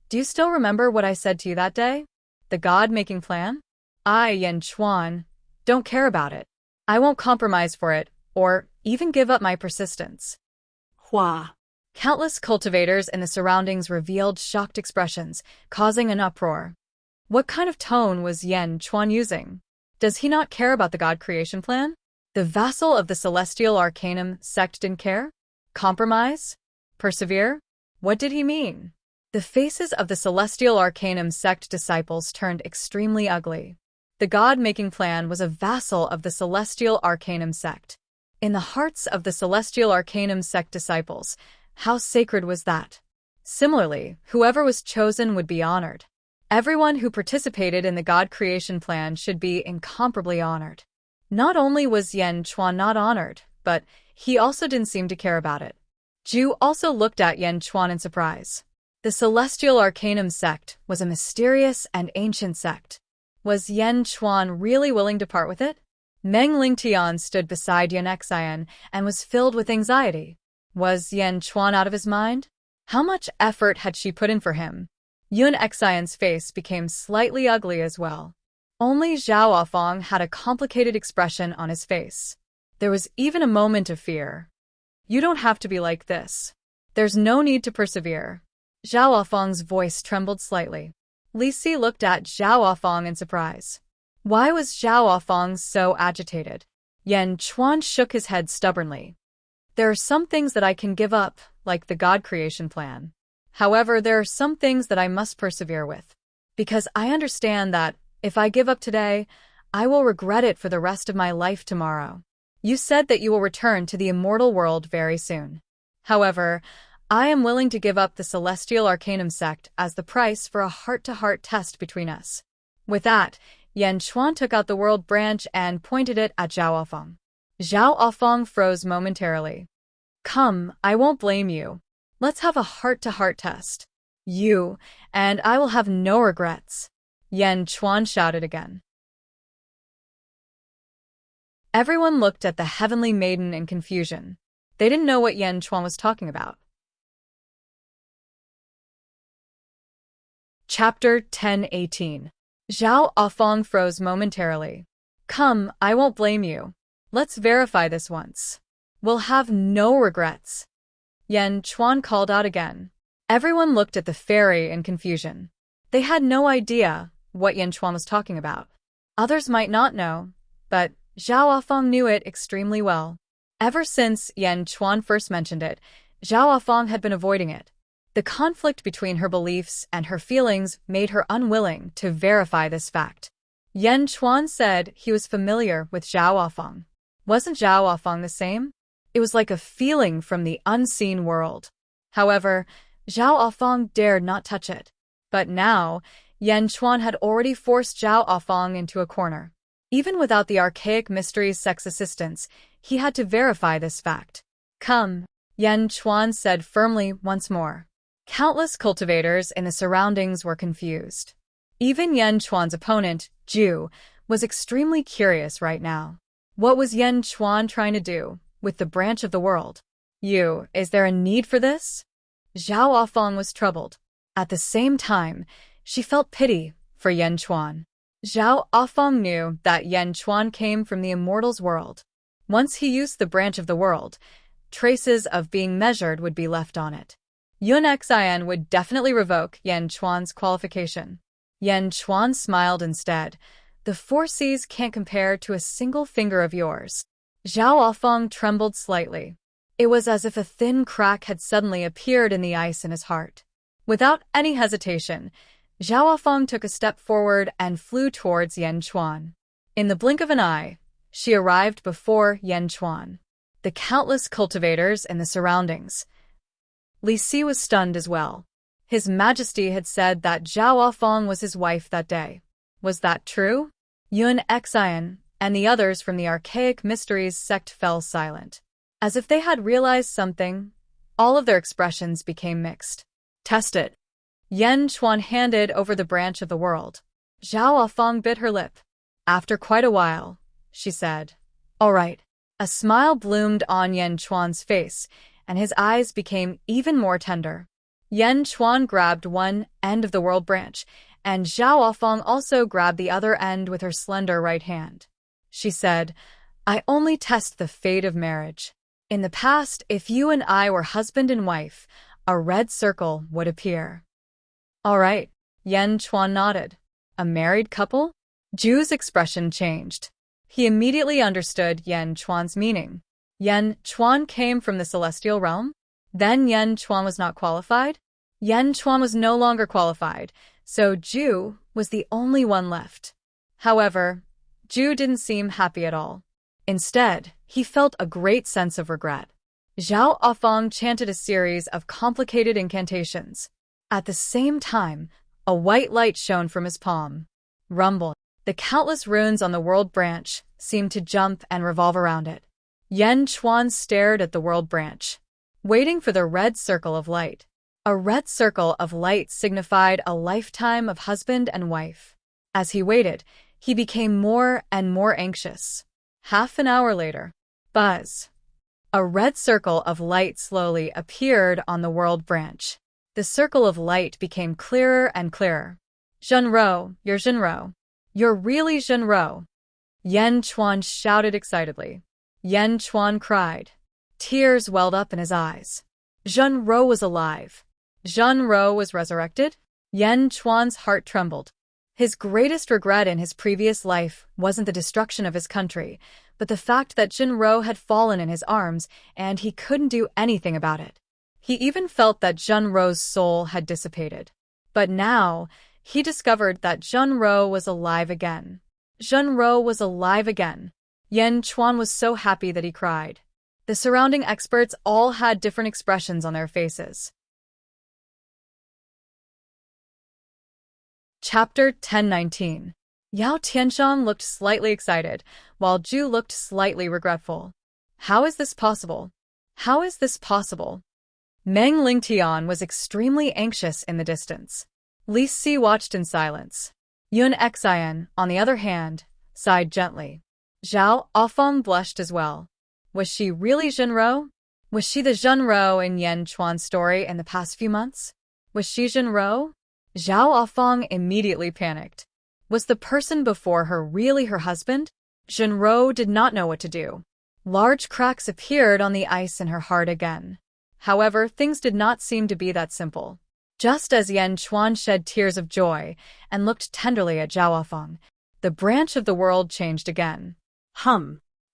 Do you still remember what I said to you that day? The God-making plan? I, Yan Chuan, don't care about it. I won't compromise for it, or even give up my persistence. Hua. Countless cultivators in the surroundings revealed shocked expressions, causing an uproar. What kind of tone was Yan Chuan using? Does he not care about the God creation plan? The vassal of the Celestial Arcanum sect didn't care? Compromise? Persevere? What did he mean? The faces of the Celestial Arcanum sect disciples turned extremely ugly. The God-making plan was a vassal of the Celestial Arcanum sect. In the hearts of the Celestial Arcanum sect disciples, how sacred was that? Similarly, whoever was chosen would be honored. Everyone who participated in the God creation plan should be incomparably honored. Not only was Yan Chuan not honored, but he also didn't seem to care about it. Zhu also looked at Yan Chuan in surprise. The Celestial Arcanum sect was a mysterious and ancient sect. Was Yan Chuan really willing to part with it? Meng Lingtian stood beside Yun Xian and was filled with anxiety. Was Yan Chuan out of his mind? How much effort had she put in for him? Yun Xian's face became slightly ugly as well. Only Zhao Afong had a complicated expression on his face. There was even a moment of fear. You don't have to be like this. There's no need to persevere. Zhao Afong's voice trembled slightly. Li Si looked at Zhao Afong in surprise. Why was Zhao Afong so agitated? Yan Chuan shook his head stubbornly. There are some things that I can give up, like the God creation plan. However, there are some things that I must persevere with. Because I understand that, if I give up today, I will regret it for the rest of my life tomorrow. You said that you will return to the immortal world very soon. However, I am willing to give up the Celestial Arcanum sect as the price for a heart-to-heart test between us. With that, Yan Chuan took out the world branch and pointed it at Zhao Afong. Zhao Afong froze momentarily. Come, I won't blame you. Let's have a heart-to-heart test. You, and I will have no regrets. Yan Chuan shouted again. Everyone looked at the heavenly maiden in confusion. They didn't know what Yan Chuan was talking about. Chapter 10:18. Zhao Afong froze momentarily. Come, I won't blame you. Let's verify this once. We'll have no regrets. Yan Chuan called out again. Everyone looked at the fairy in confusion. They had no idea what Yan Chuan was talking about. Others might not know, but Zhao Afong knew it extremely well. Ever since Yan Chuan first mentioned it, Zhao Afong had been avoiding it. The conflict between her beliefs and her feelings made her unwilling to verify this fact. Yan Chuan said he was familiar with Zhao Afong. Wasn't Zhao Afong the same? It was like a feeling from the unseen world. However, Zhao Afong dared not touch it. But now, Yan Chuan had already forced Zhao Afong into a corner. Even without the archaic mystery's sex assistance, he had to verify this fact. Come, Yan Chuan said firmly once more. Countless cultivators in the surroundings were confused. Even Yan Chuan's opponent, Zhu, was extremely curious right now. What was Yan Chuan trying to do with the branch of the world? Is there a need for this? Zhao Afong was troubled. At the same time, she felt pity for Yan Chuan. Zhao Afong knew that Yan Chuan came from the Immortal's world. Once he used the branch of the world, traces of being measured would be left on it. Yun Xian would definitely revoke Yan Chuan's qualification. Yan Chuan smiled instead. The 4 Cs can't compare to a single finger of yours. Zhao Afong trembled slightly. It was as if a thin crack had suddenly appeared in the ice in his heart. Without any hesitation, Zhao Afong took a step forward and flew towards Yan Chuan. In the blink of an eye, she arrived before Yan Chuan. The countless cultivators in the surroundings. Li Si was stunned as well. His Majesty had said that Zhao Afong was his wife that day. Was that true? Yun Xian and the others from the Archaic Mysteries sect fell silent. As if they had realized something, all of their expressions became mixed. Test it. Yan Chuan handed over the branch of the world. Zhao Afong bit her lip. After quite a while, she said, "All right." A smile bloomed on Yan Chuan's face, and his eyes became even more tender. Yan Chuan grabbed one end of the world branch, and Zhao Afong also grabbed the other end with her slender right hand. She said, "I only test the fate of marriage. In the past, if you and I were husband and wife, a red circle would appear." "All right," Yan Chuan nodded. "A married couple?" Zhu's expression changed. He immediately understood Yan Chuan's meaning. Yan Chuan came from the celestial realm? Then Yan Chuan was not qualified? Yan Chuan was no longer qualified, so Zhu was the only one left. However, Zhu didn't seem happy at all. Instead, he felt a great sense of regret. Zhao Afong chanted a series of complicated incantations. At the same time, a white light shone from his palm. Rumble. The countless runes on the world branch seemed to jump and revolve around it. Yan Chuan stared at the world branch, waiting for the red circle of light. A red circle of light signified a lifetime of husband and wife. As he waited, he became more and more anxious. Half an hour later, buzz. A red circle of light slowly appeared on the world branch. The circle of light became clearer and clearer. "Zhenro, you're Zhenro. You're really Zhenro." Yan Chuan shouted excitedly. Yan Chuan cried. Tears welled up in his eyes. Zhenro was alive. Zhenro was resurrected? Yan Chuan's heart trembled. His greatest regret in his previous life wasn't the destruction of his country, but the fact that Zhenro had fallen in his arms and he couldn't do anything about it. He even felt that Zhenro's soul had dissipated. But now, he discovered that Zhenro was alive again. Zhenro was alive again. Yan Chuan was so happy that he cried. The surrounding experts all had different expressions on their faces. Chapter 10:19. Yao Tianshang looked slightly excited, while Zhu looked slightly regretful. How is this possible? How is this possible? Meng Lingtian was extremely anxious in the distance. Li Si watched in silence. Yun Xian, on the other hand, sighed gently. Zhao Ofeng blushed as well. Was she really Zhenro? Was she the Zhenro in Yan Chuan's story in the past few months? Was she Zhenro? Zhao Ofeng immediately panicked. Was the person before her really her husband? Zhenro did not know what to do. Large cracks appeared on the ice in her heart again. However, things did not seem to be that simple. Just as Yan Chuan shed tears of joy and looked tenderly at Zhao Ofeng, the branch of the world changed again.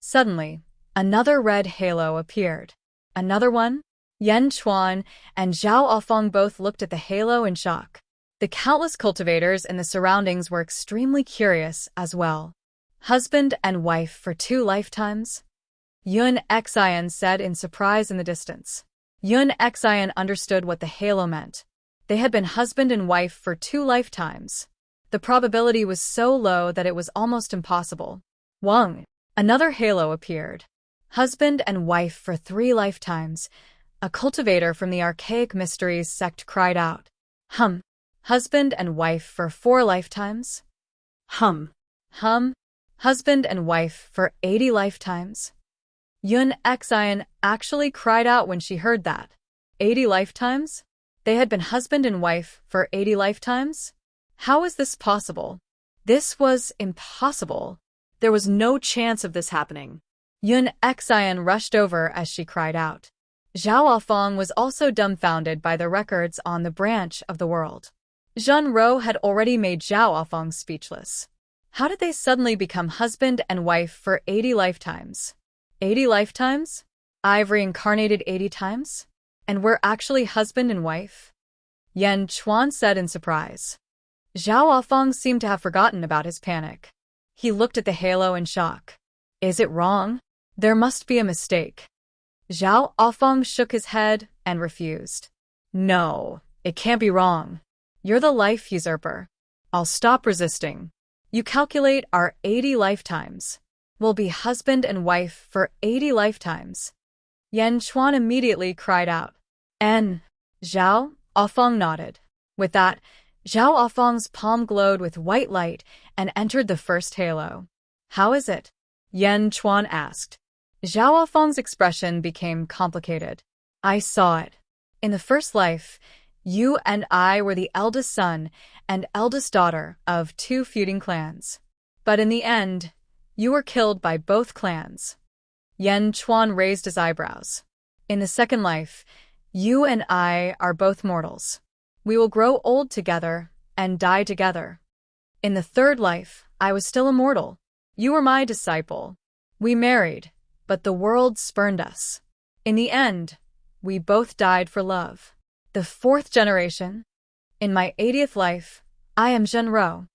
Suddenly, another red halo appeared. Another one? Yan Chuan and Zhao Ofeng both looked at the halo in shock. The countless cultivators in the surroundings were extremely curious as well. Husband and wife for 2 lifetimes? Yun Xian said in surprise in the distance. Yun Xian understood what the halo meant. They had been husband and wife for 2 lifetimes. The probability was so low that it was almost impossible. Wang. Another halo appeared. Husband and wife for 3 lifetimes. A cultivator from the Archaic Mysteries sect cried out. Husband and wife for 4 lifetimes? Husband and wife for 80 lifetimes? Yun Xian actually cried out when she heard that. 80 lifetimes? They had been husband and wife for 80 lifetimes? How is this possible? This was impossible. There was no chance of this happening. Yun Xian rushed over as she cried out. Zhao Ofeng was also dumbfounded by the records on the branch of the world. Zhenro had already made Zhao Ofeng speechless. How did they suddenly become husband and wife for 80 lifetimes? 80 lifetimes? I've reincarnated 80 times? And we're actually husband and wife? Yan Chuan said in surprise. Zhao Ofeng seemed to have forgotten about his panic. He looked at the halo in shock. Is it wrong? There must be a mistake. Zhao Ofeng shook his head and refused. No, it can't be wrong. You're the life usurper. I'll stop resisting. You calculate our 80 lifetimes. We'll be husband and wife for 80 lifetimes. Yan Chuan immediately cried out. Zhao Ofeng nodded. With that, Zhao Ofeng's palm glowed with white light and entered the first halo. How is it? Yan Chuan asked. Zhao Ofeng's expression became complicated. I saw it. In the first life, you and I were the eldest son and eldest daughter of 2 feuding clans. But in the end, you were killed by both clans. Yan Chuan raised his eyebrows. In the second life, you and I are both mortals. We will grow old together and die together. In the third life, I was still immortal. You were my disciple. We married, but the world spurned us. In the end, we both died for love. The 4th generation? In my 80th life, I am Zhenro.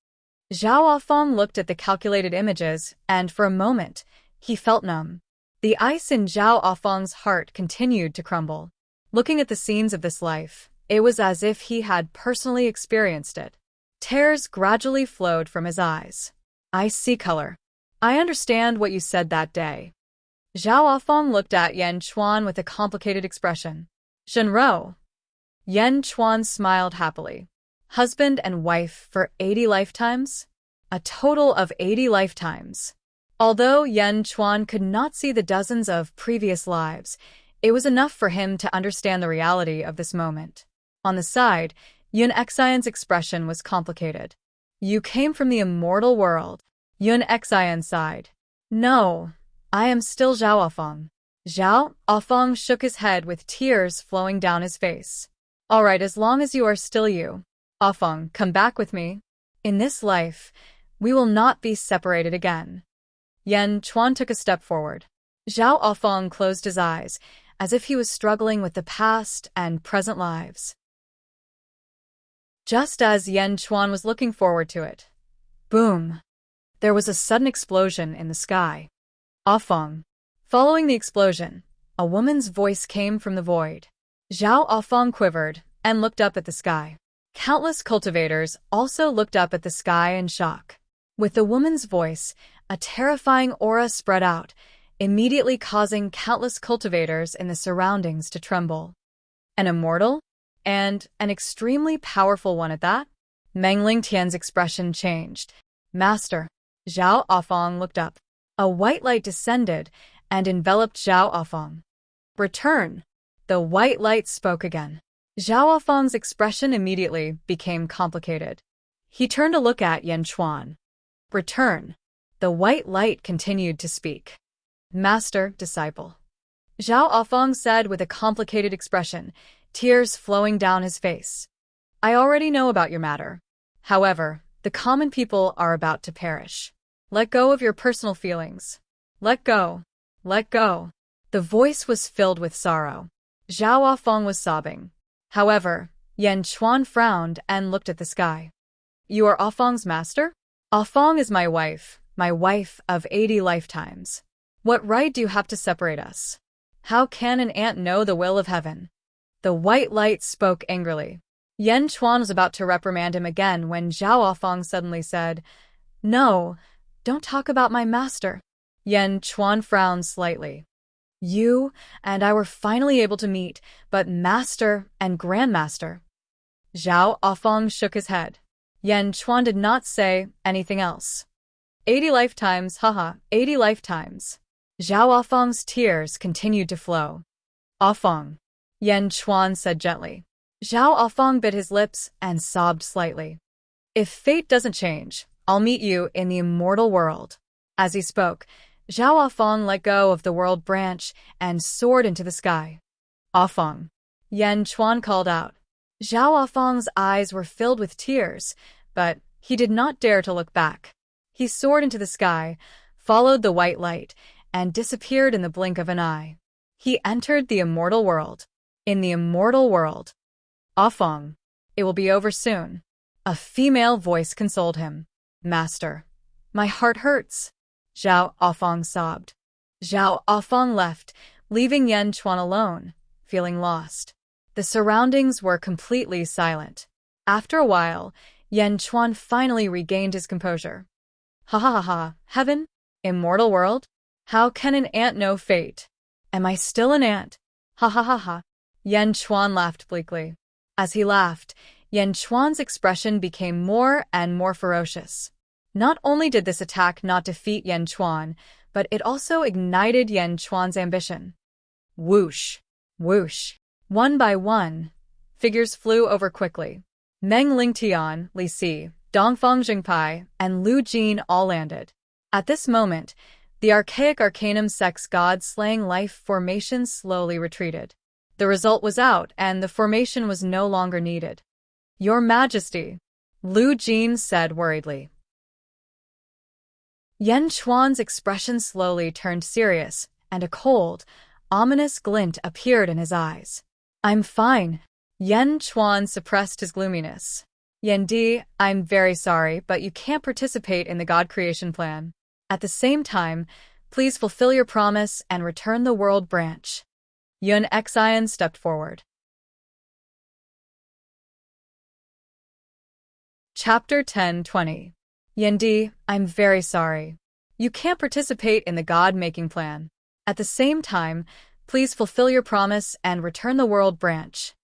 Zhao Ofeng looked at the calculated images, and for a moment, he felt numb. The ice in Zhao Ofeng's heart continued to crumble. Looking at the scenes of this life, it was as if he had personally experienced it. Tears gradually flowed from his eyes. I see color. I understand what you said that day. Zhao Ofeng looked at Yan Chuan with a complicated expression. Zhenro. Yan Chuan smiled happily. Husband and wife for 80 lifetimes? A total of 80 lifetimes. Although Yan Chuan could not see the dozens of previous lives, it was enough for him to understand the reality of this moment. On the side, Yun Xian's expression was complicated. You came from the immortal world. Yun Xian sighed. No, I am still Zhao Ofeng. Zhao Ofeng shook his head with tears flowing down his face. All right, as long as you are still you. Ofeng, come back with me. In this life, we will not be separated again. Yan Chuan took a step forward. Zhao Ofeng closed his eyes, as if he was struggling with the past and present lives. Just as Yan Chuan was looking forward to it. Boom! There was a sudden explosion in the sky. Ofeng. Following the explosion, a woman's voice came from the void. Zhao Ofeng quivered and looked up at the sky. Countless cultivators also looked up at the sky in shock. With the woman's voice, a terrifying aura spread out, immediately causing countless cultivators in the surroundings to tremble. An immortal? And an extremely powerful one at that? Meng Lingtian's expression changed. Master. Zhao Ofeng looked up. A white light descended and enveloped Zhao Afang. Return. The white light spoke again. Zhao Afang's expression immediately became complicated. He turned to look at Yan Chuan. Return. The white light continued to speak. Master, disciple. Zhao Afang said with a complicated expression, tears flowing down his face. I already know about your matter. However, the common people are about to perish. Let go of your personal feelings. Let go. Let go. The voice was filled with sorrow. Zhao Afang was sobbing. However, Yan Chuan frowned and looked at the sky. You are Afang's master? Afang is my wife of 80 lifetimes. What right do you have to separate us? How can an ant know the will of heaven? The white light spoke angrily. Yan Chuan was about to reprimand him again when Zhao Afang suddenly said, No, don't talk about my master. Yan Chuan frowned slightly. You and I were finally able to meet, but master and grandmaster. Zhao Afang shook his head. Yan Chuan did not say anything else. 80 lifetimes, haha, 80 lifetimes. Zhao Afang's tears continued to flow. Afang, Yan Chuan said gently. Zhao Afang bit his lips and sobbed slightly. If fate doesn't change, I'll meet you in the immortal world. As he spoke, Zhao Afang let go of the world branch and soared into the sky. Afang, Yan Chuan called out. Zhao Afang's eyes were filled with tears, but he did not dare to look back. He soared into the sky, followed the white light, and disappeared in the blink of an eye. He entered the immortal world. In the immortal world. Afang, it will be over soon. A female voice consoled him. Master, my heart hurts. Zhao Afang sobbed. Zhao Afang left, leaving Yan Chuan alone, feeling lost. The surroundings were completely silent. After a while, Yan Chuan finally regained his composure. Ha ha ha ha, heaven? Immortal world? How can an ant know fate? Am I still an ant? Ha ha ha ha. Yan Chuan laughed bleakly. As he laughed, Yan Chuan's expression became more and more ferocious. Not only did this attack not defeat Yan Chuan, but it also ignited Yan Chuan's ambition. Whoosh, whoosh. One by one, figures flew over quickly. Meng Lingtian, Li Si, Dongfang Jingpai, and Lu Jin all landed. At this moment, the archaic Arcanum Sect's god-slaying life formation slowly retreated. The result was out, and the formation was no longer needed. Your Majesty, Lu Jin said worriedly. Yan Chuan's expression slowly turned serious, and a cold, ominous glint appeared in his eyes. I'm fine. Yan Chuan suppressed his gloominess. Yan Di, I'm very sorry, but you can't participate in the God creation plan. At the same time, please fulfill your promise and return the world branch. Yun Xian stepped forward. Chapter 10:20. Yan Di, I'm very sorry. You can't participate in the God-making plan. At the same time, please fulfill your promise and return the world branch.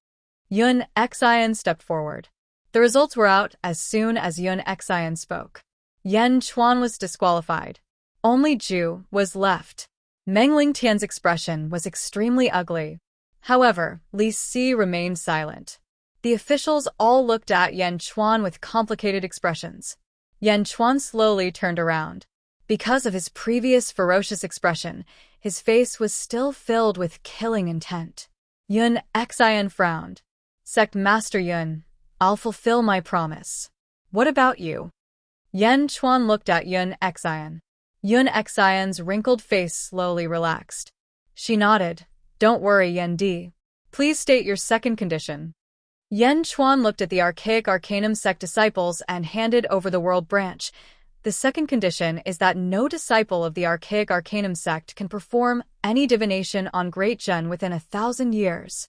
Yun Xian stepped forward. The results were out as soon as Yun Xian spoke. Yan Chuan was disqualified. Only Zhu was left. Meng Lingtian's expression was extremely ugly. However, Li Si remained silent. The officials all looked at Yan Chuan with complicated expressions. Yan Chuan slowly turned around. Because of his previous ferocious expression, his face was still filled with killing intent. Yun Xian frowned. Sect Master Yun, I'll fulfill my promise. What about you? Yan Chuan looked at Yun Xian. Yun Xian's wrinkled face slowly relaxed. She nodded. Don't worry, Yan Di. Please state your second condition. Yan Chuan looked at the archaic Arcanum Sect disciples and handed over the world branch. The second condition is that no disciple of the archaic Arcanum Sect can perform any divination on Great Zhen within 1,000 years.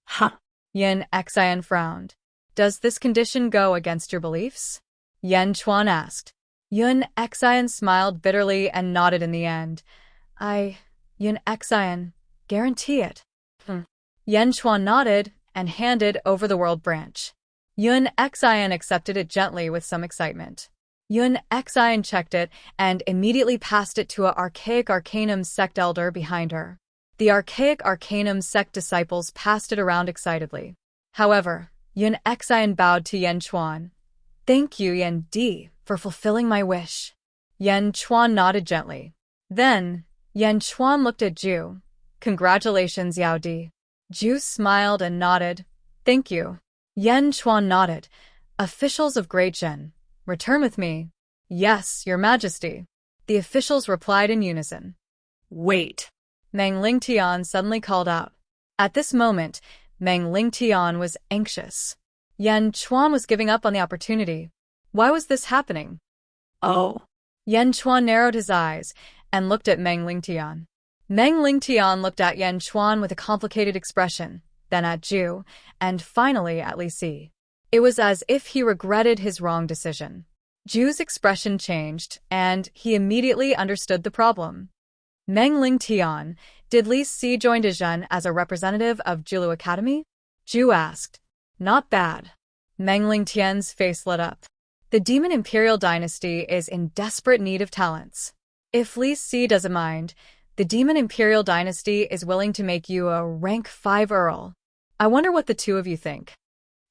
Huh. Yan Xian frowned. Does this condition go against your beliefs? Yan Chuan asked. Yun Xian smiled bitterly and nodded in the end. Yun Xian, guarantee it. Yan Chuan nodded and handed over the world branch. Yun Xian accepted it gently with some excitement. Yun Xian checked it and immediately passed it to a archaic arcanum sect elder behind her. The archaic arcanum sect disciples passed it around excitedly. However, Yun Xian bowed to Yan Chuan. Thank you, Yan Di, for fulfilling my wish. Yan Chuan nodded gently. Then, Yan Chuan looked at Ju. Congratulations, Yao Di. Ju smiled and nodded. Thank you. Yan Chuan nodded. Officials of Great Zhen, return with me. Yes, Your Majesty. The officials replied in unison. Wait. Meng Lingtian suddenly called out. At this moment, Meng Lingtian was anxious. Yan Chuan was giving up on the opportunity. Why was this happening? Oh. Yan Chuan narrowed his eyes and looked at Meng Lingtian. Meng Lingtian looked at Yan Chuan with a complicated expression, then at Ju, and finally at Li Si. It was as if he regretted his wrong decision. Ju's expression changed, and he immediately understood the problem. Meng Lingtian, did Li Si join Dezhen as a representative of Jilu Academy? Ju asked. Not bad. Meng Lingtian's face lit up. The Demon Imperial Dynasty is in desperate need of talents. If Li Si doesn't mind, the Demon Imperial Dynasty is willing to make you a rank 5 Earl. I wonder what the two of you think.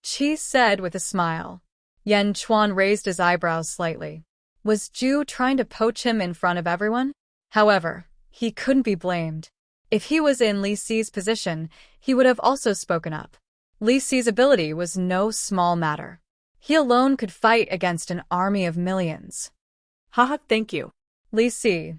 Qi said with a smile. Yan Chuan raised his eyebrows slightly. Was Ju trying to poach him in front of everyone? However, he couldn't be blamed. If he was in Li Si's position, he would have also spoken up. Li Si's ability was no small matter. He alone could fight against an army of millions. Haha, thank you. Li Si,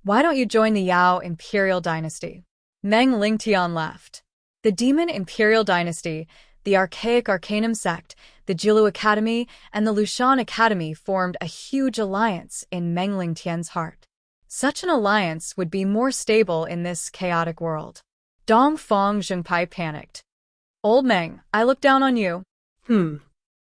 why don't you join the Yao Imperial Dynasty? Meng Lingtian laughed. The Demon Imperial Dynasty, the Archaic Arcanum Sect, the Jilu Academy, and the Lushan Academy formed a huge alliance in Meng Lingtian's heart. Such an alliance would be more stable in this chaotic world. Dongfang Zhengpai panicked. Old Meng, I look down on you.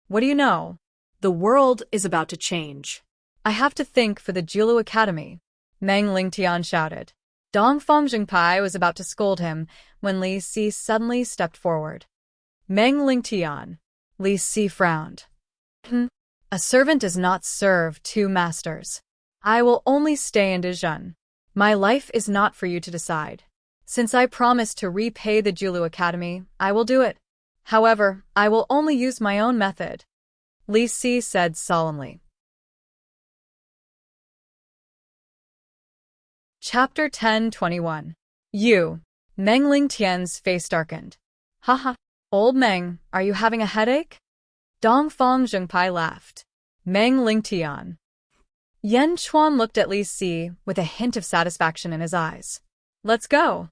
What do you know? The world is about to change. I have to think for the Jilu Academy. Meng Lingtian shouted. Dongfang Zhengpai was about to scold him when Li Si suddenly stepped forward. Meng Lingtian. Li Si frowned. A servant does not serve two masters. I will only stay in Dezhen. My life is not for you to decide. Since I promised to repay the Jilu Academy, I will do it. However, I will only use my own method. Li Si said solemnly. Chapter 10:21. You. Meng Lingtian's face darkened. Haha. Old Meng, are you having a headache? Dongfang Zhengpai laughed. Meng Lingtian. Yan Chuan looked at Li Si with a hint of satisfaction in his eyes. Let's go.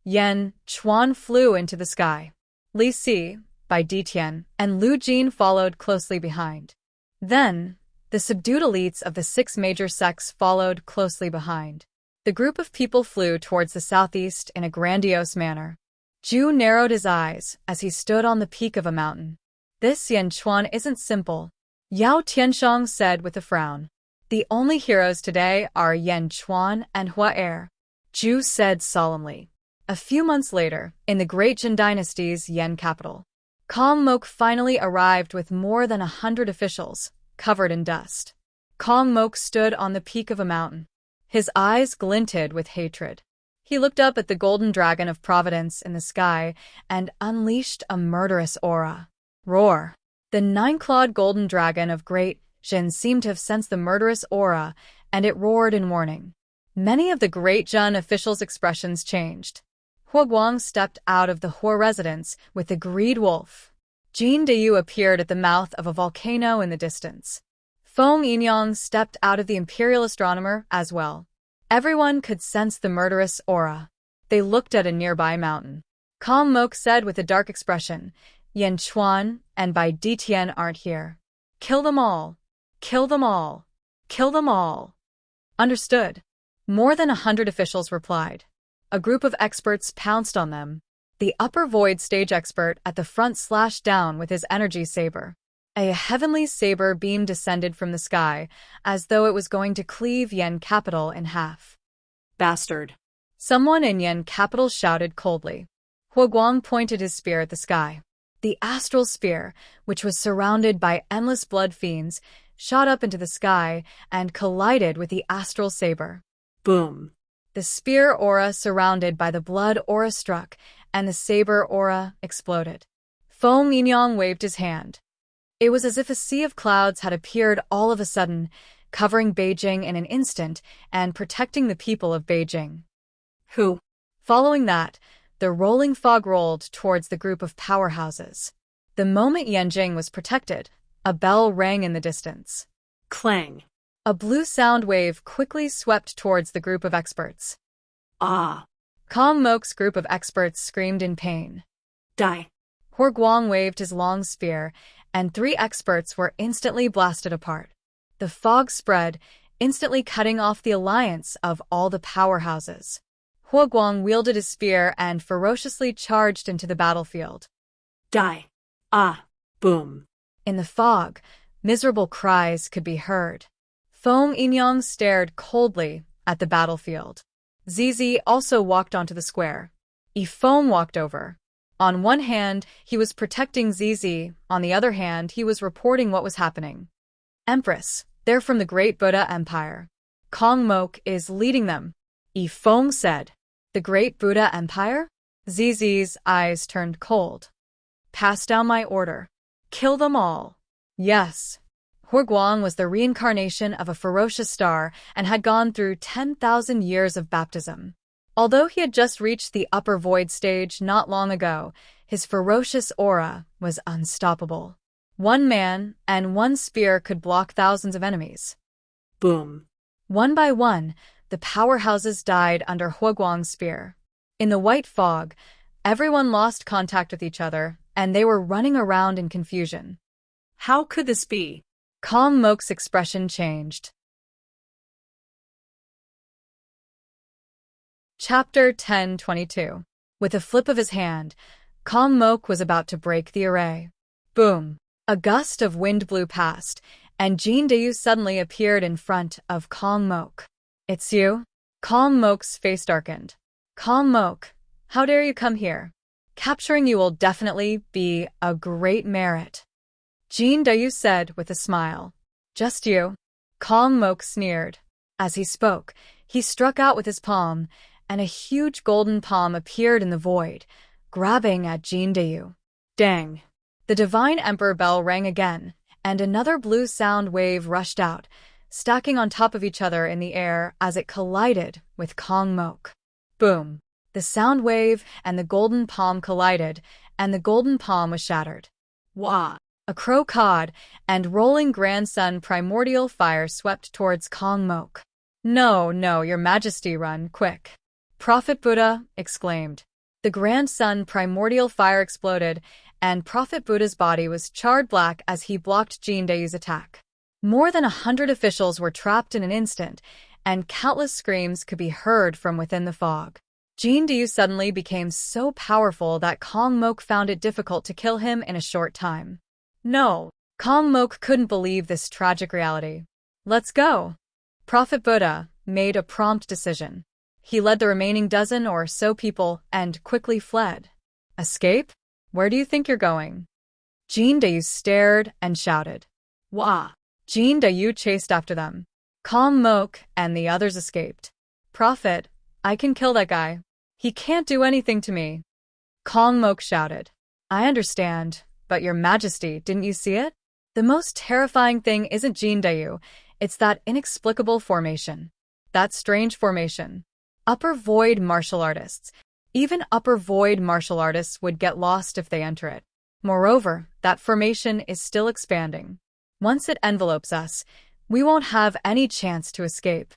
Yan Chuan flew into the sky. Li Si, Bai Ditian, and Lu Jin followed closely behind. Then, the subdued elites of the 6 major sects followed closely behind. The group of people flew towards the southeast in a grandiose manner. Ju narrowed his eyes as he stood on the peak of a mountain. This Yan Chuan isn't simple, Yao Tianshang said with a frown. The only heroes today are Yan Chuan and Hua Er. Ju said solemnly. A few months later, in the Great Zhen Dynasty's Yan capital, Kong Mok finally arrived with more than 100 officials, covered in dust. Kong Mok stood on the peak of a mountain. His eyes glinted with hatred. He looked up at the golden dragon of providence in the sky and unleashed a murderous aura. Roar! The 9-clawed golden dragon of Great Zhen seemed to have sensed the murderous aura, and it roared in warning. Many of the Great Zhen officials' expressions changed. Hua Guang stepped out of the Hua residence with the greed wolf. Jin Deyu appeared at the mouth of a volcano in the distance. Feng Yinyang stepped out of the imperial astronomer as well. Everyone could sense the murderous aura. They looked at a nearby mountain. Kong Mok said with a dark expression, Yan Chuan and Bai Ditian aren't here. Kill them all. Kill them all. Kill them all. Understood. More than 100 officials replied. A group of experts pounced on them. The upper void stage expert at the front slashed down with his energy saber. A heavenly saber beam descended from the sky, as though it was going to cleave Yan capital in half. Bastard. Someone in Yan capital shouted coldly. Hua Guang pointed his spear at the sky. The astral spear, which was surrounded by endless blood fiends, shot up into the sky and collided with the astral saber. Boom. The spear aura surrounded by the blood aura struck, and the saber aura exploded. Feng Yinyang waved his hand. It was as if a sea of clouds had appeared all of a sudden, covering Beijing in an instant and protecting the people of Beijing. Who? Following that, the rolling fog rolled towards the group of powerhouses. The moment Yanjing was protected, a bell rang in the distance. Clang. A blue sound wave quickly swept towards the group of experts. Ah. Kong Mok's group of experts screamed in pain. Die. Huoguang waved his long spear, and 3 experts were instantly blasted apart. The fog spread, instantly cutting off the alliance of all the powerhouses. Huoguang wielded his spear and ferociously charged into the battlefield. Die. Ah. Boom. In the fog, miserable cries could be heard. Feng Yinyang stared coldly at the battlefield. Zizi also walked onto the square. Yifeng walked over. On one hand, he was protecting Zizi, on the other hand, he was reporting what was happening. Empress, they're from the Great Buddha Empire. Kong Mok is leading them. Yifeng said. The Great Buddha Empire? Zizi's eyes turned cold. Pass down my order. Kill them all. Yes. Huoguang was the reincarnation of a ferocious star and had gone through 10,000 years of baptism. Although he had just reached the upper void stage not long ago, his ferocious aura was unstoppable. 1 man and 1 spear could block thousands of enemies. Boom. One by one, the powerhouses died under Huoguang's spear. In the white fog, everyone lost contact with each other, and they were running around in confusion. How could this be? Kong Mok's expression changed. Chapter 10:22. With a flip of his hand, Kong Mok was about to break the array. Boom! A gust of wind blew past, and Jin Dayu suddenly appeared in front of Kong Mok. It's you? Kong Mok's face darkened. Kong Mok, how dare you come here? Capturing you will definitely be a great merit. Jin Dayu said with a smile. Just you? Kong Mok sneered. As he spoke, he struck out with his palm, and a huge golden palm appeared in the void, grabbing at Jin Dayu. Dang! The Divine Emperor bell rang again, and another blue sound wave rushed out, stacking on top of each other in the air as it collided with Kong Mok. Boom! The sound wave and the golden palm collided, and the golden palm was shattered. Wah! A crow cawed, and rolling grandson primordial fire swept towards Kong Mok. No, your majesty, run, quick! Prophet Buddha exclaimed. The grandson primordial fire exploded, and Prophet Buddha's body was charred black as he blocked Jin Dayu's attack. More than 100 officials were trapped in an instant, and countless screams could be heard from within the fog. Jin Dayu suddenly became so powerful that Kong Mok found it difficult to kill him in a short time. No, Kong Mok couldn't believe this tragic reality. Let's go. Prophet Buddha made a prompt decision. He led the remaining dozen or so people and quickly fled. Escape? Where do you think you're going? Jin Dayu stared and shouted. Wah! Jin Dayu chased after them. Kong Mok and the others escaped. Prophet, I can kill that guy. He can't do anything to me. Kong Mok shouted. I understand, but your majesty, didn't you see it? The most terrifying thing isn't Jin Dayu, it's that inexplicable formation. That strange formation. Upper void martial artists. Even upper void martial artists would get lost if they enter it. Moreover, that formation is still expanding. Once it envelopes us, we won't have any chance to escape.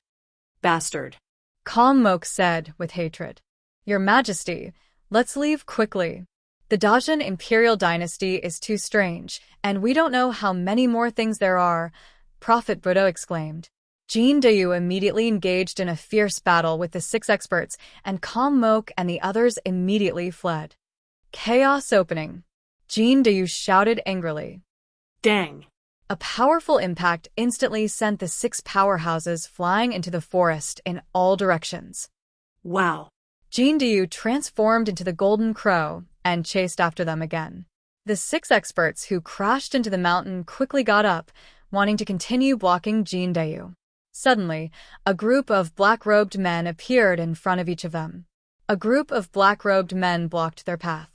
Bastard. Kong Mok said with hatred. Your Majesty, let's leave quickly. The Dajin Imperial Dynasty is too strange, and we don't know how many more things there are, Prophet Buddha exclaimed. Jin Dayu immediately engaged in a fierce battle with the 6 experts, and Kong Mok and the others immediately fled. Chaos opening. Jin Dayu shouted angrily. Dang! A powerful impact instantly sent the 6 powerhouses flying into the forest in all directions. Wow! Jin Dayu transformed into the Golden Crow and chased after them again. The 6 experts who crashed into the mountain quickly got up, wanting to continue blocking Jin Dayu. Suddenly, a group of black-robed men appeared in front of each of them. A group of black-robed men blocked their path.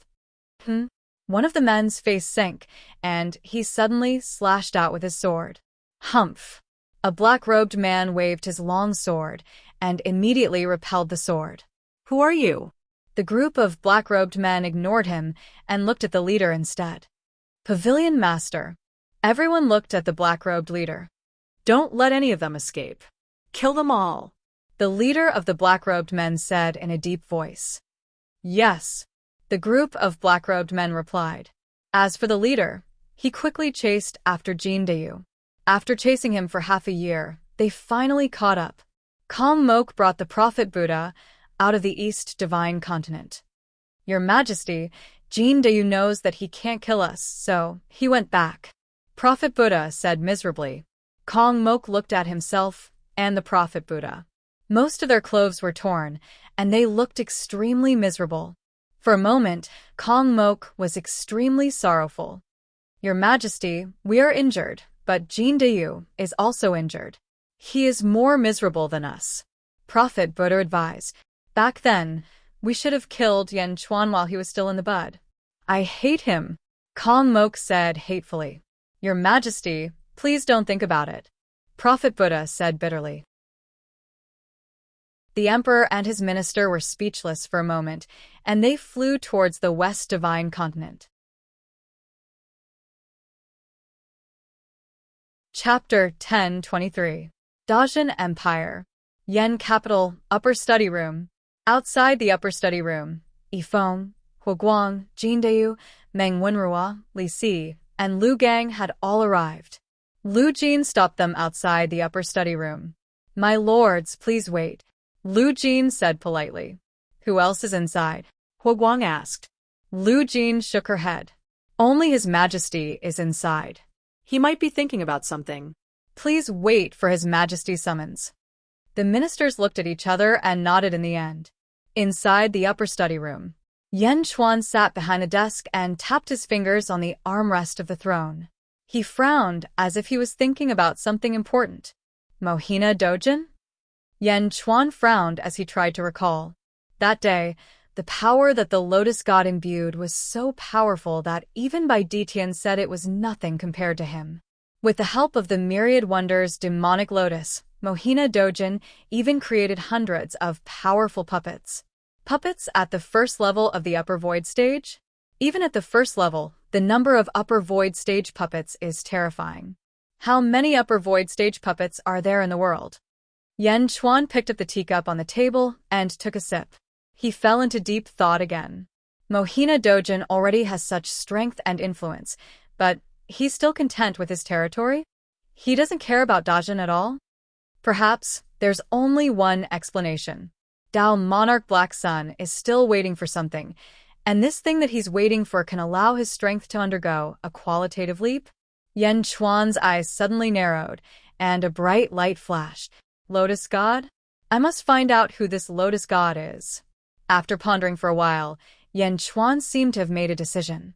One of the men's face sank, and he suddenly slashed out with his sword. Humph! A black-robed man waved his long sword, and immediately repelled the sword. Who are you? The group of black-robed men ignored him and looked at the leader instead. Pavilion Master. Everyone looked at the black-robed leader. Don't let any of them escape. Kill them all. The leader of the black-robed men said in a deep voice. Yes, the group of black-robed men replied. As for the leader, he quickly chased after Jin Dayu. After chasing him for half a year, they finally caught up. Kong Mok brought the Prophet Buddha out of the East Divine Continent. Your Majesty, Jin Dayu knows that he can't kill us, so he went back. Prophet Buddha said miserably. Kong Mok looked at himself and the Prophet Buddha. Most of their clothes were torn, and they looked extremely miserable. For a moment, Kong Mok was extremely sorrowful. Your Majesty, we are injured, but Jin Dayu is also injured. He is more miserable than us. Prophet Buddha advised. Back then, we should have killed Yan Chuan while he was still in the bud. I hate him, Kong Mok said hatefully. Your Majesty, please don't think about it. Prophet Buddha said bitterly. The emperor and his minister were speechless for a moment, and they flew towards the West Divine Continent. Chapter 10:23. Dajin Empire. Yen Capital, Upper Study Room. Outside the Upper Study Room, Yifeng, Huoguang, Jin Dayu, Meng Wenrua, Li Si, and Lu Gang had all arrived. Lu Jin stopped them outside the Upper Study Room. My lords, please wait, Lu Jin said politely. Who else is inside? Huoguang asked. Lu Jin shook her head. Only His Majesty is inside. He might be thinking about something. Please wait for His Majesty's summons. The ministers looked at each other and nodded in the end. Inside the Upper Study Room, Yan Chuan sat behind a desk and tapped his fingers on the armrest of the throne. He frowned as if he was thinking about something important. Mohina Dojin? Yan Chuan frowned as he tried to recall. That day, the power that the Lotus God imbued was so powerful that even Bai Ditian said it was nothing compared to him. With the help of the myriad wonders demonic lotus, Mohina Dojin even created hundreds of powerful puppets. Puppets at the first level of the Upper Void Stage? Even at the first level, the number of Upper Void Stage puppets is terrifying. How many Upper Void Stage puppets are there in the world? Yan Chuan picked up the teacup on the table and took a sip. He fell into deep thought again. Mohina Dojin already has such strength and influence, but he's still content with his territory? He doesn't care about Dajin at all? Perhaps there's only one explanation. Dao Monarch Black Sun is still waiting for something, and this thing that he's waiting for can allow his strength to undergo a qualitative leap? Yan Chuan's eyes suddenly narrowed, and a bright light flashed. Lotus God? I must find out who this Lotus God is. After pondering for a while, Yan Chuan seemed to have made a decision.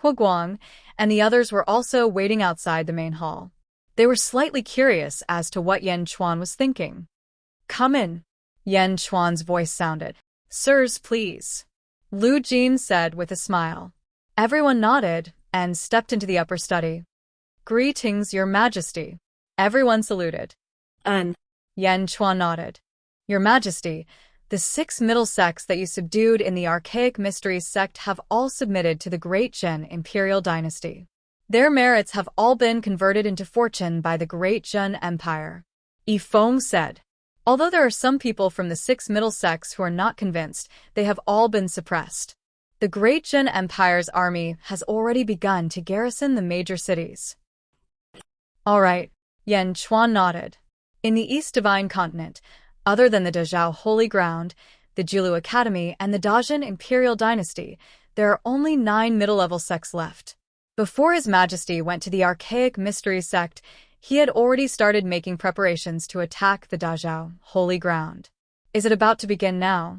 Huoguang and the others were also waiting outside the main hall. They were slightly curious as to what Yan Chuan was thinking. Come in, Yan Chuan's voice sounded. Sirs, please, Lu Jin said with a smile. Everyone nodded and stepped into the upper study. Greetings, Your Majesty. Everyone saluted. Yan Chuan nodded. Your Majesty, the 6 middle sects that you subdued in the Archaic Mysteries sect have all submitted to the Great Zhen Imperial Dynasty. Their merits have all been converted into fortune by the Great Zhen Empire. Yifeng said. Although there are some people from the 6 middle sects who are not convinced, they have all been suppressed. The Great Zhen Empire's army has already begun to garrison the major cities. All right, Yan Chuan nodded. In the East Divine Continent, other than the Dazhao Holy Ground, the Jilu Academy, and the Dajin Imperial Dynasty, there are only 9 middle-level sects left. Before His Majesty went to the Archaic Mysteries sect, he had already started making preparations to attack the Dazhao Holy Ground. Is it about to begin now?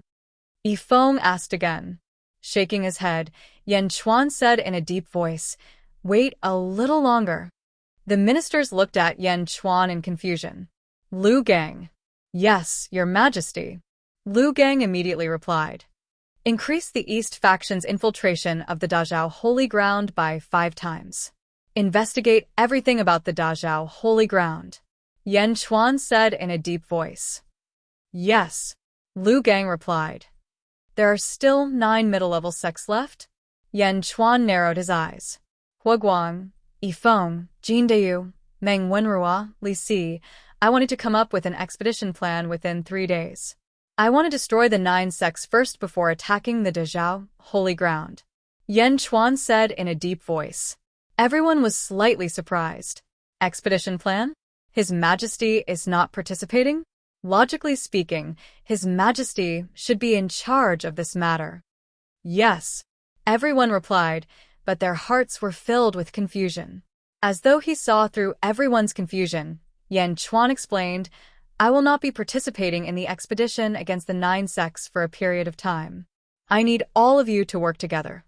Yifeng asked again. Shaking his head, Yan Chuan said in a deep voice, Wait a little longer. The ministers looked at Yan Chuan in confusion. Lu Gang. Yes, Your Majesty. Lu Gang immediately replied. Increase the East faction's infiltration of the Dazhao Holy Ground by 5 times. Investigate everything about the Dazhao Holy Ground. Yan Chuan said in a deep voice. Yes, Lu Gang replied. There are still 9 middle-level sects left? Yan Chuan narrowed his eyes. Huaguang, Yifeng, Jin Deyu, Meng Wenrua, Li Si, I wanted to come up with an expedition plan within 3 days. I want to destroy the 9 sects first before attacking the Dazhao Holy Ground. Yan Chuan said in a deep voice. Everyone was slightly surprised. Expedition plan? His Majesty is not participating? Logically speaking, His Majesty should be in charge of this matter. Yes, everyone replied, but their hearts were filled with confusion. As though he saw through everyone's confusion, Yan Chuan explained, I will not be participating in the expedition against the 9 sects for a period of time. I need all of you to work together.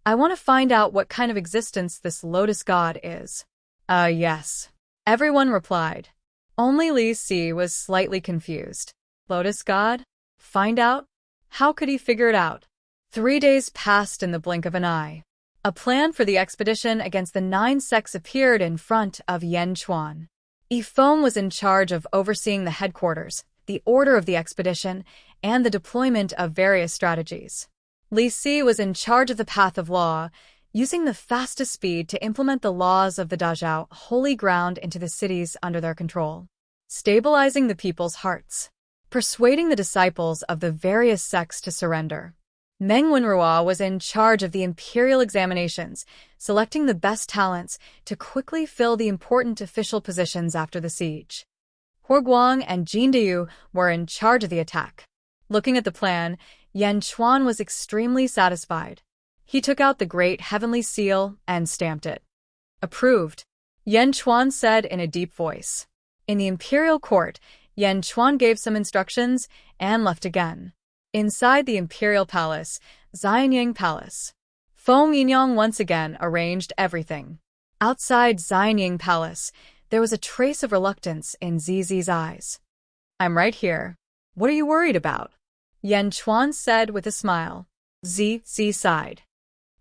I want to find out what kind of existence this lotus god is. Yes. Everyone replied. Only Li Si was slightly confused. Lotus god? Find out? How could he figure it out? 3 days passed in the blink of an eye. A plan for the expedition against the 9 sects appeared in front of Yan Chuan. Yifeng was in charge of overseeing the headquarters, the order of the expedition, and the deployment of various strategies. Li Si was in charge of the path of law, using the fastest speed to implement the laws of the Dazhao Holy Ground into the cities under their control, stabilizing the people's hearts, persuading the disciples of the various sects to surrender. Meng Wenrua was in charge of the imperial examinations, selecting the best talents to quickly fill the important official positions after the siege. Huaguang and Jin Deyu were in charge of the attack. Looking at the plan, Yan Chuan was extremely satisfied. He took out the great heavenly seal and stamped it. Approved, Yan Chuan said in a deep voice. In the imperial court, Yan Chuan gave some instructions and left again. Inside the imperial palace, Xianyang Palace, Feng Yinyang once again arranged everything. Outside Xianyang Palace, there was a trace of reluctance in Zizi's eyes. I'm right here. What are you worried about? Yan Chuan said with a smile. Zizi sighed.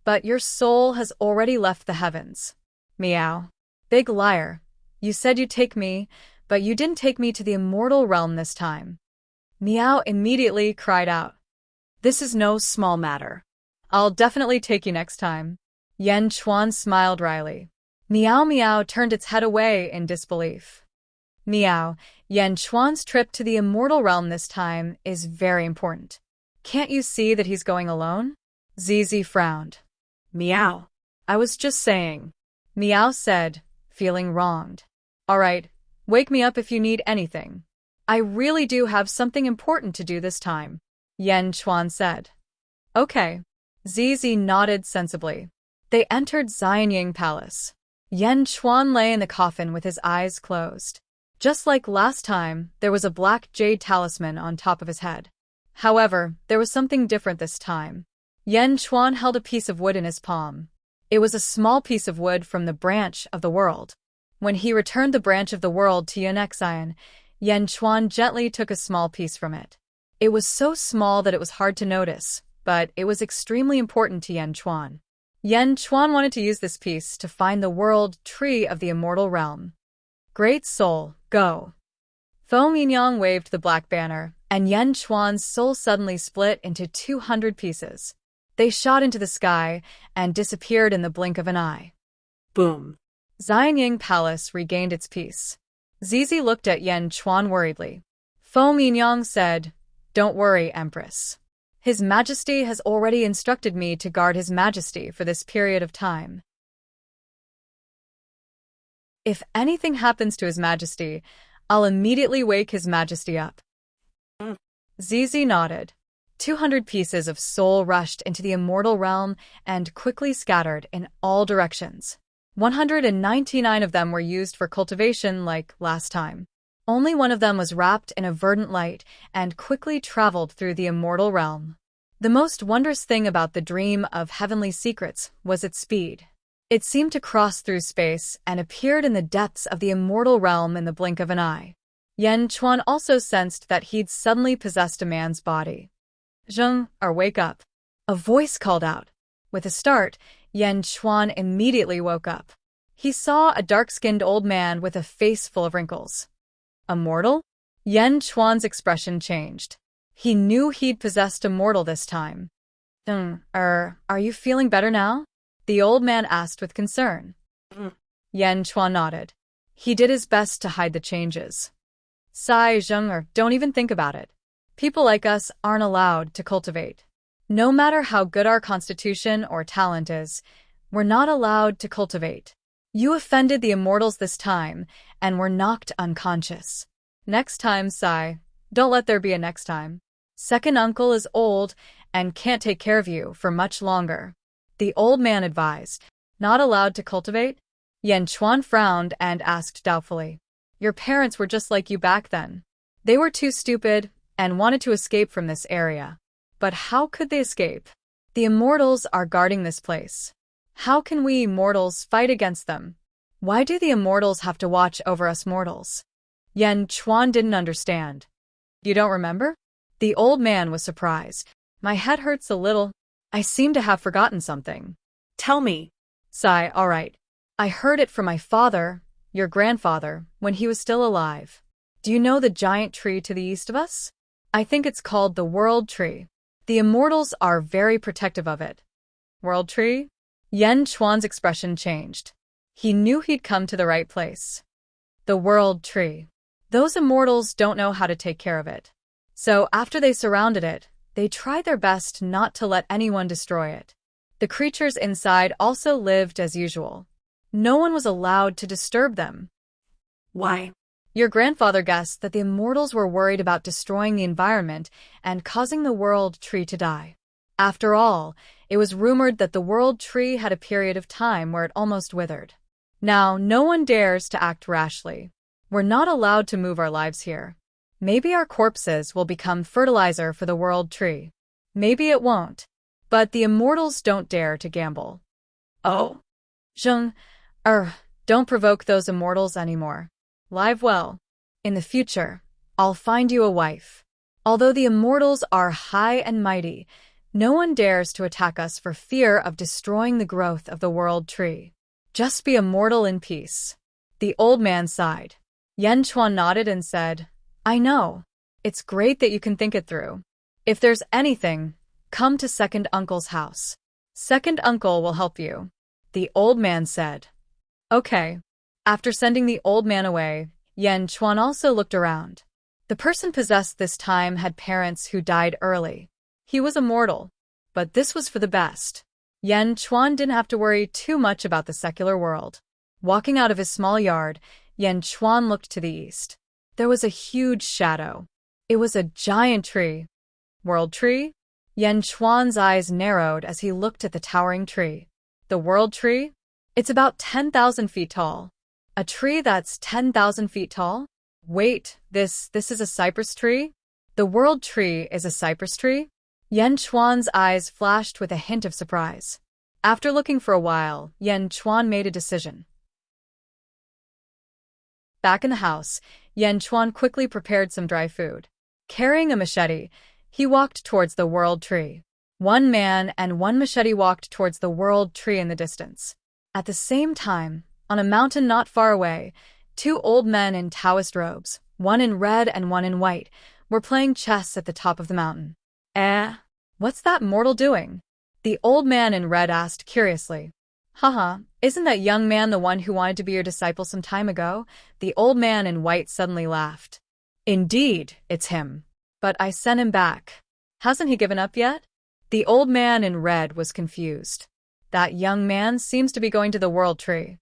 But your soul has already left the heavens. Meow. Big liar. You said you'd take me, but you didn't take me to the immortal realm this time. Meow immediately cried out. This is no small matter. I'll definitely take you next time. Yan Chuan smiled wryly. Meow Meow turned its head away in disbelief. Meow, Yan Chuan's trip to the immortal realm this time is very important. Can't you see that he's going alone? Zizi frowned. Meow. I was just saying. Meow said, feeling wronged. All right, wake me up if you need anything. I really do have something important to do this time, Yan Chuan said. Okay. Zizi nodded sensibly. They entered Xianyang Palace. Yan Chuan lay in the coffin with his eyes closed. Just like last time, there was a black jade talisman on top of his head. However, there was something different this time. Yan Chuan held a piece of wood in his palm. It was a small piece of wood from the branch of the world. When he returned the branch of the world to Yanxian, Yan Chuan gently took a small piece from it. It was so small that it was hard to notice, but it was extremely important to Yan Chuan. Yan Chuan wanted to use this piece to find the world tree of the immortal realm. Great soul, go. Feng Yinyang waved the black banner, and Yan Chuan's soul suddenly split into 200 pieces. They shot into the sky and disappeared in the blink of an eye. Boom. Xianyang Palace regained its peace. Zizi looked at Yan Chuan worriedly. Feng Yinyang said, Don't worry, Empress. His Majesty has already instructed me to guard His Majesty for this period of time. If anything happens to His Majesty, I'll immediately wake His Majesty up. Zizi nodded. 200 pieces of soul rushed into the immortal realm and quickly scattered in all directions. 199 of them were used for cultivation like last time. Only one of them was wrapped in a verdant light and quickly traveled through the immortal realm. The most wondrous thing about the dream of heavenly secrets was its speed. It seemed to cross through space and appeared in the depths of the immortal realm in the blink of an eye. Yan Chuan also sensed that he'd suddenly possessed a man's body. Zheng, or wake up. A voice called out. With a start, Yan Chuan immediately woke up. He saw a dark-skinned old man with a face full of wrinkles. Immortal? Yan Chuan's expression changed. He knew he'd possessed a mortal this time. Are you feeling better now? The old man asked with concern. Yan Chuan nodded. He did his best to hide the changes. Sigh, Zheng, don't even think about it. People like us aren't allowed to cultivate. No matter how good our constitution or talent is, we're not allowed to cultivate. You offended the immortals this time, and were knocked unconscious. Next time, Sai. Don't let there be a next time. Second uncle is old and can't take care of you for much longer. The old man advised. Not allowed to cultivate? Yan Chuan frowned and asked doubtfully. Your parents were just like you back then. They were too stupid and wanted to escape from this area. But how could they escape? The immortals are guarding this place. How can we mortals fight against them? Why do the immortals have to watch over us mortals? Yan Chuan didn't understand. You don't remember? The old man was surprised. My head hurts a little. I seem to have forgotten something. Tell me. Sigh, all right. I heard it from my father, your grandfather, when he was still alive. Do you know the giant tree to the east of us? I think it's called the World Tree. The immortals are very protective of it. World Tree? Yan Chuan's expression changed. He knew he'd come to the right place. The World Tree. Those immortals don't know how to take care of it. So after they surrounded it, they tried their best not to let anyone destroy it. The creatures inside also lived as usual. No one was allowed to disturb them. Why? Your grandfather guessed that the immortals were worried about destroying the environment and causing the World Tree to die. After all, it was rumored that the World Tree had a period of time where it almost withered. Now, no one dares to act rashly. We're not allowed to move our lives here. Maybe our corpses will become fertilizer for the World Tree. Maybe it won't. But the immortals don't dare to gamble. Oh? Zheng, don't provoke those immortals anymore. Live well. In the future, I'll find you a wife. Although the immortals are high and mighty, no one dares to attack us for fear of destroying the growth of the World Tree. Just be immortal in peace. The old man sighed. Yan Chuan nodded and said, I know. It's great that you can think it through. If there's anything, come to Second Uncle's house. Second Uncle will help you. The old man said. Okay. After sending the old man away, Yan Chuan also looked around. The person possessed this time had parents who died early. He was immortal, but this was for the best. Yan Chuan didn't have to worry too much about the secular world. Walking out of his small yard, Yan Chuan looked to the east. There was a huge shadow. It was a giant tree. World Tree? Yan Chuan's eyes narrowed as he looked at the towering tree. The World Tree? It's about 10,000 feet tall. A tree that's 10,000 feet tall? Wait, this is a cypress tree? The World Tree is a cypress tree? Yan Chuan's eyes flashed with a hint of surprise. After looking for a while, Yan Chuan made a decision. Back in the house, Yan Chuan quickly prepared some dry food. Carrying a machete, he walked towards the World Tree. One man and one machete walked towards the World Tree in the distance. At the same time, on a mountain not far away, two old men in Taoist robes, one in red and one in white, were playing chess at the top of the mountain. What's that mortal doing? The old man in red asked curiously. Haha, isn't that young man the one who wanted to be your disciple some time ago? The old man in white suddenly laughed. Indeed, it's him. But I sent him back. Hasn't he given up yet? The old man in red was confused. That young man seems to be going to the World Tree.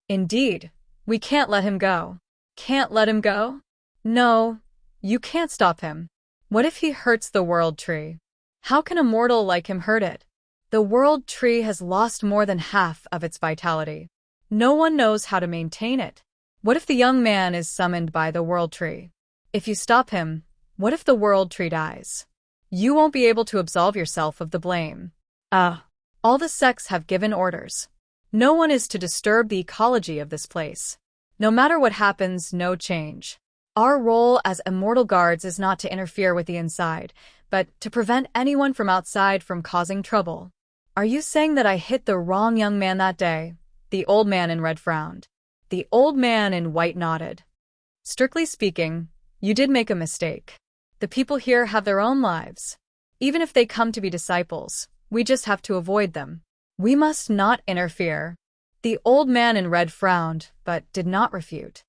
Indeed, we can't let him go. Can't let him go? No, you can't stop him. What if he hurts the World Tree? How can a mortal like him hurt it? The World Tree has lost more than half of its vitality. No one knows how to maintain it. What if the young man is summoned by the World Tree? If you stop him, what if the World Tree dies? You won't be able to absolve yourself of the blame. All the sects have given orders. No one is to disturb the ecology of this place. No matter what happens, no change. Our role as immortal guards is not to interfere with the inside, but to prevent anyone from outside from causing trouble. Are you saying that I hit the wrong young man that day? The old man in red frowned. The old man in white nodded. Strictly speaking, you did make a mistake. The people here have their own lives. Even if they come to be disciples, we just have to avoid them. We must not interfere. The old man in red frowned, but did not refute.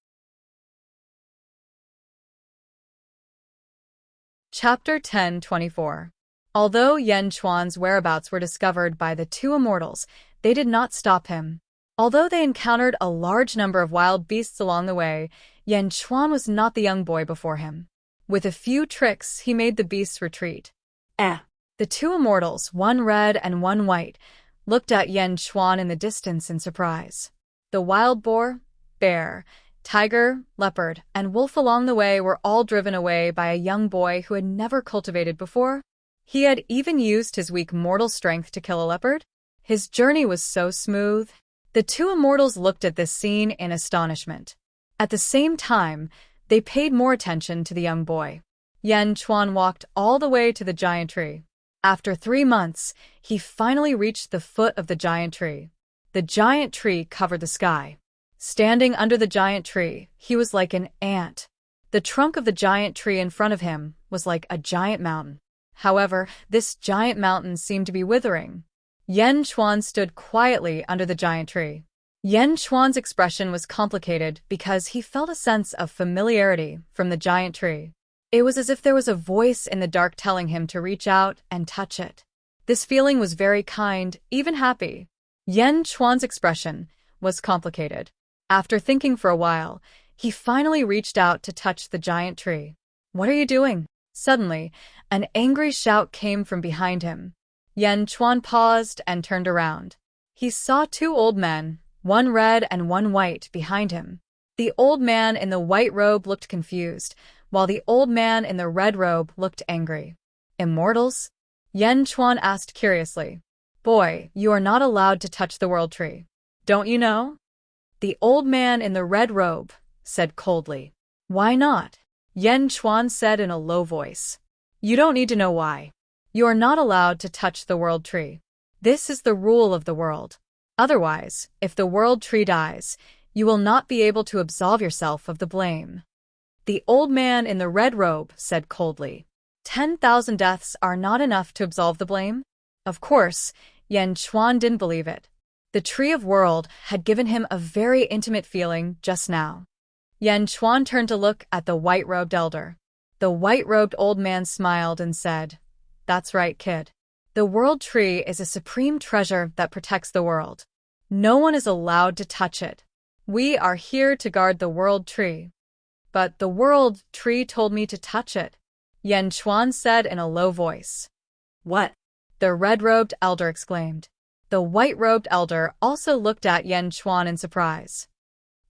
Chapter 10:24. Although Yen Chuan's whereabouts were discovered by the two immortals, they did not stop him. Although they encountered a large number of wild beasts along the way, Yen Chuan was not the young boy before him. With a few tricks, he made the beasts retreat. The two immortals, one red and one white, looked at Yen Chuan in the distance in surprise. The wild boar, bear, tiger, leopard, and wolf along the way were all driven away by a young boy who had never cultivated before. He had even used his weak mortal strength to kill a leopard. His journey was so smooth. The two immortals looked at this scene in astonishment. At the same time, they paid more attention to the young boy. Yen Chuan walked all the way to the giant tree. After 3 months, he finally reached the foot of the giant tree. The giant tree covered the sky. Standing under the giant tree, he was like an ant. The trunk of the giant tree in front of him was like a giant mountain. However, this giant mountain seemed to be withering. Yen Chuan stood quietly under the giant tree. Yen Chuan's expression was complicated because he felt a sense of familiarity from the giant tree. It was as if there was a voice in the dark telling him to reach out and touch it. This feeling was very kind, even happy. Yen Chuan's expression was complicated. After thinking for a while, he finally reached out to touch the giant tree. "What are you doing?" Suddenly, an angry shout came from behind him. Yen Chuan paused and turned around. He saw 2 old men, one red and one white, behind him. The old man in the white robe looked confused, while the old man in the red robe looked angry. "Immortals?" Yen Chuan asked curiously. "Boy, you are not allowed to touch the world tree. Don't you know?" The old man in the red robe said coldly. "Why not?" Yen Chuan said in a low voice. "You don't need to know why. You are not allowed to touch the world tree. This is the rule of the world. Otherwise, if the world tree dies, you will not be able to absolve yourself of the blame." The old man in the red robe said coldly. 10,000 deaths are not enough to absolve the blame? Of course, Yen Chuan didn't believe it. The Tree of World had given him a very intimate feeling just now. Yen Chuan turned to look at the white-robed elder. The white-robed old man smiled and said, "That's right, kid. The world tree is a supreme treasure that protects the world. No one is allowed to touch it. We are here to guard the world tree." "But the world tree told me to touch it," Yen Chuan said in a low voice. "What?" the red-robed elder exclaimed. The white-robed elder also looked at Yen Chuan in surprise.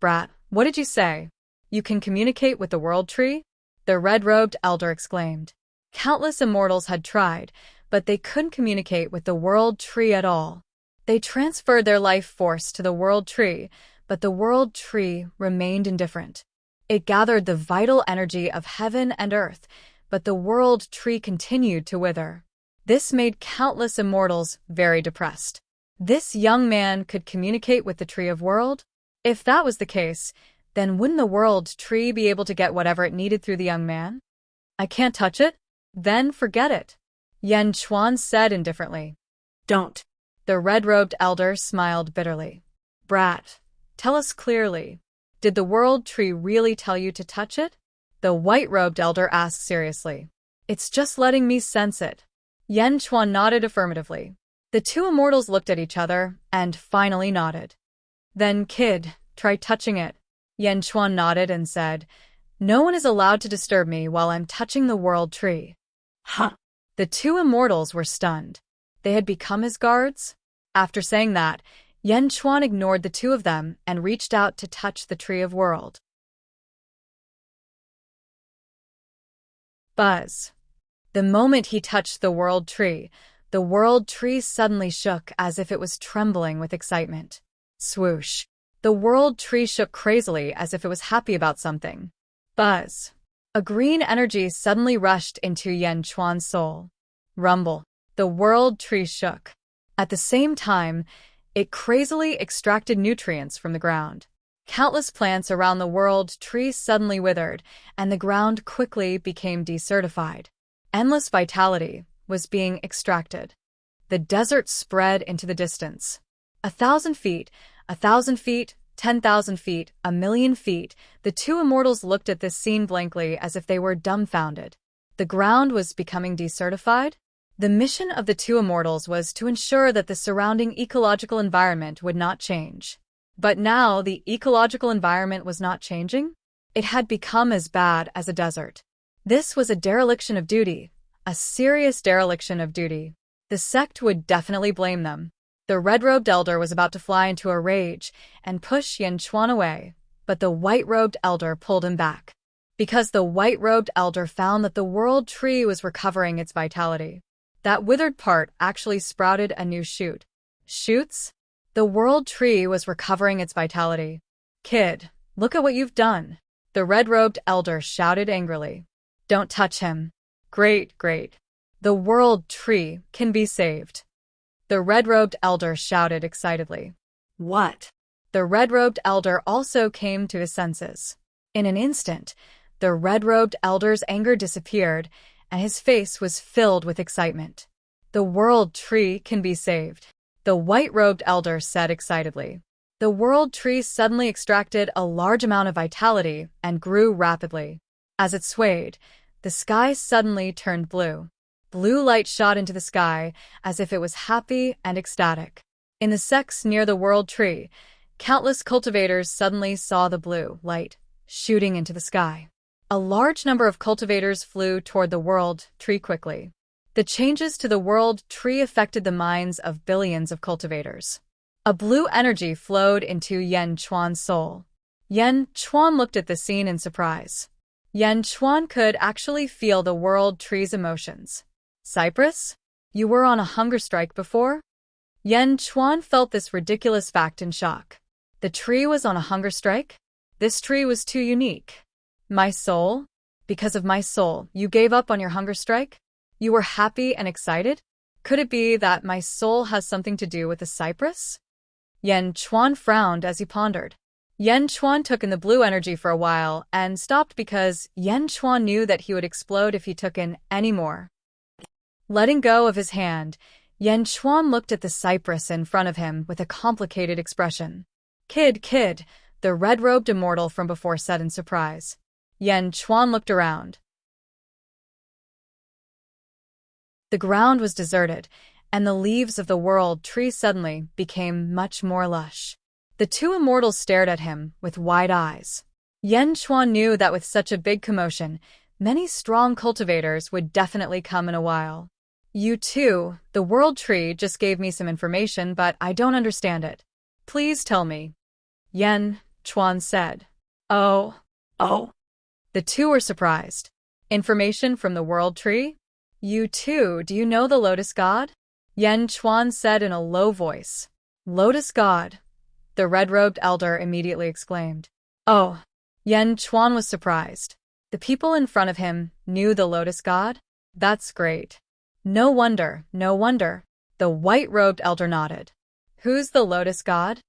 "Brat, what did you say? You can communicate with the world tree?" the red-robed elder exclaimed. Countless immortals had tried, but they couldn't communicate with the world tree at all. They transferred their life force to the world tree, but the world tree remained indifferent. It gathered the vital energy of heaven and earth, but the world tree continued to wither. This made countless immortals very depressed. This young man could communicate with the Tree of World? If that was the case, then wouldn't the world tree be able to get whatever it needed through the young man? "I can't touch it? Then forget it," Yen Chuan said indifferently. "Don't." The red-robed elder smiled bitterly. "Brat, tell us clearly. Did the world tree really tell you to touch it?" the white-robed elder asked seriously. "It's just letting me sense it." Yen Chuan nodded affirmatively. The two immortals looked at each other and finally nodded. "Then, kid, try touching it." Yen Chuan nodded and said, "No one is allowed to disturb me while I'm touching the world tree." "Huh." The two immortals were stunned. They had become his guards? After saying that, Yen Chuan ignored the two of them and reached out to touch the Tree of World. Buzz. The moment he touched the world tree suddenly shook as if it was trembling with excitement. Swoosh. The world tree shook crazily as if it was happy about something. Buzz. A green energy suddenly rushed into Yan Chuan's soul. Rumble. The world tree shook. At the same time, it crazily extracted nutrients from the ground. Countless plants around the world tree suddenly withered, and the ground quickly became desertified. Endless vitality was being extracted. The desert spread into the distance. 1,000 feet, 1,000 feet, 10,000 feet, 1,000,000 feet. The two immortals looked at this scene blankly as if they were dumbfounded. The ground was becoming desertified? The mission of the two immortals was to ensure that the surrounding ecological environment would not change. But now the ecological environment was not changing? It had become as bad as a desert. This was a dereliction of duty, a serious dereliction of duty. The sect would definitely blame them. The red-robed elder was about to fly into a rage and push Yan Chuan away, but the white-robed elder pulled him back. Because the white-robed elder found that the world tree was recovering its vitality. That withered part actually sprouted a new shoot. Shoots? The world tree was recovering its vitality. Kid, look at what you've done. The red-robed elder shouted angrily. Don't touch him. Great, great. The world tree can be saved. The red-robed elder shouted excitedly. What? The red-robed elder also came to his senses. In an instant, the red-robed elder's anger disappeared, and his face was filled with excitement. The world tree can be saved. The white-robed elder said excitedly. The world tree suddenly extracted a large amount of vitality and grew rapidly. As it swayed, the sky suddenly turned blue. Blue light shot into the sky as if it was happy and ecstatic. In the sects near the world tree, countless cultivators suddenly saw the blue light shooting into the sky. A large number of cultivators flew toward the world tree quickly. The changes to the world tree affected the minds of billions of cultivators. A blue energy flowed into Yan Chuan's soul. Yan Chuan looked at the scene in surprise. Yan Chuan could actually feel the world tree's emotions. Cypress? You were on a hunger strike before? Yan Chuan felt this ridiculous fact in shock. The tree was on a hunger strike? This tree was too unique. My soul? Because of my soul, you gave up on your hunger strike? You were happy and excited? Could it be that my soul has something to do with the cypress? Yan Chuan frowned as he pondered. Yan Chuan took in the blue energy for a while and stopped because Yan Chuan knew that he would explode if he took in any more. Letting go of his hand, Yan Chuan looked at the cypress in front of him with a complicated expression. Kid, the red-robed immortal from before said in surprise. Yan Chuan looked around. The ground was deserted, and the leaves of the world tree suddenly became much more lush. The two immortals stared at him with wide eyes. Yan Chuan knew that with such a big commotion, many strong cultivators would definitely come in a while. You too, the world tree just gave me some information, but I don't understand it. Please tell me. Yan Chuan said. Oh. The two were surprised. Information from the world tree? You too, do you know the Lotus God? Yan Chuan said in a low voice. Lotus God? The red-robed elder immediately exclaimed. Oh. Yan Chuan was surprised. The people in front of him knew the Lotus God? That's great. No wonder. The white-robed elder nodded. Who's the Lotus God?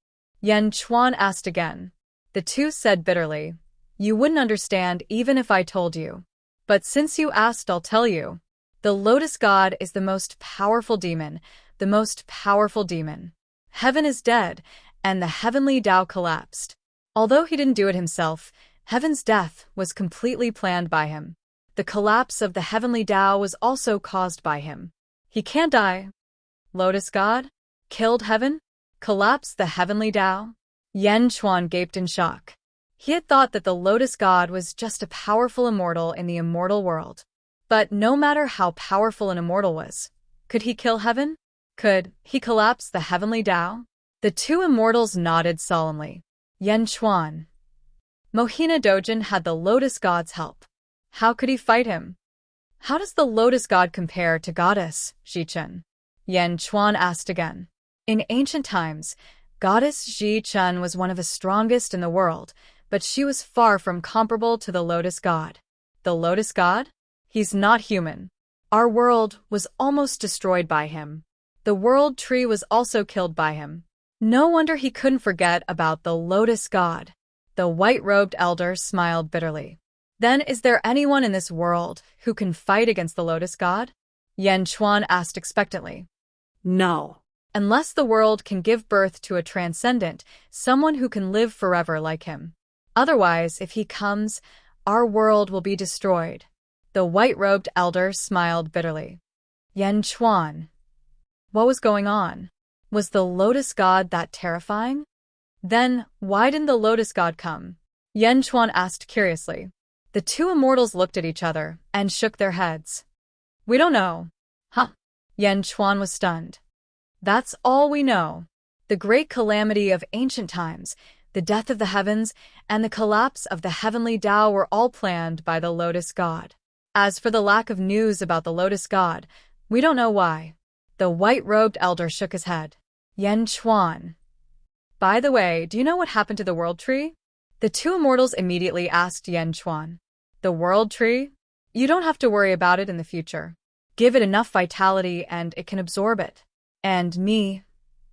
Yan Chuan asked again. The two said bitterly. You wouldn't understand even if I told you. But since you asked, I'll tell you. The Lotus God is the most powerful demon, the most powerful demon. Heaven is dead, and the heavenly Tao collapsed. Although he didn't do it himself, heaven's death was completely planned by him. The collapse of the heavenly Tao was also caused by him. He can't die. Lotus God? Killed heaven? Collapsed the heavenly Tao? Yan Chuan gaped in shock. He had thought that the Lotus God was just a powerful immortal in the immortal world. But no matter how powerful an immortal was, could he kill heaven? Could he collapse the heavenly Tao? The two immortals nodded solemnly. Yan Chuan. Mohina Dojin had the Lotus God's help. How could he fight him? How does the Lotus God compare to Goddess Shichen? Yan Chuan asked again. In ancient times, Goddess Ji Chun was one of the strongest in the world, but she was far from comparable to the Lotus God. The Lotus God? He's not human. Our world was almost destroyed by him. The world tree was also killed by him. No wonder he couldn't forget about the Lotus God. The white-robed elder smiled bitterly. Then is there anyone in this world who can fight against the Lotus God? Yan Chuan asked expectantly. No. Unless the world can give birth to a transcendent, someone who can live forever like him. Otherwise, if he comes, our world will be destroyed. The white-robed elder smiled bitterly. Yan Chuan. What was going on? Was the Lotus God that terrifying? Then, why didn't the Lotus God come? Yan Chuan asked curiously. The two immortals looked at each other and shook their heads. We don't know. Huh? Yan Chuan was stunned. That's all we know. The great calamity of ancient times, the death of the heavens, and the collapse of the heavenly Tao were all planned by the Lotus God. As for the lack of news about the Lotus God, we don't know why. The white-robed elder shook his head. Yan Chuan. By the way, do you know what happened to the world tree? The two immortals immediately asked Yan Chuan. The world tree? You don't have to worry about it in the future. Give it enough vitality and it can absorb it. And me,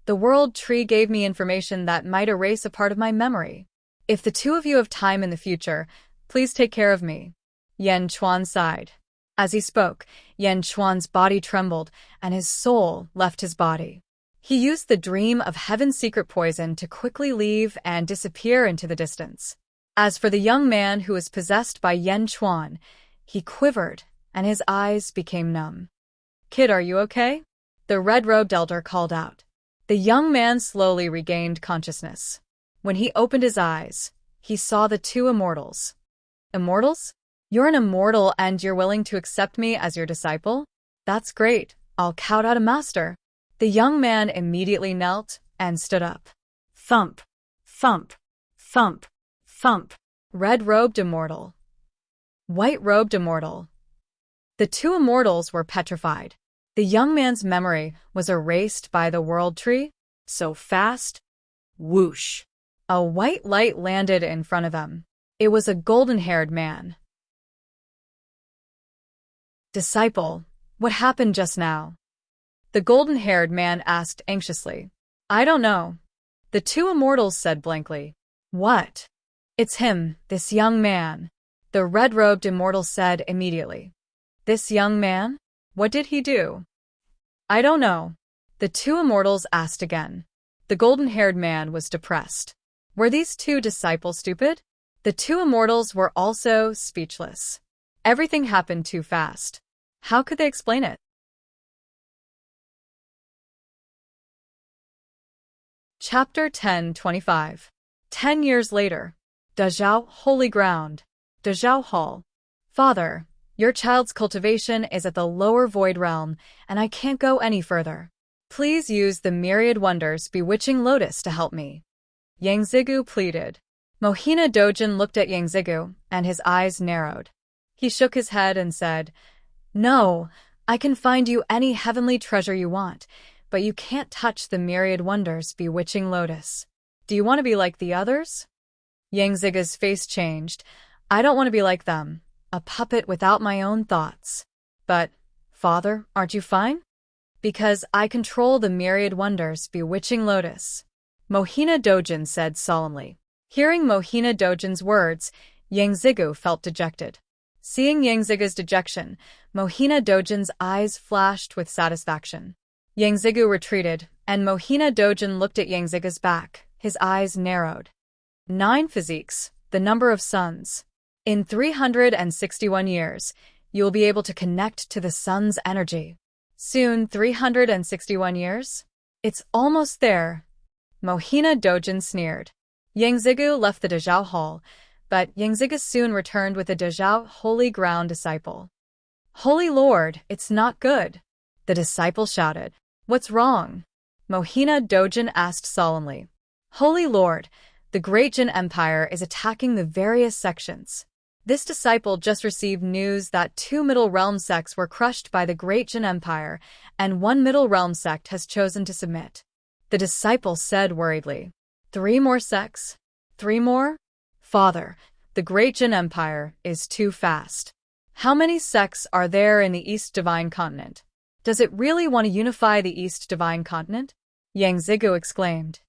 the world tree gave me information that might erase a part of my memory. If the two of you have time in the future, please take care of me. Yan Chuan sighed. As he spoke, Yan Chuan's body trembled and his soul left his body. He used the dream of heaven's secret poison to quickly leave and disappear into the distance. As for the young man who was possessed by Yan Chuan, he quivered and his eyes became numb. Kid, are you okay? The red-robed elder called out. The young man slowly regained consciousness. When he opened his eyes, he saw the two immortals. Immortals? You're an immortal and you're willing to accept me as your disciple? That's great. I'll count out a master. The young man immediately knelt and stood up. Thump, thump, thump, thump. Red-robed immortal. White-robed immortal. The two immortals were petrified. The young man's memory was erased by the world tree. So fast. Whoosh. A white light landed in front of them. It was a golden-haired man. Disciple, what happened just now? The golden-haired man asked anxiously. I don't know. The two immortals said blankly. What? It's him, this young man. The red-robed immortal said immediately. This young man? What did he do? I don't know. The two immortals asked again. The golden-haired man was depressed. Were these two disciples stupid? The two immortals were also speechless. Everything happened too fast. How could they explain it? Chapter 10:25. 10 years later. Dazhao, Holy Ground. Dazhao Hall. Father, your child's cultivation is at the lower void realm, and I can't go any further. Please use the myriad wonders bewitching lotus to help me. Yang Zigu pleaded. Mohina Dojin looked at Yang Zigu, and his eyes narrowed. He shook his head and said, No, I can find you any heavenly treasure you want, but you can't touch the myriad wonders bewitching lotus. Do you want to be like the others? Yang Zigu's face changed. I don't want to be like them, a puppet without my own thoughts. But, Father, aren't you fine? Because I control the myriad wonders bewitching lotus. Mohina Dojin said solemnly. Hearing Mohina Dojin's words, Yang Zigu felt dejected. Seeing Yang Zigu's dejection, Mohina Dojin's eyes flashed with satisfaction. Yang Zigu retreated, and Mohina Dojin looked at Yang Zigu's back. His eyes narrowed. 9 physiques, the number of suns. In 361 years, you will be able to connect to the sun's energy. Soon, 361 years? It's almost there. Mohina Dojin sneered. Yang Zigu left the Dazhao Hall, but Yang Zigu soon returned with a Dazhao Holy Ground disciple. Holy Lord, it's not good. The disciple shouted. What's wrong? Mohina Dojin asked solemnly. Holy Lord, the Great Jin Empire is attacking the various sections. This disciple just received news that 2 Middle Realm sects were crushed by the Great Jin Empire, and 1 Middle Realm sect has chosen to submit. The disciple said worriedly. 3 more sects? 3 more? Father, the great Jin Empire is too fast. How many sects are there in the East Divine Continent? Does it really want to unify the East Divine Continent? Yang Zigu exclaimed.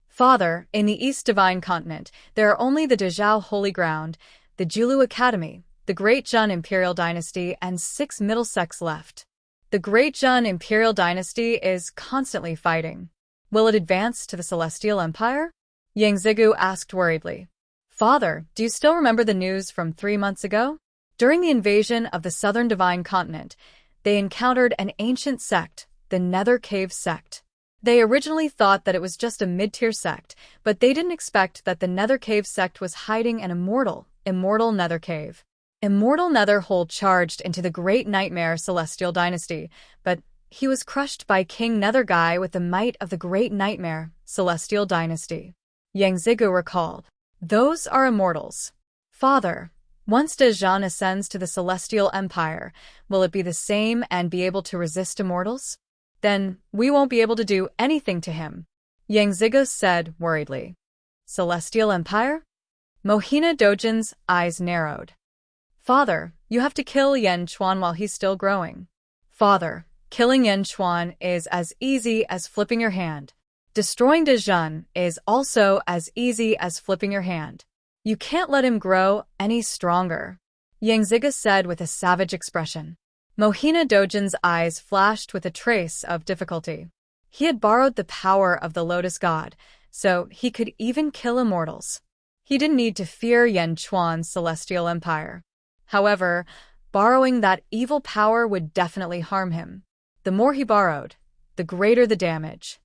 Father, in the East Divine Continent, there are only the Dezhou Holy Ground, the Julu Academy, the Great Jun Imperial Dynasty, and 6 middle sects left. The Great Jun Imperial Dynasty is constantly fighting. Will it advance to the Celestial Empire? Yang Zigu asked worriedly. Father, do you still remember the news from 3 months ago? During the invasion of the Southern Divine Continent, they encountered an ancient sect, the Nether Cave sect. They originally thought that it was just a mid-tier sect, but they didn't expect that the Nether Cave sect was hiding an immortal Nether Cave. Immortal Netherhold charged into the Great Nightmare Celestial Dynasty, but he was crushed by King Netherguy with the might of the Great Nightmare Celestial Dynasty. Yang Zigu recalled. Those are immortals. Father, once Dezhan ascends to the Celestial Empire, will it be the same and be able to resist immortals? Then we won't be able to do anything to him, Yang Zigu said worriedly. Celestial Empire? Mohina Dojin's eyes narrowed. Father, you have to kill Yan Chuan while he's still growing. Father, killing Yan Chuan is as easy as flipping your hand. Destroying Dezhan is also as easy as flipping your hand. You can't let him grow any stronger, Yang Zigu said with a savage expression. Mohina Dojin's eyes flashed with a trace of difficulty. He had borrowed the power of the Lotus God, so he could even kill immortals. He didn't need to fear Yan Chuan's Celestial Empire. However, borrowing that evil power would definitely harm him. The more he borrowed, the greater the damage.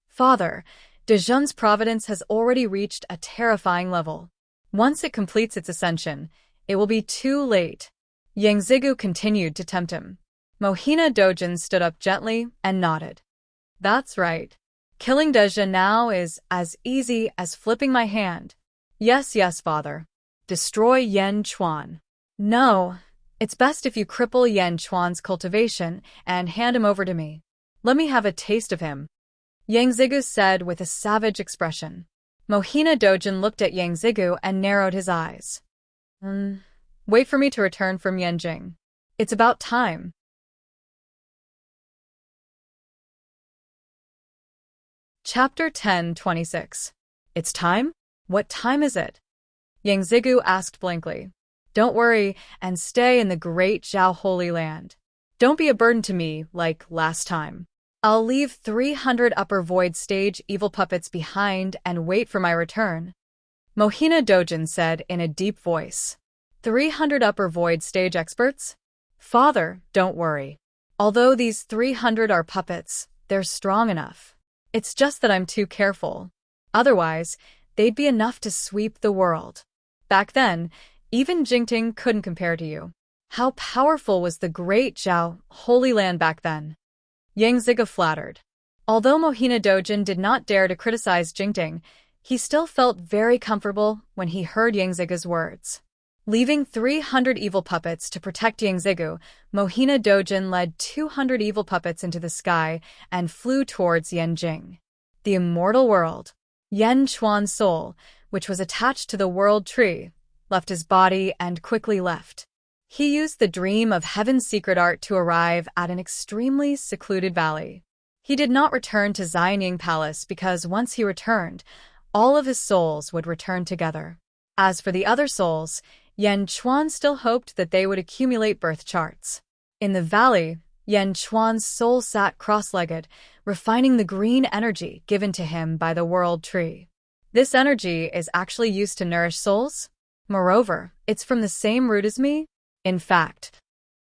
Father, Dezhan's providence has already reached a terrifying level. Once it completes its ascension, it will be too late. Yang Zigu continued to tempt him. Mohina Dojin stood up gently and nodded. That's right. Killing Dezhan now is as easy as flipping my hand. Yes, father. Destroy Yan Chuan. No, it's best if you cripple Yan Chuan's cultivation and hand him over to me. Let me have a taste of him, Yang Zigu said with a savage expression. Mohina Dojin looked at Yang Zigu and narrowed his eyes. Wait for me to return from Yanjing. It's about time. Chapter 10:26. It's time? What time is it? Yang Zigu asked blankly. Don't worry and stay in the Great Zhao Holy Land. Don't be a burden to me like last time. I'll leave 300 Upper Void Stage evil puppets behind and wait for my return, Mohina Dojin said in a deep voice. 300 Upper Void Stage experts? Father, don't worry. Although these 300 are puppets, they're strong enough. It's just that I'm too careful. Otherwise, they'd be enough to sweep the world. Back then, even Jingting couldn't compare to you. How powerful was the Great Zhao Holy Land back then? Yang Zigu flattered. Although Mohina Dojin did not dare to criticize Jingting, he still felt very comfortable when he heard Yang Zigu's words. Leaving 300 evil puppets to protect Yang Zigu, Mohina Dojin led 200 evil puppets into the sky and flew towards Yanjing. The immortal world. Yan Chuan's soul, which was attached to the world tree, left his body and quickly left. He used the dream of heaven's secret art to arrive at an extremely secluded valley. He did not return to Xianying Palace because once he returned, all of his souls would return together. As for the other souls, Yan Chuan still hoped that they would accumulate birth charts. In the valley, Yan Chuan's soul sat cross-legged, refining the green energy given to him by the world tree. This energy is actually used to nourish souls. Moreover, it's from the same root as me. In fact,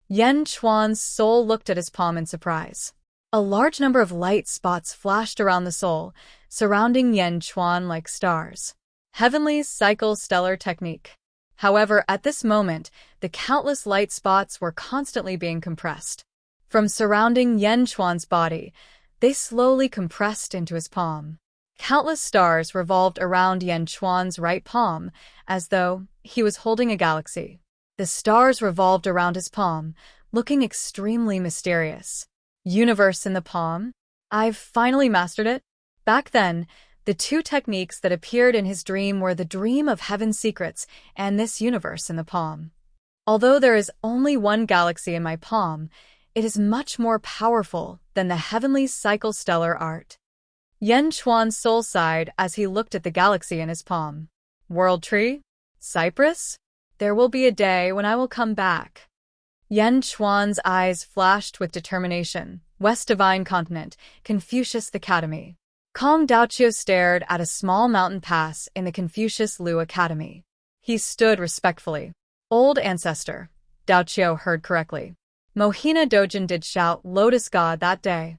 Yan Chuan's soul looked at his palm in surprise. A large number of light spots flashed around the soul, surrounding Yan Chuan like stars. Heavenly cycle stellar technique. However, at this moment, the countless light spots were constantly being compressed. From surrounding Yan Chuan's body, they slowly compressed into his palm. Countless stars revolved around Yan Chuan's right palm, as though he was holding a galaxy. The stars revolved around his palm, looking extremely mysterious. Universe in the palm? I've finally mastered it, Back then, the two techniques that appeared in his dream were the dream of heaven's secrets and this universe in the palm. Although there is only one galaxy in my palm, it is much more powerful than the heavenly cycle-stellar art. Yen Chuan's soul sighed as he looked at the galaxy in his palm. World tree? Cypress? There will be a day when I will come back. Yen Chuan's eyes flashed with determination. West Divine Continent, Confucius Academy. Kong Daoqiu stared at a small mountain pass in the Confucius Liu Academy. He stood respectfully. Old ancestor, Daoqiu heard correctly. Mohina Dojin did shout Lotus God that day.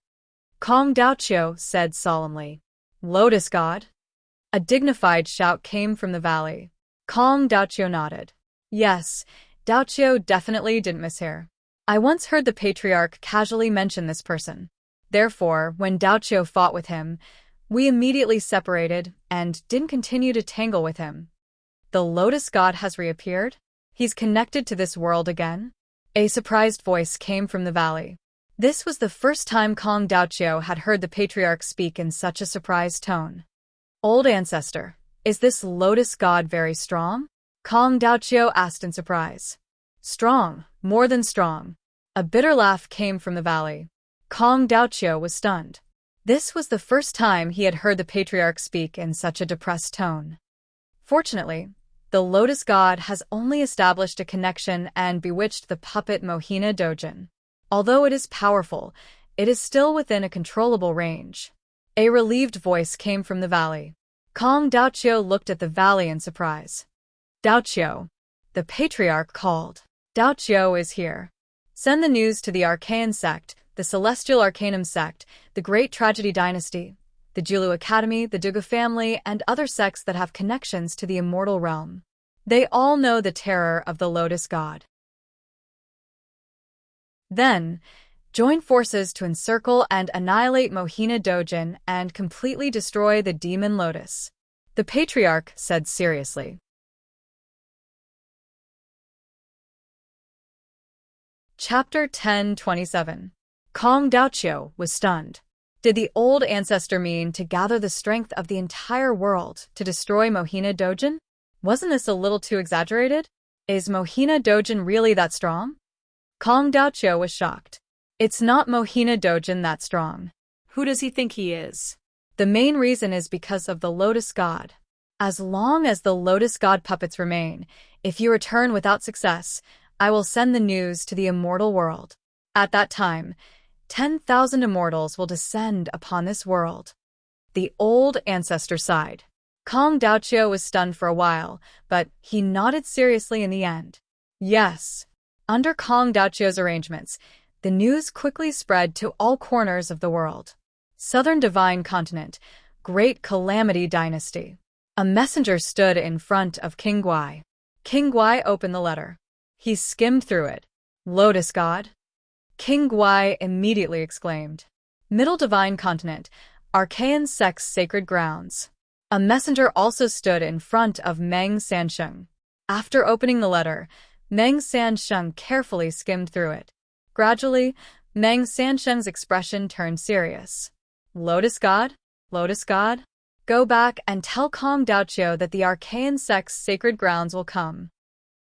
Kong Daoqiu said solemnly. Lotus God? A dignified shout came from the valley. Kong Daoqiu nodded. Yes, Daoqiu definitely didn't mishear. I once heard the patriarch casually mention this person. Therefore, when Daoqiu fought with him, we immediately separated and didn't continue to tangle with him. The Lotus God has reappeared? He's connected to this world again? A surprised voice came from the valley. This was the first time Kong Daoqiu had heard the patriarch speak in such a surprised tone. Old ancestor, is this Lotus God very strong? Kong Daoqiu asked in surprise. Strong, more than strong. A bitter laugh came from the valley. Kong Daoqiu was stunned. This was the first time he had heard the patriarch speak in such a depressed tone. Fortunately, the Lotus God has only established a connection and bewitched the puppet Mohina Dojin. Although it is powerful, it is still within a controllable range. A relieved voice came from the valley. Kong Daoqiu looked at the valley in surprise. Daoqiu, the patriarch called. Daoqiu is here. Send the news to the Archaean sect, the Celestial Arcanum sect, the Great Tragedy Dynasty, the Jilu Academy, the Duga family, and other sects that have connections to the Immortal realm. They all know the terror of the Lotus God. Then, join forces to encircle and annihilate Mohina Dojin and completely destroy the Demon Lotus. The patriarch said seriously. Chapter 10:27. Kong Daoqiu was stunned. Did the old ancestor mean to gather the strength of the entire world to destroy Mohina Dojin? Wasn't this a little too exaggerated? Is Mohina Dojin really that strong? Kong Daoqiu was shocked. It's not Mohina Dojin that strong. Who does he think he is? The main reason is because of the Lotus God. As long as the Lotus God puppets remain, if you return without success, I will send the news to the immortal world. At that time, 10,000 immortals will descend upon this world. The old ancestor sighed. Kong Daoqiu was stunned for a while, but he nodded seriously in the end. Yes. Under Kong Daoqiu's arrangements, the news quickly spread to all corners of the world. Southern Divine Continent, Great Calamity Dynasty. A messenger stood in front of King Guai. King Guai opened the letter. He skimmed through it. Lotus God? King Guai immediately exclaimed. Middle Divine Continent, Archaean Sect's Sacred Grounds. A messenger also stood in front of Meng Sansheng. After opening the letter, Meng Sansheng carefully skimmed through it. Gradually, Meng Sansheng's expression turned serious. Lotus God? Lotus God? Go back and tell Kong Daoqiu that the Archaean Sect's Sacred Grounds will come.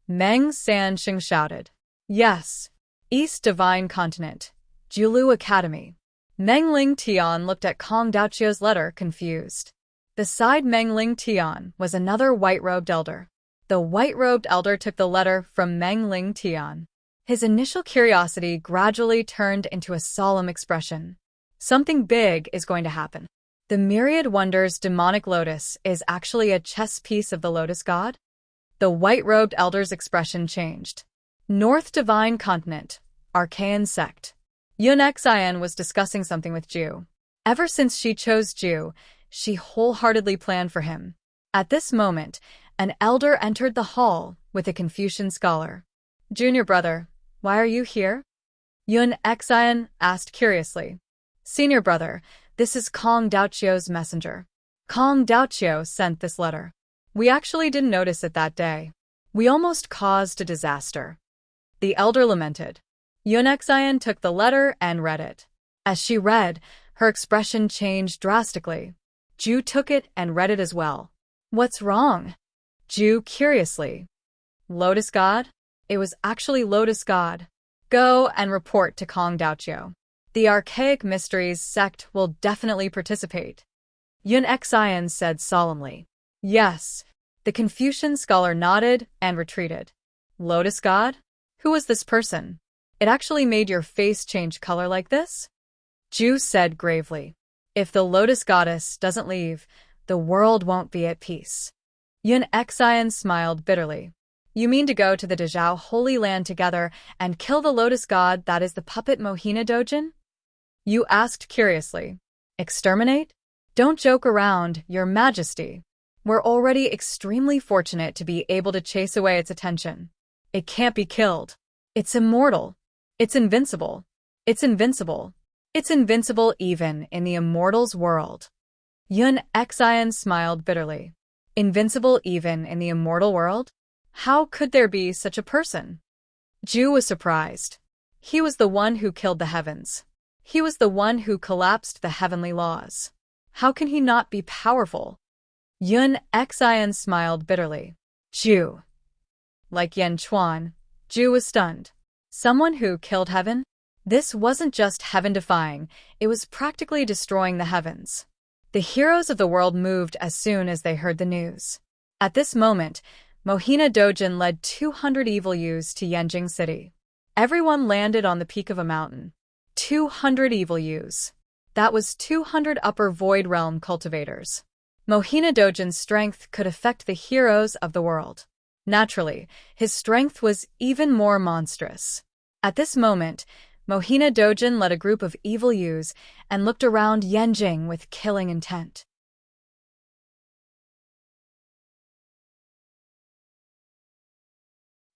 Meng Sansheng shouted. Yes. East Divine Continent, Jilu Academy. Meng Ling Tian looked at Kong Daoqiu's letter, confused. Beside Meng Ling Tian was another white-robed elder. The white-robed elder took the letter from Meng Ling Tian. His initial curiosity gradually turned into a solemn expression. Something big is going to happen. The Myriad Wonders Demonic Lotus is actually a chess piece of the Lotus God? The white-robed elder's expression changed. North Divine Continent, Archaean Sect. Yun Xian was discussing something with Ju. Ever since she chose Ju, she wholeheartedly planned for him. At this moment, an elder entered the hall with a Confucian scholar. Junior brother, why are you here? Yun Xian asked curiously. Senior brother, this is Kong Daoqiu's messenger. Kong Daoqiu sent this letter. We actually didn't notice it that day. We almost caused a disaster. The elder lamented. Yun Xian took the letter and read it. As she read, her expression changed drastically. Ju took it and read it as well. What's wrong? Ju curiously. Lotus God? It was actually Lotus God. Go and report to Kong Daoqiu. The Archaic Mysteries sect will definitely participate. Yun Xian said solemnly. Yes. The Confucian scholar nodded and retreated. Lotus God? Who was this person? It actually made your face change color like this? Ju said gravely. If the Lotus Goddess doesn't leave, the world won't be at peace. Yun Xian smiled bitterly. You mean to go to the Dezhou Holy Land together and kill the Lotus God that is the puppet Mohina Dojin? You asked curiously. Exterminate? Don't joke around, Your Majesty. We're already extremely fortunate to be able to chase away its attention. It can't be killed. It's immortal. It's invincible. It's invincible. It's invincible even in the Immortal's world. Yun Xian smiled bitterly. Invincible even in the Immortal world? How could there be such a person? Ju was surprised. He was the one who killed the heavens. He was the one who collapsed the heavenly laws. How can he not be powerful? Yun Xian smiled bitterly. Ju. Like Yan Chuan, Ju was stunned. Someone who killed heaven? This wasn't just heaven-defying, it was practically destroying the heavens. The heroes of the world moved as soon as they heard the news. At this moment, Mohina Dojin led 200 evil youths to Yanjing City. Everyone landed on the peak of a mountain. 200 evil youths. That was 200 upper void realm cultivators. Mohina Dojin's strength could affect the heroes of the world. Naturally, his strength was even more monstrous. At this moment, Mohina Dojin led a group of evil youths and looked around Yanjing with killing intent.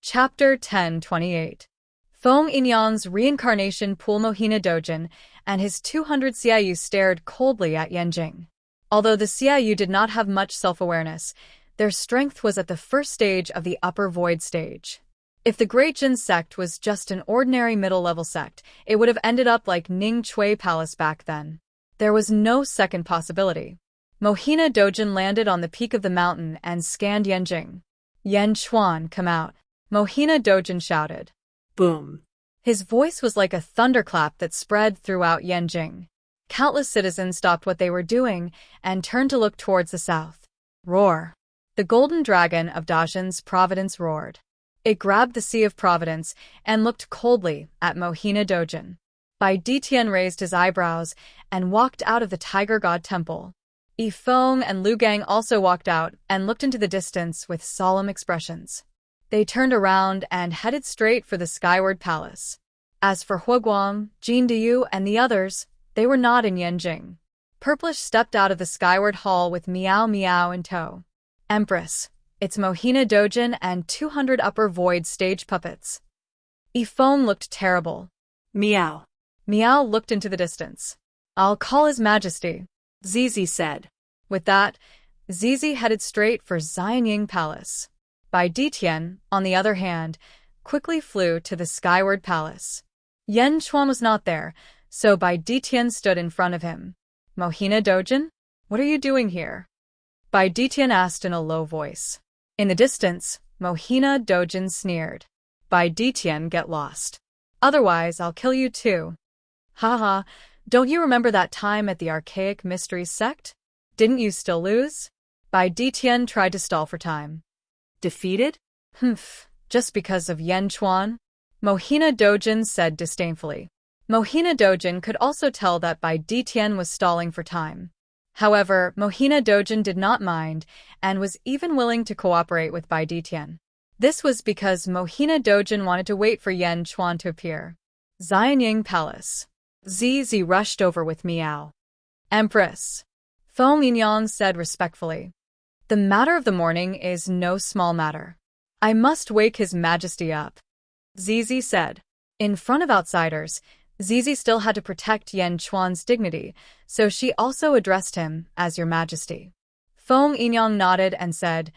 Chapter 10:28. Feng Yinyang's reincarnation pool. Mohina Dojin and his 200 Xiaoyu stared coldly at Yanjing. Although the Xiaoyu did not have much self-awareness, their strength was at the first stage of the upper void stage. If the Great Jin sect was just an ordinary middle-level sect, it would have ended up like Ning Chui Palace back then. There was no second possibility. Mohina Dojin landed on the peak of the mountain and scanned Yanjing. Yan Chuan, come out. Mohina Dojin shouted. Boom. His voice was like a thunderclap that spread throughout Yanjing. Countless citizens stopped what they were doing and turned to look towards the south. Roar. The golden dragon of Dajin's providence roared. It grabbed the Sea of Providence and looked coldly at Mohina Dojin. Bai Ditian raised his eyebrows and walked out of the Tiger God Temple. Yi Feng and Lu Gang also walked out and looked into the distance with solemn expressions. They turned around and headed straight for the Skyward Palace. As for Huaguang, Jin Diyu, and the others, they were not in Yanjing. Purplish stepped out of the Skyward Hall with Meow Meow in tow. Empress. It's Mohina Dojin and 200 upper void stage puppets. Yi Feng looked terrible. Meow. Meow looked into the distance. I'll call His Majesty, Zizi said. With that, Zizi headed straight for Xianying Palace. Bai Ditian, on the other hand, quickly flew to the Skyward Palace. Yan Chuan was not there, so Bai Ditian stood in front of him. Mohina Dojin? What are you doing here? Bai Ditian asked in a low voice. In the distance, Mohina Dojin sneered. Bai Ditian, get lost. Otherwise, I'll kill you too. Haha, don't you remember that time at the Archaic Mysteries sect? Didn't you still lose? Bai Ditian tried to stall for time. Defeated? Humph, just because of Yan Chuan? Mohina Dojin said disdainfully. Mohina Dojin could also tell that Bai Ditian was stalling for time. However, Mohina Dojin did not mind and was even willing to cooperate with Bai Ditian. This was because Mohina Dojin wanted to wait for Yan Chuan to appear. Xianying Palace. Zizi rushed over with Meow. Empress. Feng Yinyang said respectfully. The matter of the morning is no small matter. I must wake His Majesty up. Zizi said. In front of outsiders, Zizi still had to protect Yan Chuan's dignity, so she also addressed him as Your Majesty. Feng Yinyang nodded and said,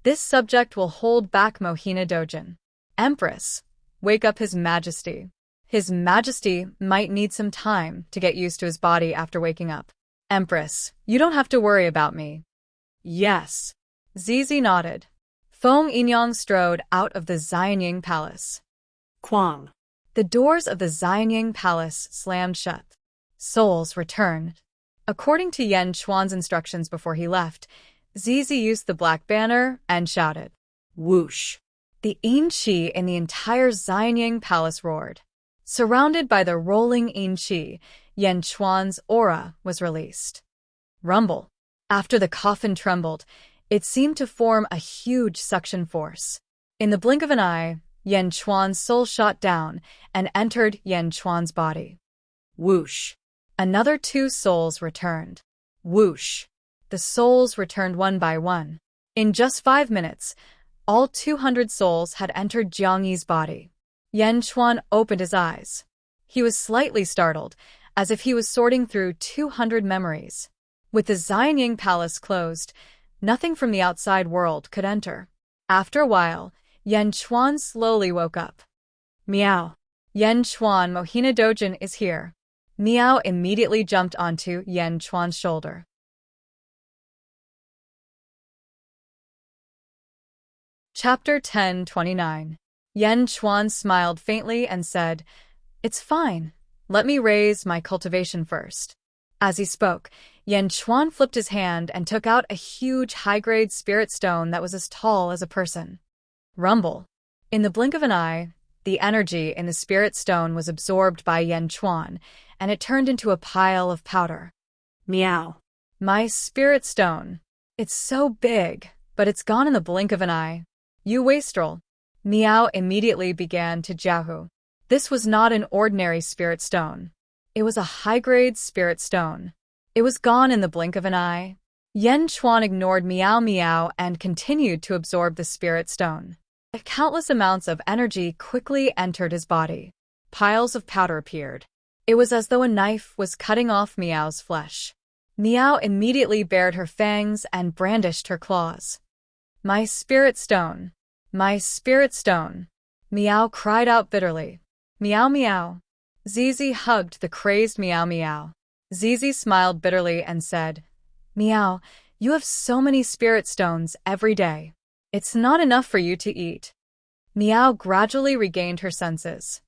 This subject will hold back Mohina Dojin. Empress, wake up His Majesty. His Majesty might need some time to get used to his body after waking up. Empress, you don't have to worry about me. Yes. Zizi nodded. Feng Yinyang strode out of the Xianying Palace. Quang. The doors of the Xianying Palace slammed shut. Souls returned. According to Yan Chuan's instructions before he left, Zizi used the black banner and shouted, Whoosh. The Yin Qi in the entire Xianying Palace roared. Surrounded by the rolling Yin Qi, Yan Chuan's aura was released. Rumble. After the coffin trembled, it seemed to form a huge suction force. In the blink of an eye, Yan Chuan's soul shot down and entered Yan Chuan's body. Whoosh. Another 2 souls returned. Whoosh. The souls returned one by one. In just 5 minutes, all 200 souls had entered Jiang Yi's body. Yan Chuan opened his eyes. He was slightly startled, as if he was sorting through 200 memories. With the Xianying Palace closed, nothing from the outside world could enter. After a while, Yan Chuan slowly woke up. Meow. Yan Chuan, Mohina Dojin is here. Meow immediately jumped onto Yan Chuan's shoulder. Chapter 10:29. Yan Chuan smiled faintly and said, It's fine. Let me raise my cultivation first. As he spoke, Yan Chuan flipped his hand and took out a huge high-grade spirit stone that was as tall as a person. Rumble. In the blink of an eye, the energy in the spirit stone was absorbed by Yan Chuan, and it turned into a pile of powder. Meow. My spirit stone. It's so big, but it's gone in the blink of an eye. You wastrel. Meow immediately began to jiahu. This was not an ordinary spirit stone. It was a high-grade spirit stone. It was gone in the blink of an eye. Yan Chuan ignored Meow Meow and continued to absorb the spirit stone. Countless amounts of energy quickly entered his body. Piles of powder appeared. It was as though a knife was cutting off Meow's flesh. Meow immediately bared her fangs and brandished her claws. My spirit stone. My spirit stone. Meow cried out bitterly. Meow Meow. Zizi hugged the crazed Meow Meow. Zizi smiled bitterly and said, Meow, you have so many spirit stones every day. It's not enough for you to eat. Meow gradually regained her senses.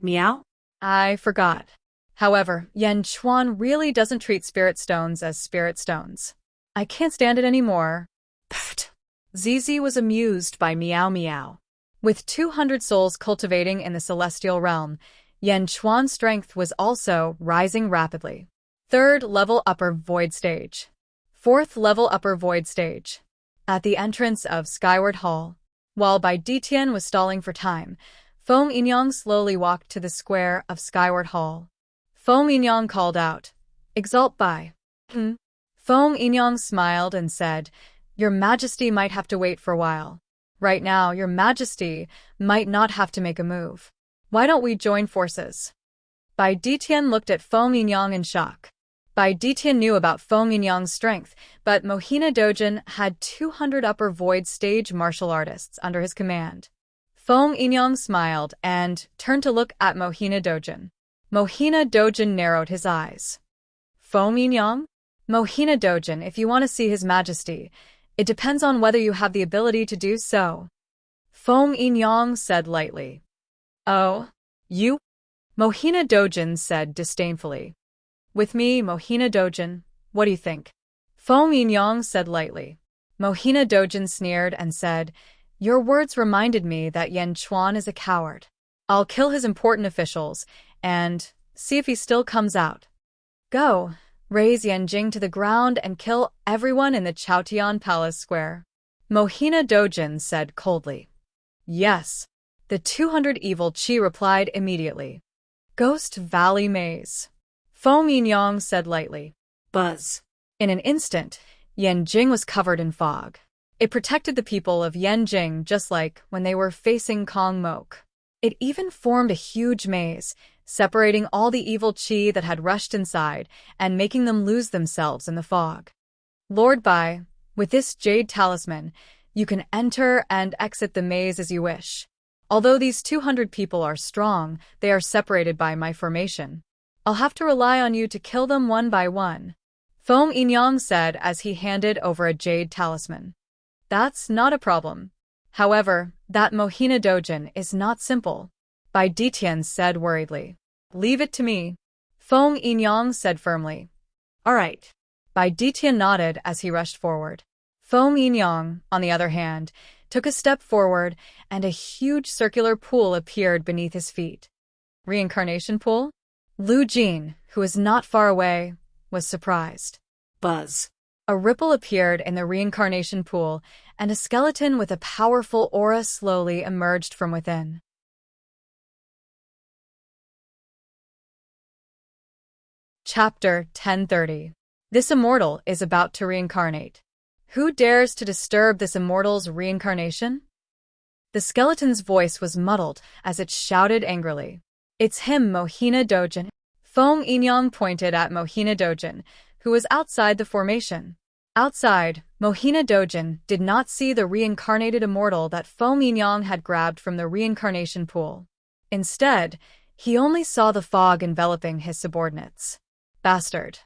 Meow? I forgot. However, Yan Chuan really doesn't treat spirit stones as spirit stones. I can't stand it anymore. Pfft. Zizi was amused by Meow Meow. With 200 souls cultivating in the celestial realm, Yan Chuan's strength was also rising rapidly. 3rd level upper void stage. 4th level upper void stage. At the entrance of Skyward Hall, while Bai Ditian was stalling for time, Feng Yinyang slowly walked to the square of Skyward Hall. Feng Yinyang called out, Exalt Bai. Feng Yinyang smiled and said, Your Majesty might have to wait for a while. Right now, Your Majesty might not have to make a move. Why don't we join forces? Bai Ditian looked at Feng Yinyang in shock. Bai Ditian knew about Feng Yinyang's strength, but Mohina Dojin had 200 upper void stage martial artists under his command. Feng Yinyang smiled and turned to look at Mohina Dojin. Mohina Dojin narrowed his eyes. Feng Yinyang? Mohina Dojin, if you want to see His Majesty, it depends on whether you have the ability to do so. Feng Yinyang said lightly. Oh, you? Mohina Dojin said disdainfully. With me, Mohina Dojin, what do you think? Feng Yinyang said lightly. Mohina Dojin sneered and said, Your words reminded me that Yan Chuan is a coward. I'll kill his important officials and see if he still comes out. Go, raise Yanjing to the ground and kill everyone in the Chaotian Palace Square. Mohina Dojin said coldly. Yes. The 200 evil Qi replied immediately. Ghost Valley Maze. Feng Yinyang said lightly. Buzz. In an instant, Yanjing was covered in fog. It protected the people of Yanjing just like when they were facing Kong Mok. It even formed a huge maze, separating all the evil Qi that had rushed inside and making them lose themselves in the fog. Lord Bai, with this jade talisman, you can enter and exit the maze as you wish. Although these 200 people are strong, they are separated by my formation. I'll have to rely on you to kill them one by one. Feng Yinyang said as he handed over a jade talisman. That's not a problem. However, that Mohina Dojin is not simple. Bai Ditian said worriedly. Leave it to me. Feng Yinyang said firmly. All right. Bai Ditian nodded as he rushed forward. Feng Yinyang, on the other hand, took a step forward and a huge circular pool appeared beneath his feet. Reincarnation pool? Lu Jin, who was not far away, was surprised. Buzz. A ripple appeared in the reincarnation pool, and a skeleton with a powerful aura slowly emerged from within. Chapter 1030. This immortal is about to reincarnate. Who dares to disturb this immortal's reincarnation? The skeleton's voice was muddled as it shouted angrily. It's him, Mohina Dojin. Feng Yinyang pointed at Mohina Dojin, who was outside the formation. Outside, Mohina Dojin did not see the reincarnated immortal that Feng Yinyang had grabbed from the reincarnation pool. Instead, he only saw the fog enveloping his subordinates. Bastard.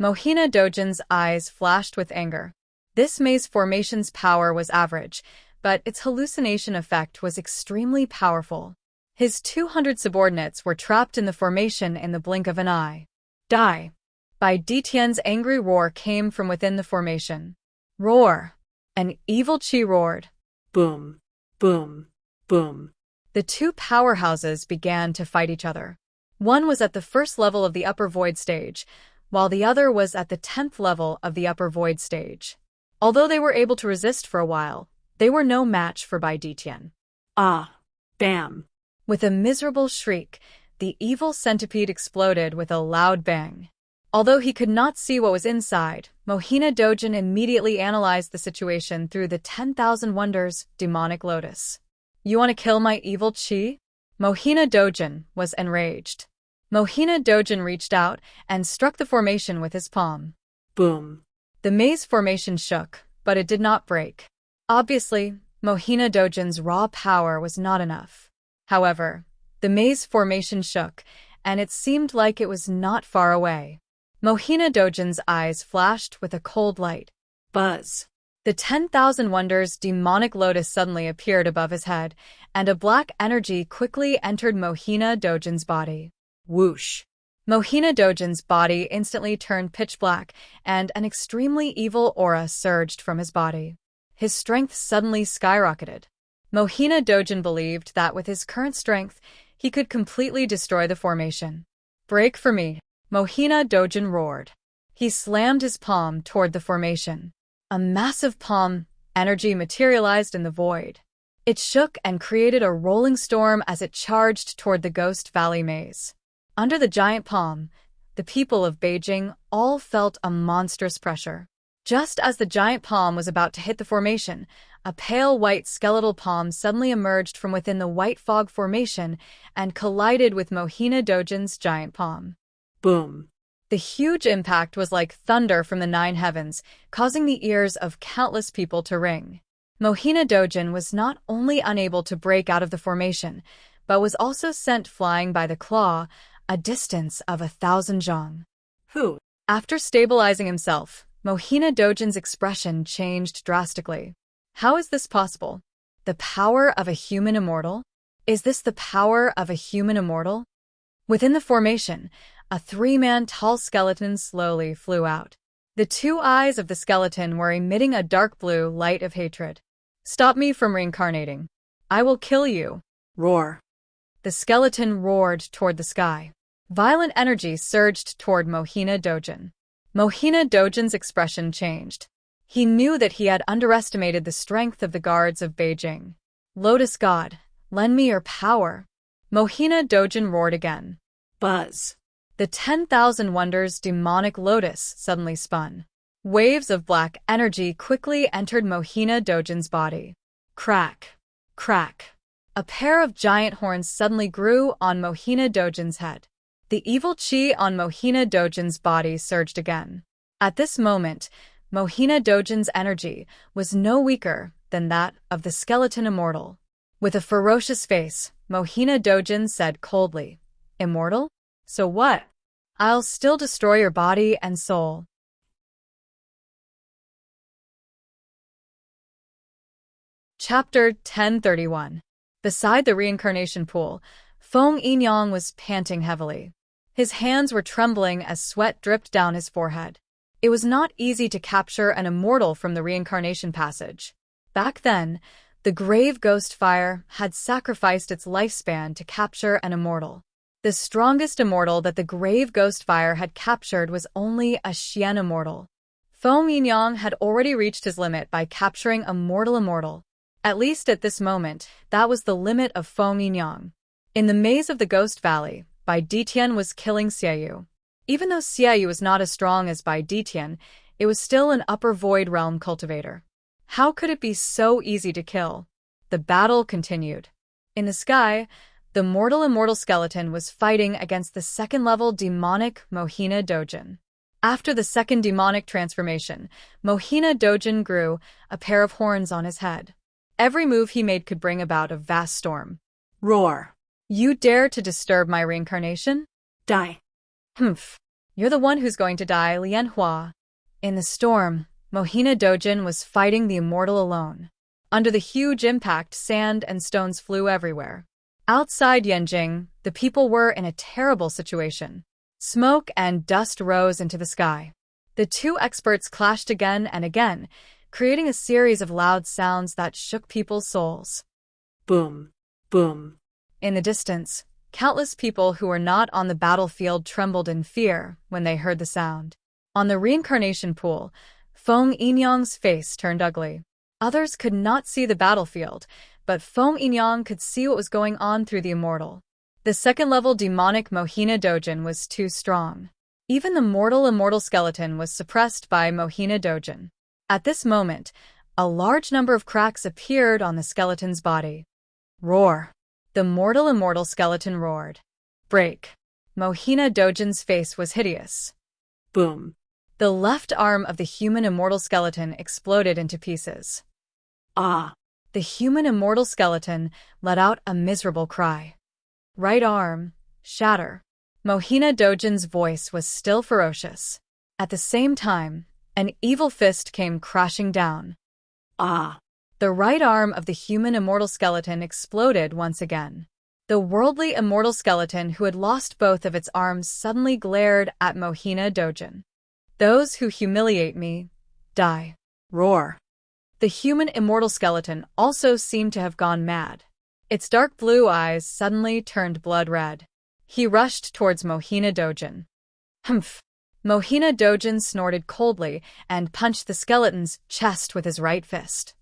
Mohina Dojin's eyes flashed with anger. This maze formation's power was average, but its hallucination effect was extremely powerful. His 200 subordinates were trapped in the formation in the blink of an eye. Die! Bai Ditian's angry roar came from within the formation. Roar! An evil chi roared. Boom. Boom. Boom. The two powerhouses began to fight each other. One was at the first level of the upper void stage, while the other was at the 10th level of the upper void stage. Although they were able to resist for a while, they were no match for Bai Ditian. Ah! Bam! With a miserable shriek, the evil centipede exploded with a loud bang. Although he could not see what was inside, Mohina Dojin immediately analyzed the situation through the 10,000 Wonders demonic lotus. You want to kill my evil chi? Mohina Dojin was enraged. Mohina Dojin reached out and struck the formation with his palm. Boom. The maze formation shook, but it did not break. Obviously, Mohina Dojin's raw power was not enough. However, the maze formation shook, and it seemed like it was not far away. Mohina Dojin's eyes flashed with a cold light. Buzz. The 10,000 Wonders demonic lotus suddenly appeared above his head, and a black energy quickly entered Mohina Dojin's body. Whoosh! Mohina Dojin's body instantly turned pitch black, and an extremely evil aura surged from his body. His strength suddenly skyrocketed. Mohina Dojin believed that with his current strength, he could completely destroy the formation. Break for me! Mohina Dojin roared. He slammed his palm toward the formation. A massive palm energy materialized in the void. It shook and created a rolling storm as it charged toward the Ghost Valley maze. Under the giant palm, the people of Beijing all felt a monstrous pressure. Just as the giant palm was about to hit the formation, a pale white skeletal palm suddenly emerged from within the white fog formation and collided with Mohina Dojin's giant palm. Boom. The huge impact was like thunder from the 9 heavens, causing the ears of countless people to ring. Mohina Dojin was not only unable to break out of the formation, but was also sent flying by the claw, a distance of 1,000 zhang. Who? After stabilizing himself, Mohina Dojin's expression changed drastically. How is this possible? The power of a human immortal? Is this the power of a human immortal? Within the formation, a 3-man tall skeleton slowly flew out. The 2 eyes of the skeleton were emitting a dark blue light of hatred. Stop me from reincarnating. I will kill you. Roar. The skeleton roared toward the sky. Violent energy surged toward Mohina Dojin. Mohina Dojin's expression changed. He knew that he had underestimated the strength of the guards of Beijing. Lotus God, lend me your power. Mohina Dojin roared again. Buzz. The 10,000 Wonders demonic lotus suddenly spun. Waves of black energy quickly entered Mohina Dojin's body. Crack. Crack. A pair of giant horns suddenly grew on Mohina Dojin's head. The evil chi on Mohina Dojin's body surged again. At this moment, Mohina Dojin's energy was no weaker than that of the skeleton immortal. With a ferocious face, Mohina Dojin said coldly, "Immortal? So what? I'll still destroy your body and soul." Chapter 1031. Beside the reincarnation pool, Feng Yinyang was panting heavily. His hands were trembling as sweat dripped down his forehead. It was not easy to capture an immortal from the reincarnation passage. Back then, the grave ghost fire had sacrificed its lifespan to capture an immortal. The strongest immortal that the grave ghost fire had captured was only a Xian immortal. Feng Yinyang had already reached his limit by capturing a mortal immortal. At least at this moment, that was the limit of Feng Yinyang. In the maze of the Ghost Valley, Bai Ditian was killing Xiaoyu. Even though Xiaoyu was not as strong as Bai Ditian, it was still an upper void realm cultivator. How could it be so easy to kill? The battle continued. In the sky, the mortal immortal skeleton was fighting against the second-level demonic Mohina Dojin. After the second demonic transformation, Mohina Dojin grew a pair of horns on his head. Every move he made could bring about a vast storm. Roar. You dare to disturb my reincarnation? Die. Humph. You're the one who's going to die, Lianhua. In the storm, Mohina Dojin was fighting the immortal alone. Under the huge impact, sand and stones flew everywhere. Outside Yanjing, the people were in a terrible situation. Smoke and dust rose into the sky. The two experts clashed again and again, creating a series of loud sounds that shook people's souls. Boom. Boom. In the distance, countless people who were not on the battlefield trembled in fear when they heard the sound. On the reincarnation pool, Feng Yinyang's face turned ugly. Others could not see the battlefield, but Feng Yinyang could see what was going on through the immortal. The second-level demonic Mohina Dojin was too strong. Even the mortal immortal skeleton was suppressed by Mohina Dojin. At this moment, a large number of cracks appeared on the skeleton's body. Roar! The mortal immortal skeleton roared. Break! Mohina Dojin's face was hideous. Boom! The left arm of the human immortal skeleton exploded into pieces. Ah! The human immortal skeleton let out a miserable cry. Right arm, shatter. Mohina Dojin's voice was still ferocious. At the same time, an evil fist came crashing down. Ah! The right arm of the human immortal skeleton exploded once again. The worldly immortal skeleton who had lost both of its arms suddenly glared at Mohina Dojin. Those who humiliate me, die. Roar! The human immortal skeleton also seemed to have gone mad. Its dark blue eyes suddenly turned blood red. He rushed towards Mohina Dojin. Humph! Mohina Dojin snorted coldly and punched the skeleton's chest with his right fist.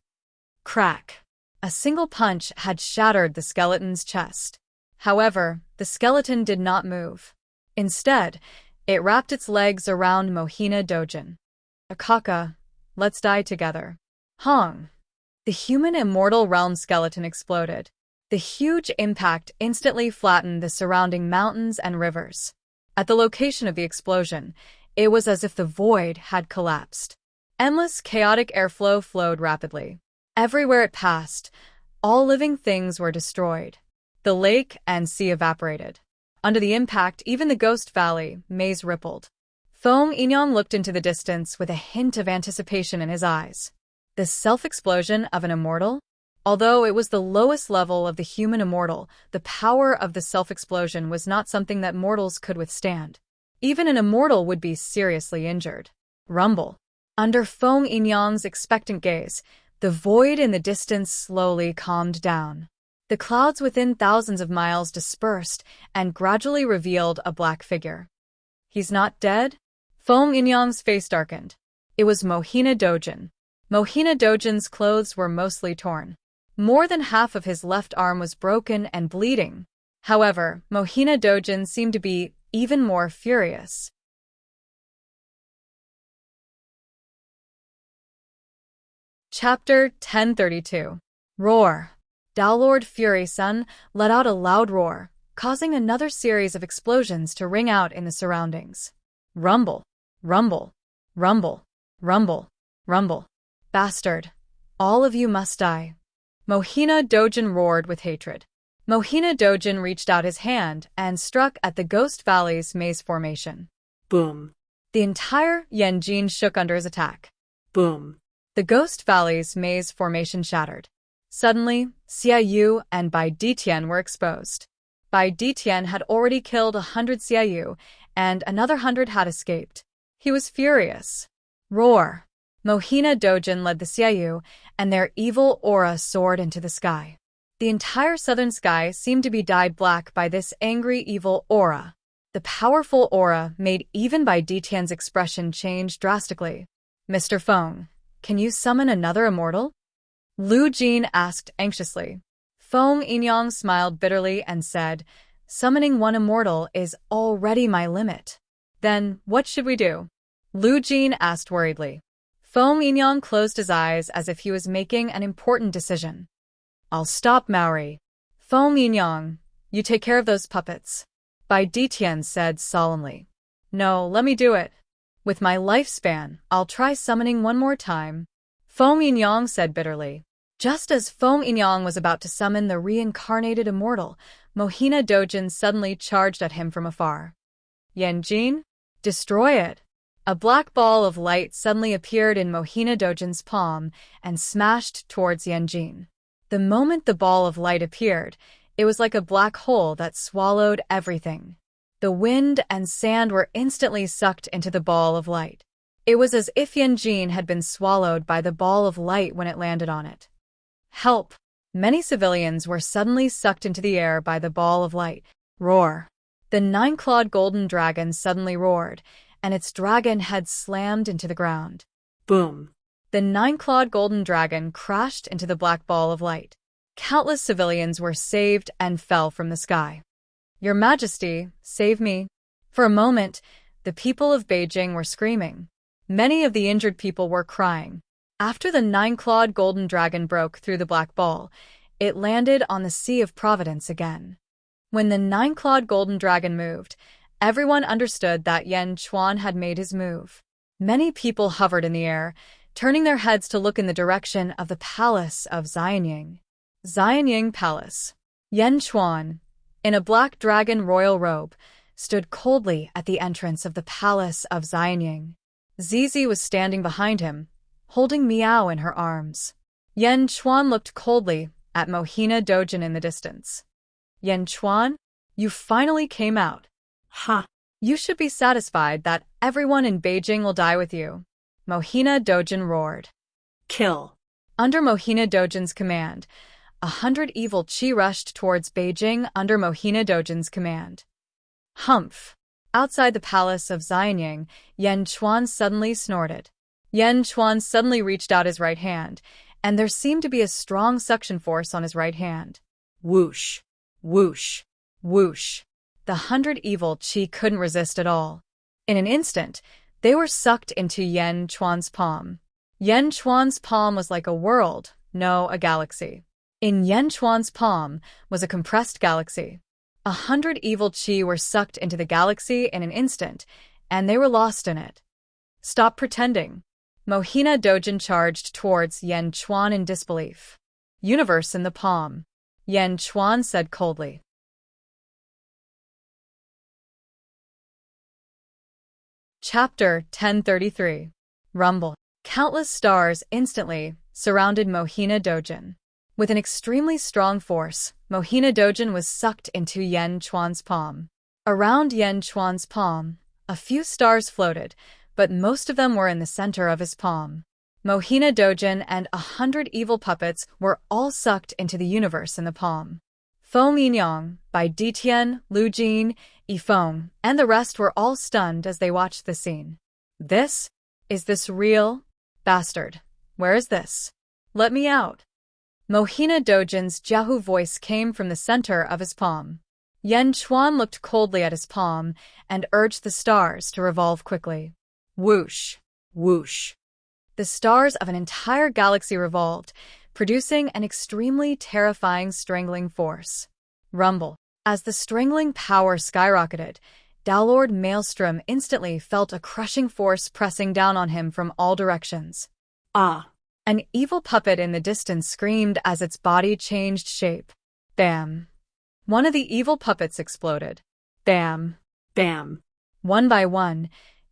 Crack! A single punch had shattered the skeleton's chest. However, the skeleton did not move. Instead, it wrapped its legs around Mohina Dojin. Akaka, let's die together. Hong! The human immortal realm skeleton exploded. The huge impact instantly flattened the surrounding mountains and rivers. At the location of the explosion, it was as if the void had collapsed. Endless chaotic airflow flowed rapidly. Everywhere it passed, all living things were destroyed. The lake and sea evaporated. Under the impact, even the Ghost Valley maze rippled. Feng Yinyang looked into the distance with a hint of anticipation in his eyes. The self-explosion of an immortal? Although it was the lowest level of the human immortal, the power of the self-explosion was not something that mortals could withstand. Even an immortal would be seriously injured. Rumble. Under Feng Yinyang's expectant gaze, the void in the distance slowly calmed down. The clouds within thousands of miles dispersed and gradually revealed a black figure. He's not dead? Feng Yinyang's face darkened. It was Mohina Dojin. Mohina Dojin's clothes were mostly torn. More than half of his left arm was broken and bleeding. However, Mohina Dojin seemed to be even more furious. Chapter 1032. Roar! Dowlord Fury Sun let out a loud roar, causing another series of explosions to ring out in the surroundings. Rumble! Rumble! Rumble! Rumble! Rumble! Bastard! All of you must die. Mohina Dojin roared with hatred. Mohina Dojin reached out his hand and struck at the Ghost Valley's maze formation. Boom! The entire Yanjin shook under his attack. Boom! The Ghost Valley's maze formation shattered. Suddenly, Xia Yu and Bai Ditian were exposed. Bai Ditian had already killed 100 Xia Yu, and another 100 had escaped. He was furious. Roar! Mohina Dojin led the Xia Yu, and their evil aura soared into the sky. The entire southern sky seemed to be dyed black by this angry evil aura. The powerful aura made even Bai Ditian's expression change drastically. Mr. Feng, can you summon another immortal? Lu Jin asked anxiously. Feng Yinyang smiled bitterly and said, summoning one immortal is already my limit. Then, what should we do? Lu Jin asked worriedly. Feng Yinyang closed his eyes as if he was making an important decision. I'll stop Maori. Feng Yinyang, you take care of those puppets. Bai Ditian said solemnly. No, let me do it. With my lifespan, I'll try summoning one more time. Feng Yinyang said bitterly. Just as Feng Yinyang was about to summon the reincarnated immortal, Mohina Dojin suddenly charged at him from afar. Yanjin? Destroy it! A black ball of light suddenly appeared in Mohina Dojin's palm and smashed towards Yanjin. The moment the ball of light appeared, it was like a black hole that swallowed everything. The wind and sand were instantly sucked into the ball of light. It was as if Yanjin had been swallowed by the ball of light when it landed on it. Help! Many civilians were suddenly sucked into the air by the ball of light. Roar! The nine-clawed golden dragon suddenly roared, and its dragon head slammed into the ground. Boom! The nine-clawed golden dragon crashed into the black ball of light. Countless civilians were saved and fell from the sky. Your Majesty, save me. For a moment, the people of Beijing were screaming. Many of the injured people were crying. After the nine-clawed golden dragon broke through the black ball, it landed on the Sea of Providence again. When the nine-clawed golden dragon moved, everyone understood that Yan Chuan had made his move. Many people hovered in the air, turning their heads to look in the direction of the palace of Xianying. Xianying Palace. Yan Chuan, in a black dragon royal robe, stood coldly at the entrance of the palace of Xianying. Zizi was standing behind him, holding Miao in her arms. Yan Chuan looked coldly at Mohina Dojin in the distance. Yan Chuan, you finally came out. Ha! You should be satisfied that everyone in Beijing will die with you. Mohina Dojin roared. Kill! Under Mohina Dojin's command, 100 evil chi rushed towards Beijing under Mohina Dojin's command. Humph! Outside the palace of Xianying, Yan Chuan suddenly snorted. Yan Chuan suddenly reached out his right hand, and there seemed to be a strong suction force on his right hand. Whoosh! Whoosh! Whoosh! The 100 evil chi couldn't resist at all. In an instant, they were sucked into Yan Chuan's palm. Yan Chuan's palm was like a world, no, a galaxy. In Yan Chuan's palm was a compressed galaxy. 100 evil chi were sucked into the galaxy in an instant, and they were lost in it. Stop pretending. Mohina Dojin charged towards Yan Chuan in disbelief. Universe in the palm. Yan Chuan said coldly. Chapter 1033. Rumble. Countless stars instantly surrounded Mohina Dojin. With an extremely strong force, Mohina Dojin was sucked into Yan Chuan's palm. Around Yan Chuan's palm, a few stars floated, but most of them were in the center of his palm. Mohina Dojin and 100 evil puppets were all sucked into the universe in the palm. Feng Yinyang, Bai Ditian, Lu Jin, Yifeng, and the rest were all stunned as they watched the scene. Is this real? Bastard. Where is this? Let me out. Mohina Dojin's Jiahu voice came from the center of his palm. Yan Chuan looked coldly at his palm and urged the stars to revolve quickly. Whoosh! Whoosh! The stars of an entire galaxy revolved, producing an extremely terrifying strangling force. Rumble. As the strangling power skyrocketed, Daolord Maelstrom instantly felt a crushing force pressing down on him from all directions. Ah! An evil puppet in the distance screamed as its body changed shape. Bam! One of the evil puppets exploded. Bam! Bam! One by one,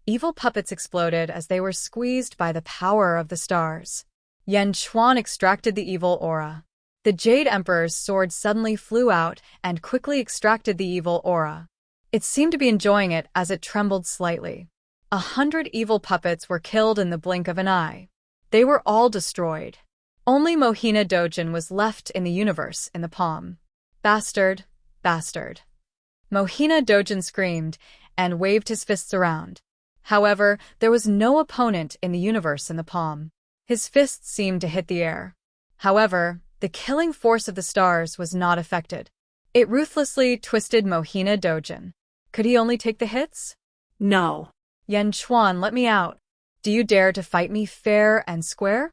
evil puppets exploded as they were squeezed by the power of the stars. Yan Chuan extracted the evil aura. The Jade Emperor's sword suddenly flew out and quickly extracted the evil aura. It seemed to be enjoying it as it trembled slightly. 100 evil puppets were killed in the blink of an eye. They were all destroyed. Only Mohina Dojin was left in the universe in the palm. Bastard, bastard. Mohina Dojin screamed and waved his fists around. However, there was no opponent in the universe in the palm. His fists seemed to hit the air. However, the killing force of the stars was not affected. It ruthlessly twisted Mohina Dojin. Could he only take the hits? No. Yen Chuan, let me out. Do you dare to fight me fair and square?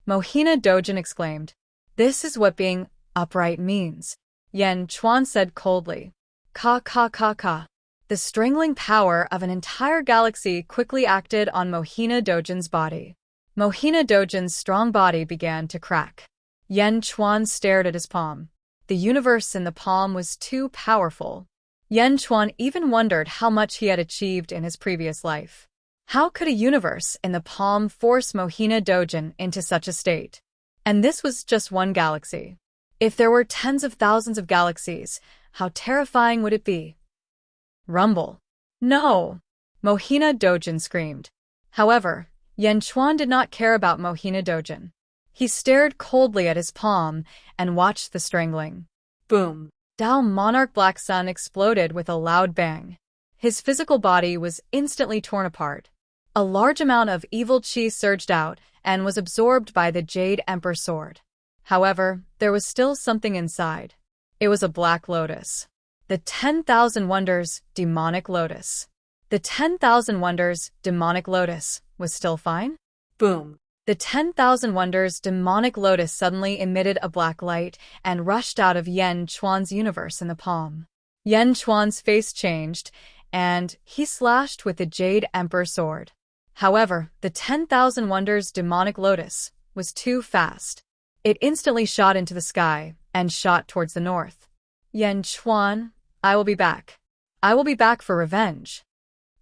Mohina Dojin exclaimed. This is what being upright means, Yen Chuan said coldly. Ka ka ka ka. The strangling power of an entire galaxy quickly acted on Mohina Dojin's body. Mohina Dojin's strong body began to crack. Yen Chuan stared at his palm. The universe in the palm was too powerful. Yen Chuan even wondered how much he had achieved in his previous life. How could a universe in the palm force Mohina Dojin into such a state? And this was just one galaxy. If there were tens of thousands of galaxies, how terrifying would it be? Rumble. No! Mohina Dojin screamed. However, Yen Chuan did not care about Mohina Dojin. He stared coldly at his palm and watched the strangling. Boom. Dao Monarch Black Sun exploded with a loud bang. His physical body was instantly torn apart. A large amount of evil chi surged out and was absorbed by the Jade Emperor sword. However, there was still something inside. It was a black lotus. The 10,000 Wonders Demonic Lotus. The 10,000 Wonders Demonic Lotus was still fine? Boom. The 10,000 Wonders Demonic Lotus suddenly emitted a black light and rushed out of Yen Chuan's universe in the palm. Yen Chuan's face changed, and he slashed with the Jade Emperor sword. However, the 10,000 Wonders Demonic Lotus was too fast. It instantly shot into the sky and shot towards the north. Yen Chuan, I will be back. I will be back for revenge.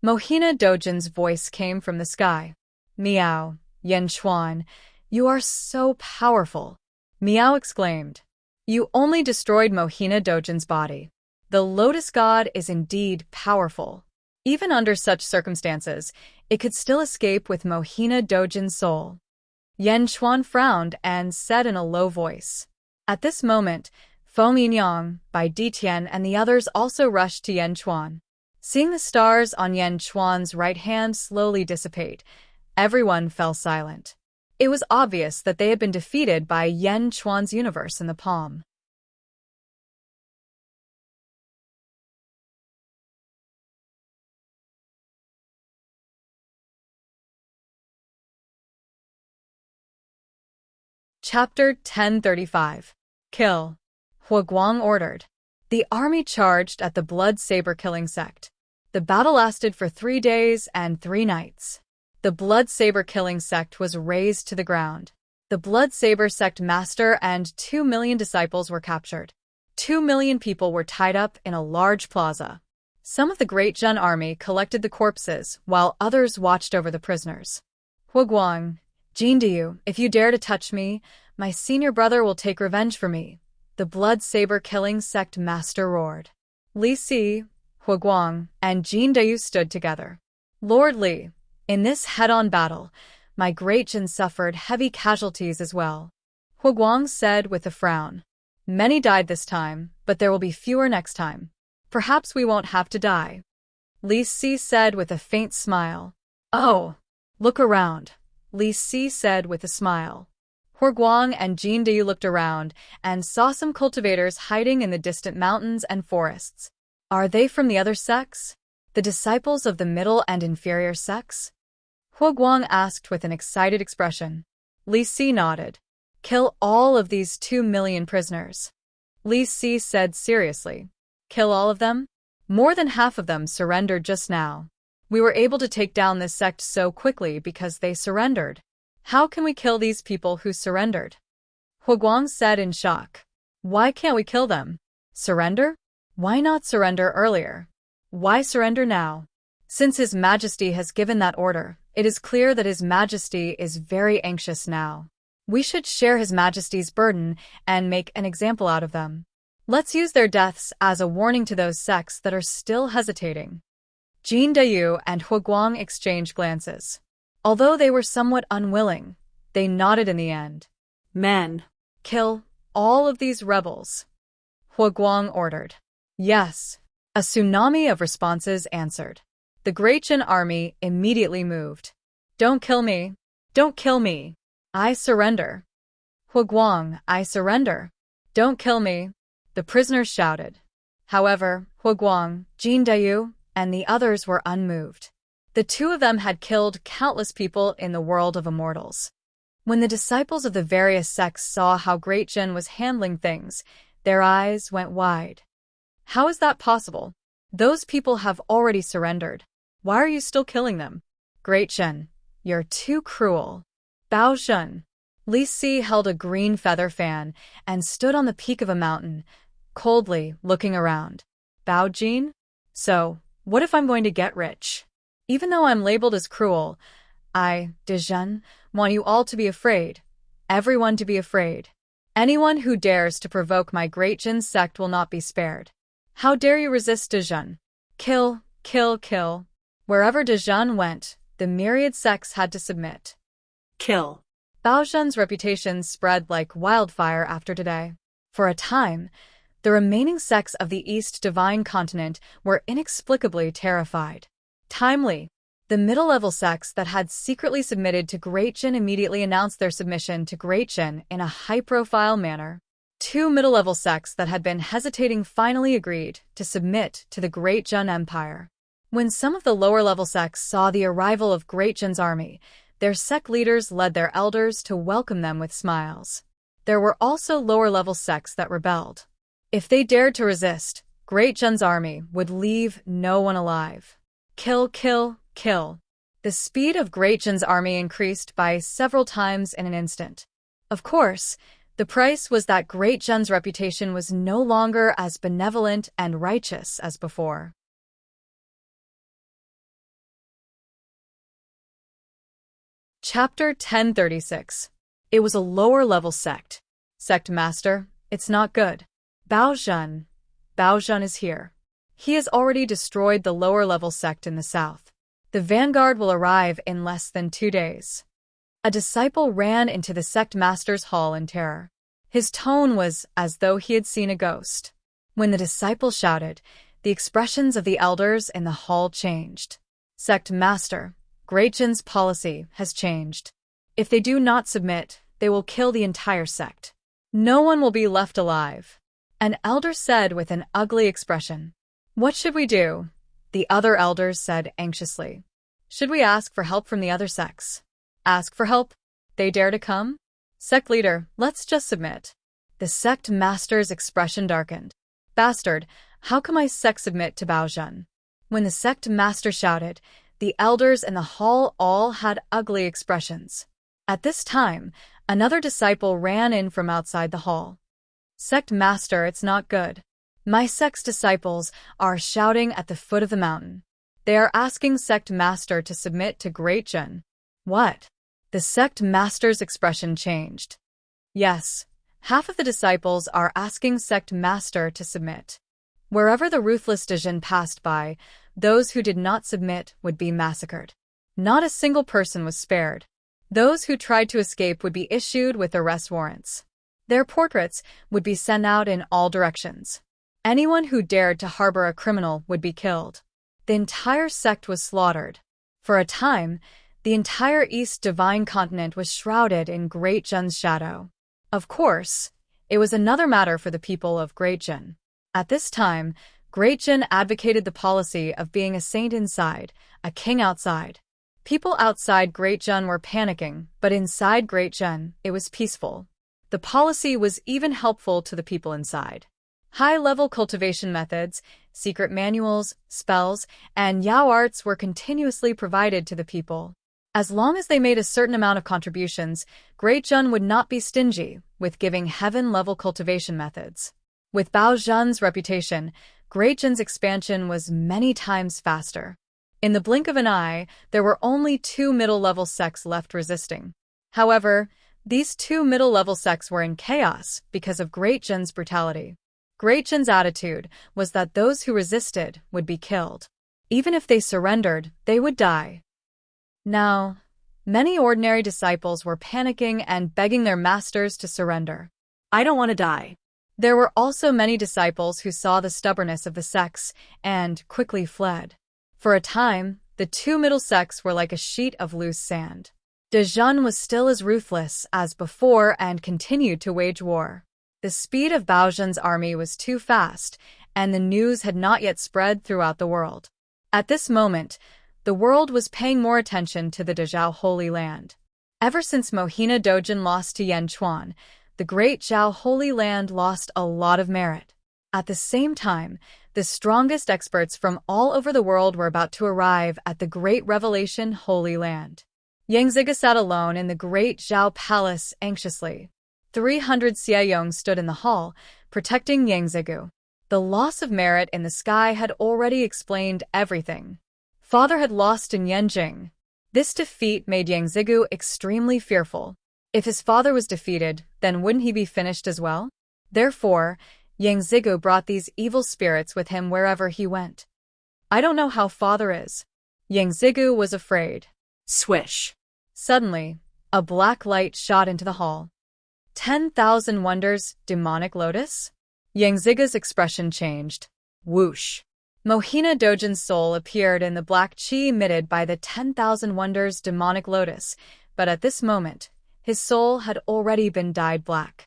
Mohina Dojin's voice came from the sky. Meow, Yen Chuan, you are so powerful. Meow exclaimed. You only destroyed Mohina Dojin's body. The Lotus God is indeed powerful. Even under such circumstances, it could still escape with Mohina Dojin's soul. Yen Chuan frowned and said in a low voice. At this moment, Feng Yinyang, Bai Ditian, and the others also rushed to Yen Chuan. Seeing the stars on Yen Chuan's right hand slowly dissipate, everyone fell silent. It was obvious that they had been defeated by Yen Chuan's universe in the palm. Chapter 1035. Kill. Huaguang ordered. The army charged at the Blood Saber killing sect. The battle lasted for 3 days and 3 nights. The Blood Saber killing sect was razed to the ground. The Blood Saber sect master and 2 million disciples were captured. 2 million people were tied up in a large plaza. Some of the Great Jun army collected the corpses, while others watched over the prisoners. Huaguang, Jin Diyu, if you dare to touch me, my senior brother will take revenge for me, the Blood Saber killing sect master roared. Li Si, Huaguang, and Jin Diyu stood together. Lord Li, in this head-on battle, my Great Jin suffered heavy casualties as well. Huaguang said with a frown. Many died this time, but there will be fewer next time. Perhaps we won't have to die. Li Si said with a faint smile. Oh, look around, Li Si said with a smile. Huaguang and Jin Diyu looked around and saw some cultivators hiding in the distant mountains and forests. Are they from the other sects? The disciples of the middle and inferior sects? Huaguang asked with an excited expression. Li Si nodded. Kill all of these 2 million prisoners. Li Si said seriously. Kill all of them? More than half of them surrendered just now. We were able to take down this sect so quickly because they surrendered. How can we kill these people who surrendered? Huaguang said in shock. Why can't we kill them? Surrender? Why not surrender earlier? Why surrender now? Since His Majesty has given that order, it is clear that His Majesty is very anxious now. We should share His Majesty's burden and make an example out of them. Let's use their deaths as a warning to those sects that are still hesitating." Jin Dayu and Huguang exchanged glances. Although they were somewhat unwilling, they nodded in the end. Men. "Kill all of these rebels," Huguang ordered. Yes. A tsunami of responses answered. The Great Jin army immediately moved. "Don't kill me! Don't kill me! I surrender!" "Huguang, I surrender! Don't kill me!" the prisoners shouted. However, Huguang, Jin Dayu, and the others were unmoved. The two of them had killed countless people in the world of immortals. When the disciples of the various sects saw how Great Jin was handling things, their eyes went wide. How is that possible? Those people have already surrendered. Why are you still killing them? Great Jin, you're too cruel. Bao Shun. Li Si held a green feather fan and stood on the peak of a mountain, coldly looking around. Bao Jin? So, what if I'm going to get rich? Even though I'm labeled as cruel, I, Dijun, want you all to be afraid. Everyone to be afraid. Anyone who dares to provoke my Great Jin sect will not be spared. How dare you resist Dijun? Kill, kill, kill. Wherever Dijun went, the myriad sects had to submit. Kill. Bao Shun's reputation spread like wildfire after today. For a time, the remaining sects of the East Divine Continent were inexplicably terrified. Timely. The middle-level sects that had secretly submitted to Great Jin immediately announced their submission to Great Jin in a high-profile manner. Two middle-level sects that had been hesitating finally agreed to submit to the Great Jin Empire. When some of the lower-level sects saw the arrival of Great Jin's army, their sect leaders led their elders to welcome them with smiles. There were also lower-level sects that rebelled. If they dared to resist, Great Jin's army would leave no one alive. Kill, kill, kill. The speed of Great Jin's army increased by several times in an instant. Of course, the price was that Great Jin's reputation was no longer as benevolent and righteous as before. Chapter 1036. It was a lower-level sect. Sect Master, it's not good. Bao Jun is here. He has already destroyed the lower-level sect in the south. The vanguard will arrive in less than 2 days. A disciple ran into the sect master's hall in terror. His tone was as though he had seen a ghost. When the disciple shouted, the expressions of the elders in the hall changed. Sect Master, Great Jin's policy has changed. If they do not submit, they will kill the entire sect. No one will be left alive. An elder said with an ugly expression. What should we do? The other elders said anxiously. Should we ask for help from the other sects? Ask for help? They dare to come? Sect leader, let's just submit. The sect master's expression darkened. Bastard, how can my sect submit to Bao Jun? When the sect master shouted, the elders in the hall all had ugly expressions. At this time, another disciple ran in from outside the hall. Sect master, it's not good. My sect's disciples are shouting at the foot of the mountain. They are asking sect master to submit to Great Jin. What? The sect master's expression changed. Yes, half of the disciples are asking sect master to submit. Wherever the ruthless Dijin passed by, those who did not submit would be massacred. Not a single person was spared. Those who tried to escape would be issued with arrest warrants. Their portraits would be sent out in all directions. Anyone who dared to harbor a criminal would be killed. The entire sect was slaughtered. For a time, the entire East Divine Continent was shrouded in Great Jin's shadow. Of course, it was another matter for the people of Great Jin. At this time, Great Jin advocated the policy of being a saint inside, a king outside. People outside Great Jin were panicking, but inside Great Jin, it was peaceful. The policy was even helpful to the people inside. High-level cultivation methods, secret manuals, spells, and Yao arts were continuously provided to the people. As long as they made a certain amount of contributions, Great Jin would not be stingy with giving heaven-level cultivation methods. With Bao Jun's reputation, Great Jin's expansion was many times faster. In the blink of an eye, there were only 2 middle-level sects left resisting. However, These two middle-level sects were in chaos because of Great Jin's brutality. Great Jin's attitude was that those who resisted would be killed. Even if they surrendered, they would die. Now, many ordinary disciples were panicking and begging their masters to surrender. I don't want to die. There were also many disciples who saw the stubbornness of the sects and quickly fled. For a time, the two middle sects were like a sheet of loose sand. Dejun was still as ruthless as before and continued to wage war. The speed of Baozhen's army was too fast, and the news had not yet spread throughout the world. At this moment, the world was paying more attention to the Dezhou Holy Land. Ever since Mohina Dojin lost to Yanchuan, the Great Zhao Holy Land lost a lot of merit. At the same time, the strongest experts from all over the world were about to arrive at the Great Revelation Holy Land. Yang Ziga sat alone in the Great Zhao Palace anxiously. 300 Xiaoyong stood in the hall, protecting Yang Zigu. The loss of merit in the sky had already explained everything. Father had lost in Yanjing. This defeat made Yang Zigu extremely fearful. If his father was defeated, then wouldn't he be finished as well? Therefore, Yang Zigu brought these evil spirits with him wherever he went. I don't know how father is. Yang Zigu was afraid. Swish. Suddenly, a black light shot into the hall. 10,000 wonders, demonic lotus? Yang Ziga's expression changed. Whoosh. Mohina Dojin's soul appeared in the black chi emitted by the 10,000 wonders demonic lotus, but at this moment, his soul had already been dyed black.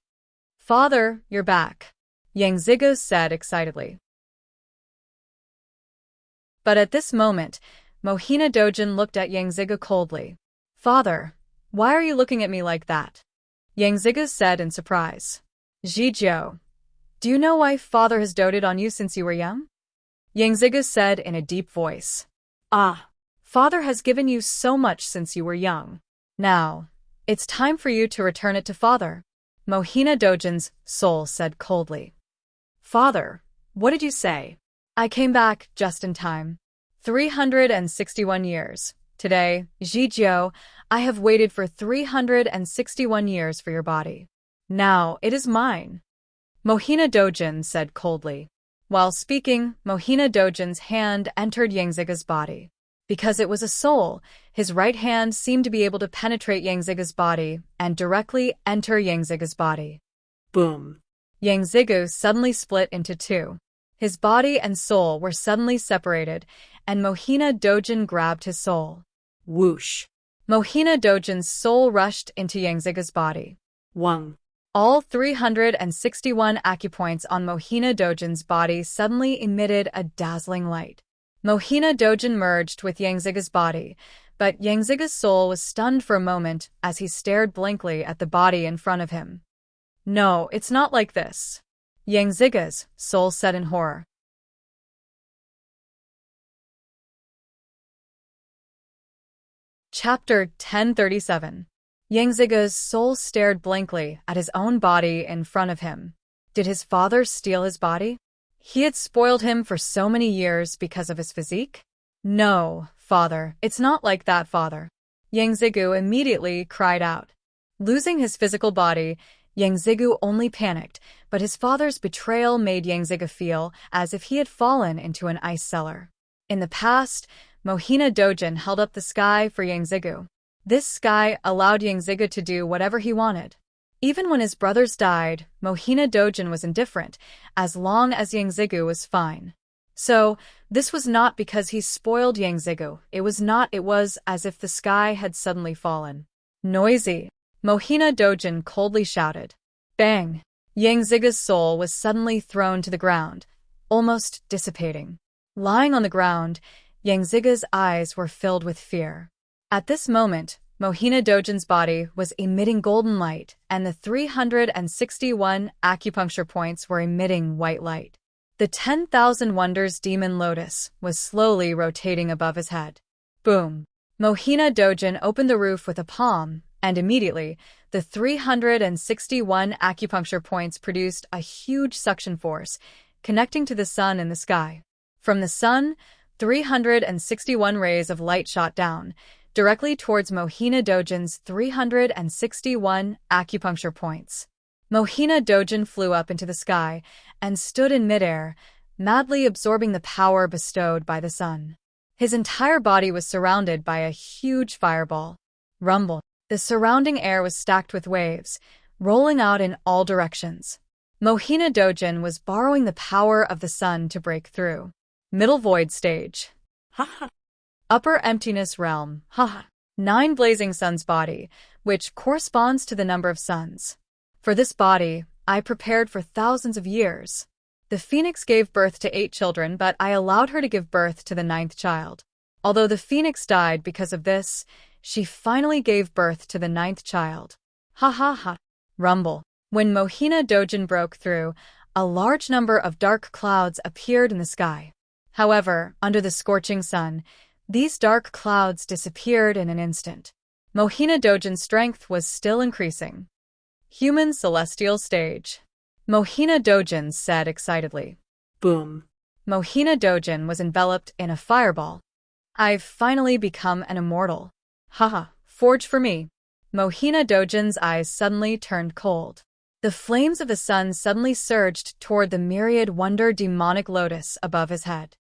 Father, you're back, Yang Ziga said excitedly. But at this moment, Mohina Dojin looked at Yang Ziga coldly. Father, why are you looking at me like that? Yang Ziga said in surprise. Zhijiu, do you know why father has doted on you since you were young? Yang Ziga said in a deep voice. Ah, father has given you so much since you were young. Now, it's time for you to return it to father, Mohina Dojin's soul said coldly. Father, what did you say? I came back just in time. 361 years. Today, Zhijiu, I have waited for 361 years for your body. Now it is mine. Mohina Dojin said coldly. While speaking, Mohina Dojin's hand entered Yang Ziga's body. Because it was a soul, his right hand seemed to be able to penetrate Yang Ziga's body and directly enter Yang Ziga's body. Boom. Yang Zigu suddenly split into two. His body and soul were suddenly separated, and Mohina Dojin grabbed his soul. Whoosh. Mohina Dojin's soul rushed into Yang Ziga's body. Wang. All 361 acupoints on Mohina Dojin's body suddenly emitted a dazzling light. Mohina Dojin merged with Yang Ziga's body, but Yang Ziga's soul was stunned for a moment as he stared blankly at the body in front of him. No, it's not like this, Yang Ziga's soul said in horror. Chapter 1037. Yang Ziga's soul stared blankly at his own body in front of him. Did his father steal his body? He had spoiled him for so many years because of his physique? No, father, it's not like that, father. Yang Zigu immediately cried out. Losing his physical body, Yang Zigu only panicked, but his father's betrayal made Yang Ziga feel as if he had fallen into an ice cellar. In the past, Mohina Dojin held up the sky for Yang Zigu. This sky allowed Yang Ziga to do whatever he wanted. Even when his brothers died, Mohina Dojin was indifferent, as long as Yang Zigu was fine. So, this was not because he spoiled Yang Zigu, it was as if the sky had suddenly fallen. Noisy, Mohina Dojin coldly shouted. Bang! Yang Ziga's soul was suddenly thrown to the ground, almost dissipating. Lying on the ground, Yang Ziga's eyes were filled with fear. At this moment, Mohina Dojin's body was emitting golden light, and the 361 acupuncture points were emitting white light. The 10,000 Wonders Demon Lotus was slowly rotating above his head. Boom! Mohina Dojin opened the roof with a palm, and immediately, the 361 acupuncture points produced a huge suction force, connecting to the sun in the sky. From the sun, 361 rays of light shot down, directly towards Mohina Dojin's 361 acupuncture points. Mohina Dojin flew up into the sky and stood in midair, madly absorbing the power bestowed by the sun. His entire body was surrounded by a huge fireball. Rumble. The surrounding air was stacked with waves, rolling out in all directions. Mohina Dojin was borrowing the power of the sun to break through. Middle void stage. Haha. Upper emptiness realm. Haha. 9 blazing suns body, which corresponds to the number of suns. For this body, I prepared for thousands of years. The phoenix gave birth to 8 children, but I allowed her to give birth to the 9th child. Although the phoenix died because of this, she finally gave birth to the 9th child. Ha ha ha. Rumble. When Mohina Dojin broke through, a large number of dark clouds appeared in the sky. However, under the scorching sun, these dark clouds disappeared in an instant. Mohina Dojin's strength was still increasing. Human celestial stage. Mohina Dojin said excitedly. Boom. Mohina Dojin was enveloped in a fireball. I've finally become an immortal. Haha, forge for me. Mohina Dojin's eyes suddenly turned cold. The flames of the sun suddenly surged toward the myriad wonder demonic lotus above his head.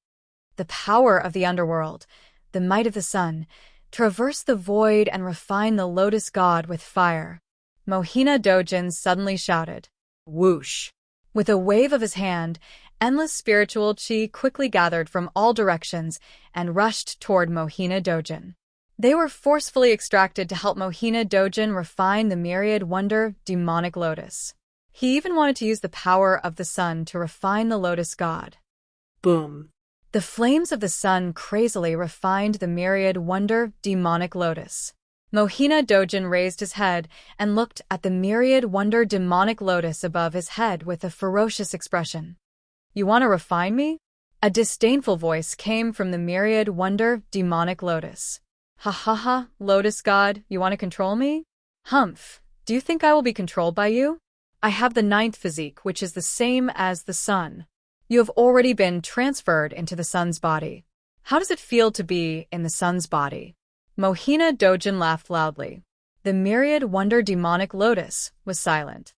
The power of the underworld, the might of the sun, traversed the void and refined the lotus god with fire. Mohina Dojin suddenly shouted. Whoosh. With a wave of his hand, endless spiritual chi quickly gathered from all directions and rushed toward Mohina Dojin. They were forcefully extracted to help Mohina Dojin refine the myriad wonder demonic lotus. He even wanted to use the power of the sun to refine the lotus god. Boom. The flames of the sun crazily refined the myriad wonder demonic lotus. Mohina Dojin raised his head and looked at the myriad wonder demonic lotus above his head with a ferocious expression. You want to refine me? A disdainful voice came from the myriad wonder demonic lotus. Ha ha ha, lotus god, you want to control me? Humph, do you think I will be controlled by you? I have the 9th physique, which is the same as the sun. You have already been transferred into the sun's body. How does it feel to be in the sun's body? Mohina Dojin laughed loudly. The myriad wonder demonic lotus was silent.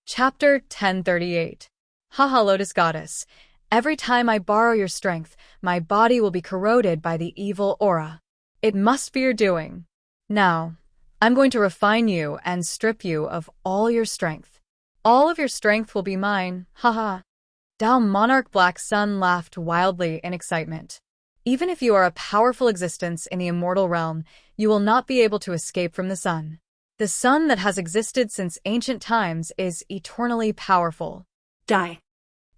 Chapter 1038. Haha, Lotus Goddess. Every time I borrow your strength, my body will be corroded by the evil aura. It must be your doing. Now, I'm going to refine you and strip you of all your strength. All of your strength will be mine, haha. Tao Monarch Black Sun laughed wildly in excitement. Even if you are a powerful existence in the immortal realm, you will not be able to escape from the sun. The sun that has existed since ancient times is eternally powerful. Die.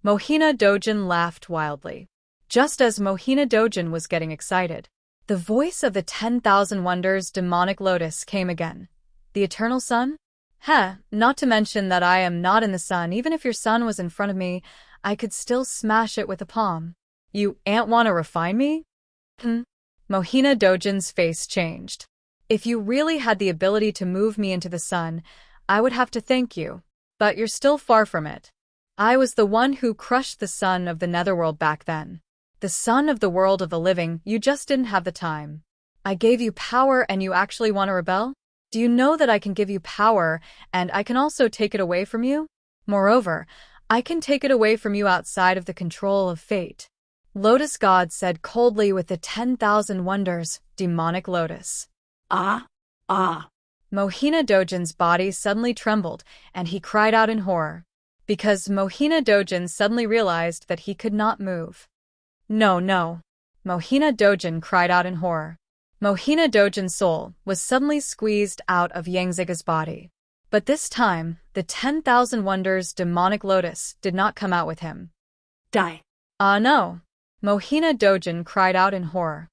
Mohina Dojin laughed wildly. Just as Mohina Dojin was getting excited, the voice of the 10,000 Wonders demonic lotus came again. The eternal sun? Heh, not to mention that I am not in the sun. Even if your sun was in front of me, I could still smash it with a palm. You ain't want to refine me? Mohina Dojin's face changed. If you really had the ability to move me into the sun, I would have to thank you. But you're still far from it. I was the one who crushed the sun of the netherworld back then. The sun of the world of the living, you just didn't have the time. I gave you power and you actually want to rebel? Do you know that I can give you power and I can also take it away from you? Moreover, I can take it away from you outside of the control of fate. Lotus God said coldly with the 10,000 Wonders, demonic lotus. Ah. Mohina Dojin's body suddenly trembled and he cried out in horror. Because Mohina Dojin suddenly realized that he could not move. No. Mohina Dojin cried out in horror. Mohina Dojin's soul was suddenly squeezed out of Yangziga's body. But this time, the 10,000 Wonders demonic lotus did not come out with him. Die. No. Mohina Dojin cried out in horror.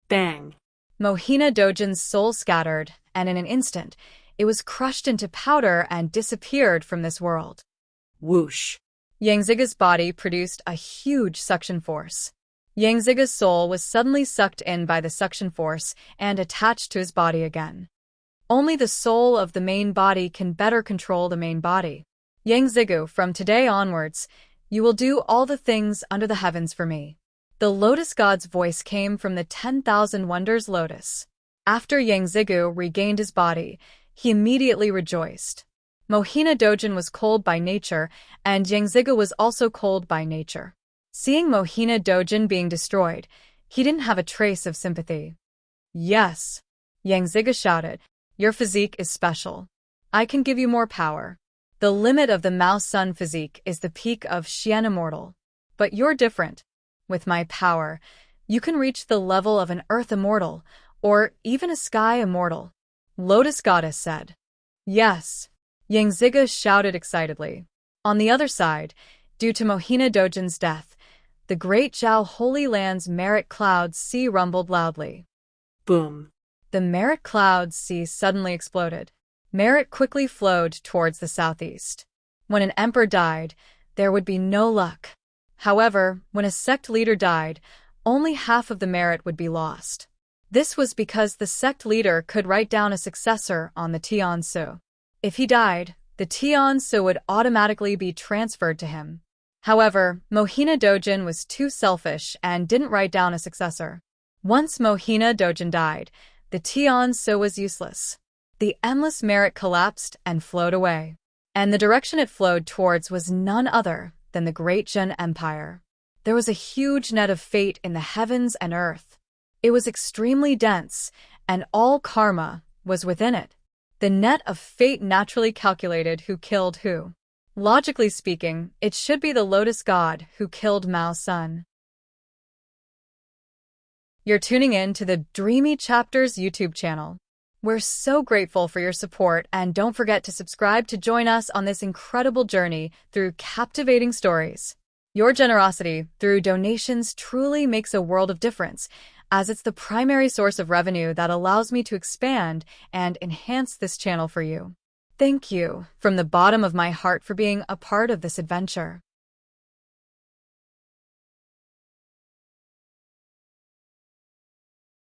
Bang. Mohina Dojin's soul scattered, and in an instant, it was crushed into powder and disappeared from this world. Whoosh. Yangziga's body produced a huge suction force. Yangziga's soul was suddenly sucked in by the suction force and attached to his body again. Only the soul of the main body can better control the main body. Yangzigu, from today onwards, You will do all the things under the heavens for me. The lotus god's voice came from the 10,000 wonders lotus. After Yangzigu regained his body, he immediately rejoiced. Mohina Dojin was cold by nature, and Yangzigu was also cold by nature. Seeing Mohina Dojin being destroyed, he didn't have a trace of sympathy. Yes, Yangzigu shouted, your physique is special. I can give you more power. The limit of the Mao Sun physique is the peak of Xian Immortal. But you're different. With my power, you can reach the level of an Earth Immortal, or even a Sky Immortal. Lotus Goddess said. Yes, Yangzigu shouted excitedly. On the other side, due to Mohina Dojin's death, the great Zhao Holy Land's Merit Cloud Sea rumbled loudly. Boom. The Merit Cloud Sea suddenly exploded. Merit quickly flowed towards the southeast. When an emperor died, there would be no luck. However, when a sect leader died, only half of the merit would be lost. This was because the sect leader could write down a successor on the Tiansu. If he died, the Tiansu would automatically be transferred to him. However, Mohina Dojin was too selfish and didn't write down a successor. Once Mohina Dojin died, the Tiansu was useless. The endless merit collapsed and flowed away. And the direction it flowed towards was none other than the Great Jin Empire. There was a huge net of fate in the heavens and earth. It was extremely dense, and all karma was within it. The net of fate naturally calculated who killed who. Logically speaking, it should be the Lotus God who killed Mao Sun. You're tuning in to the Dreamy Chapters YouTube channel. We're so grateful for your support, and don't forget to subscribe to join us on this incredible journey through captivating stories. Your generosity through donations truly makes a world of difference, as it's the primary source of revenue that allows me to expand and enhance this channel for you. Thank you from the bottom of my heart for being a part of this adventure.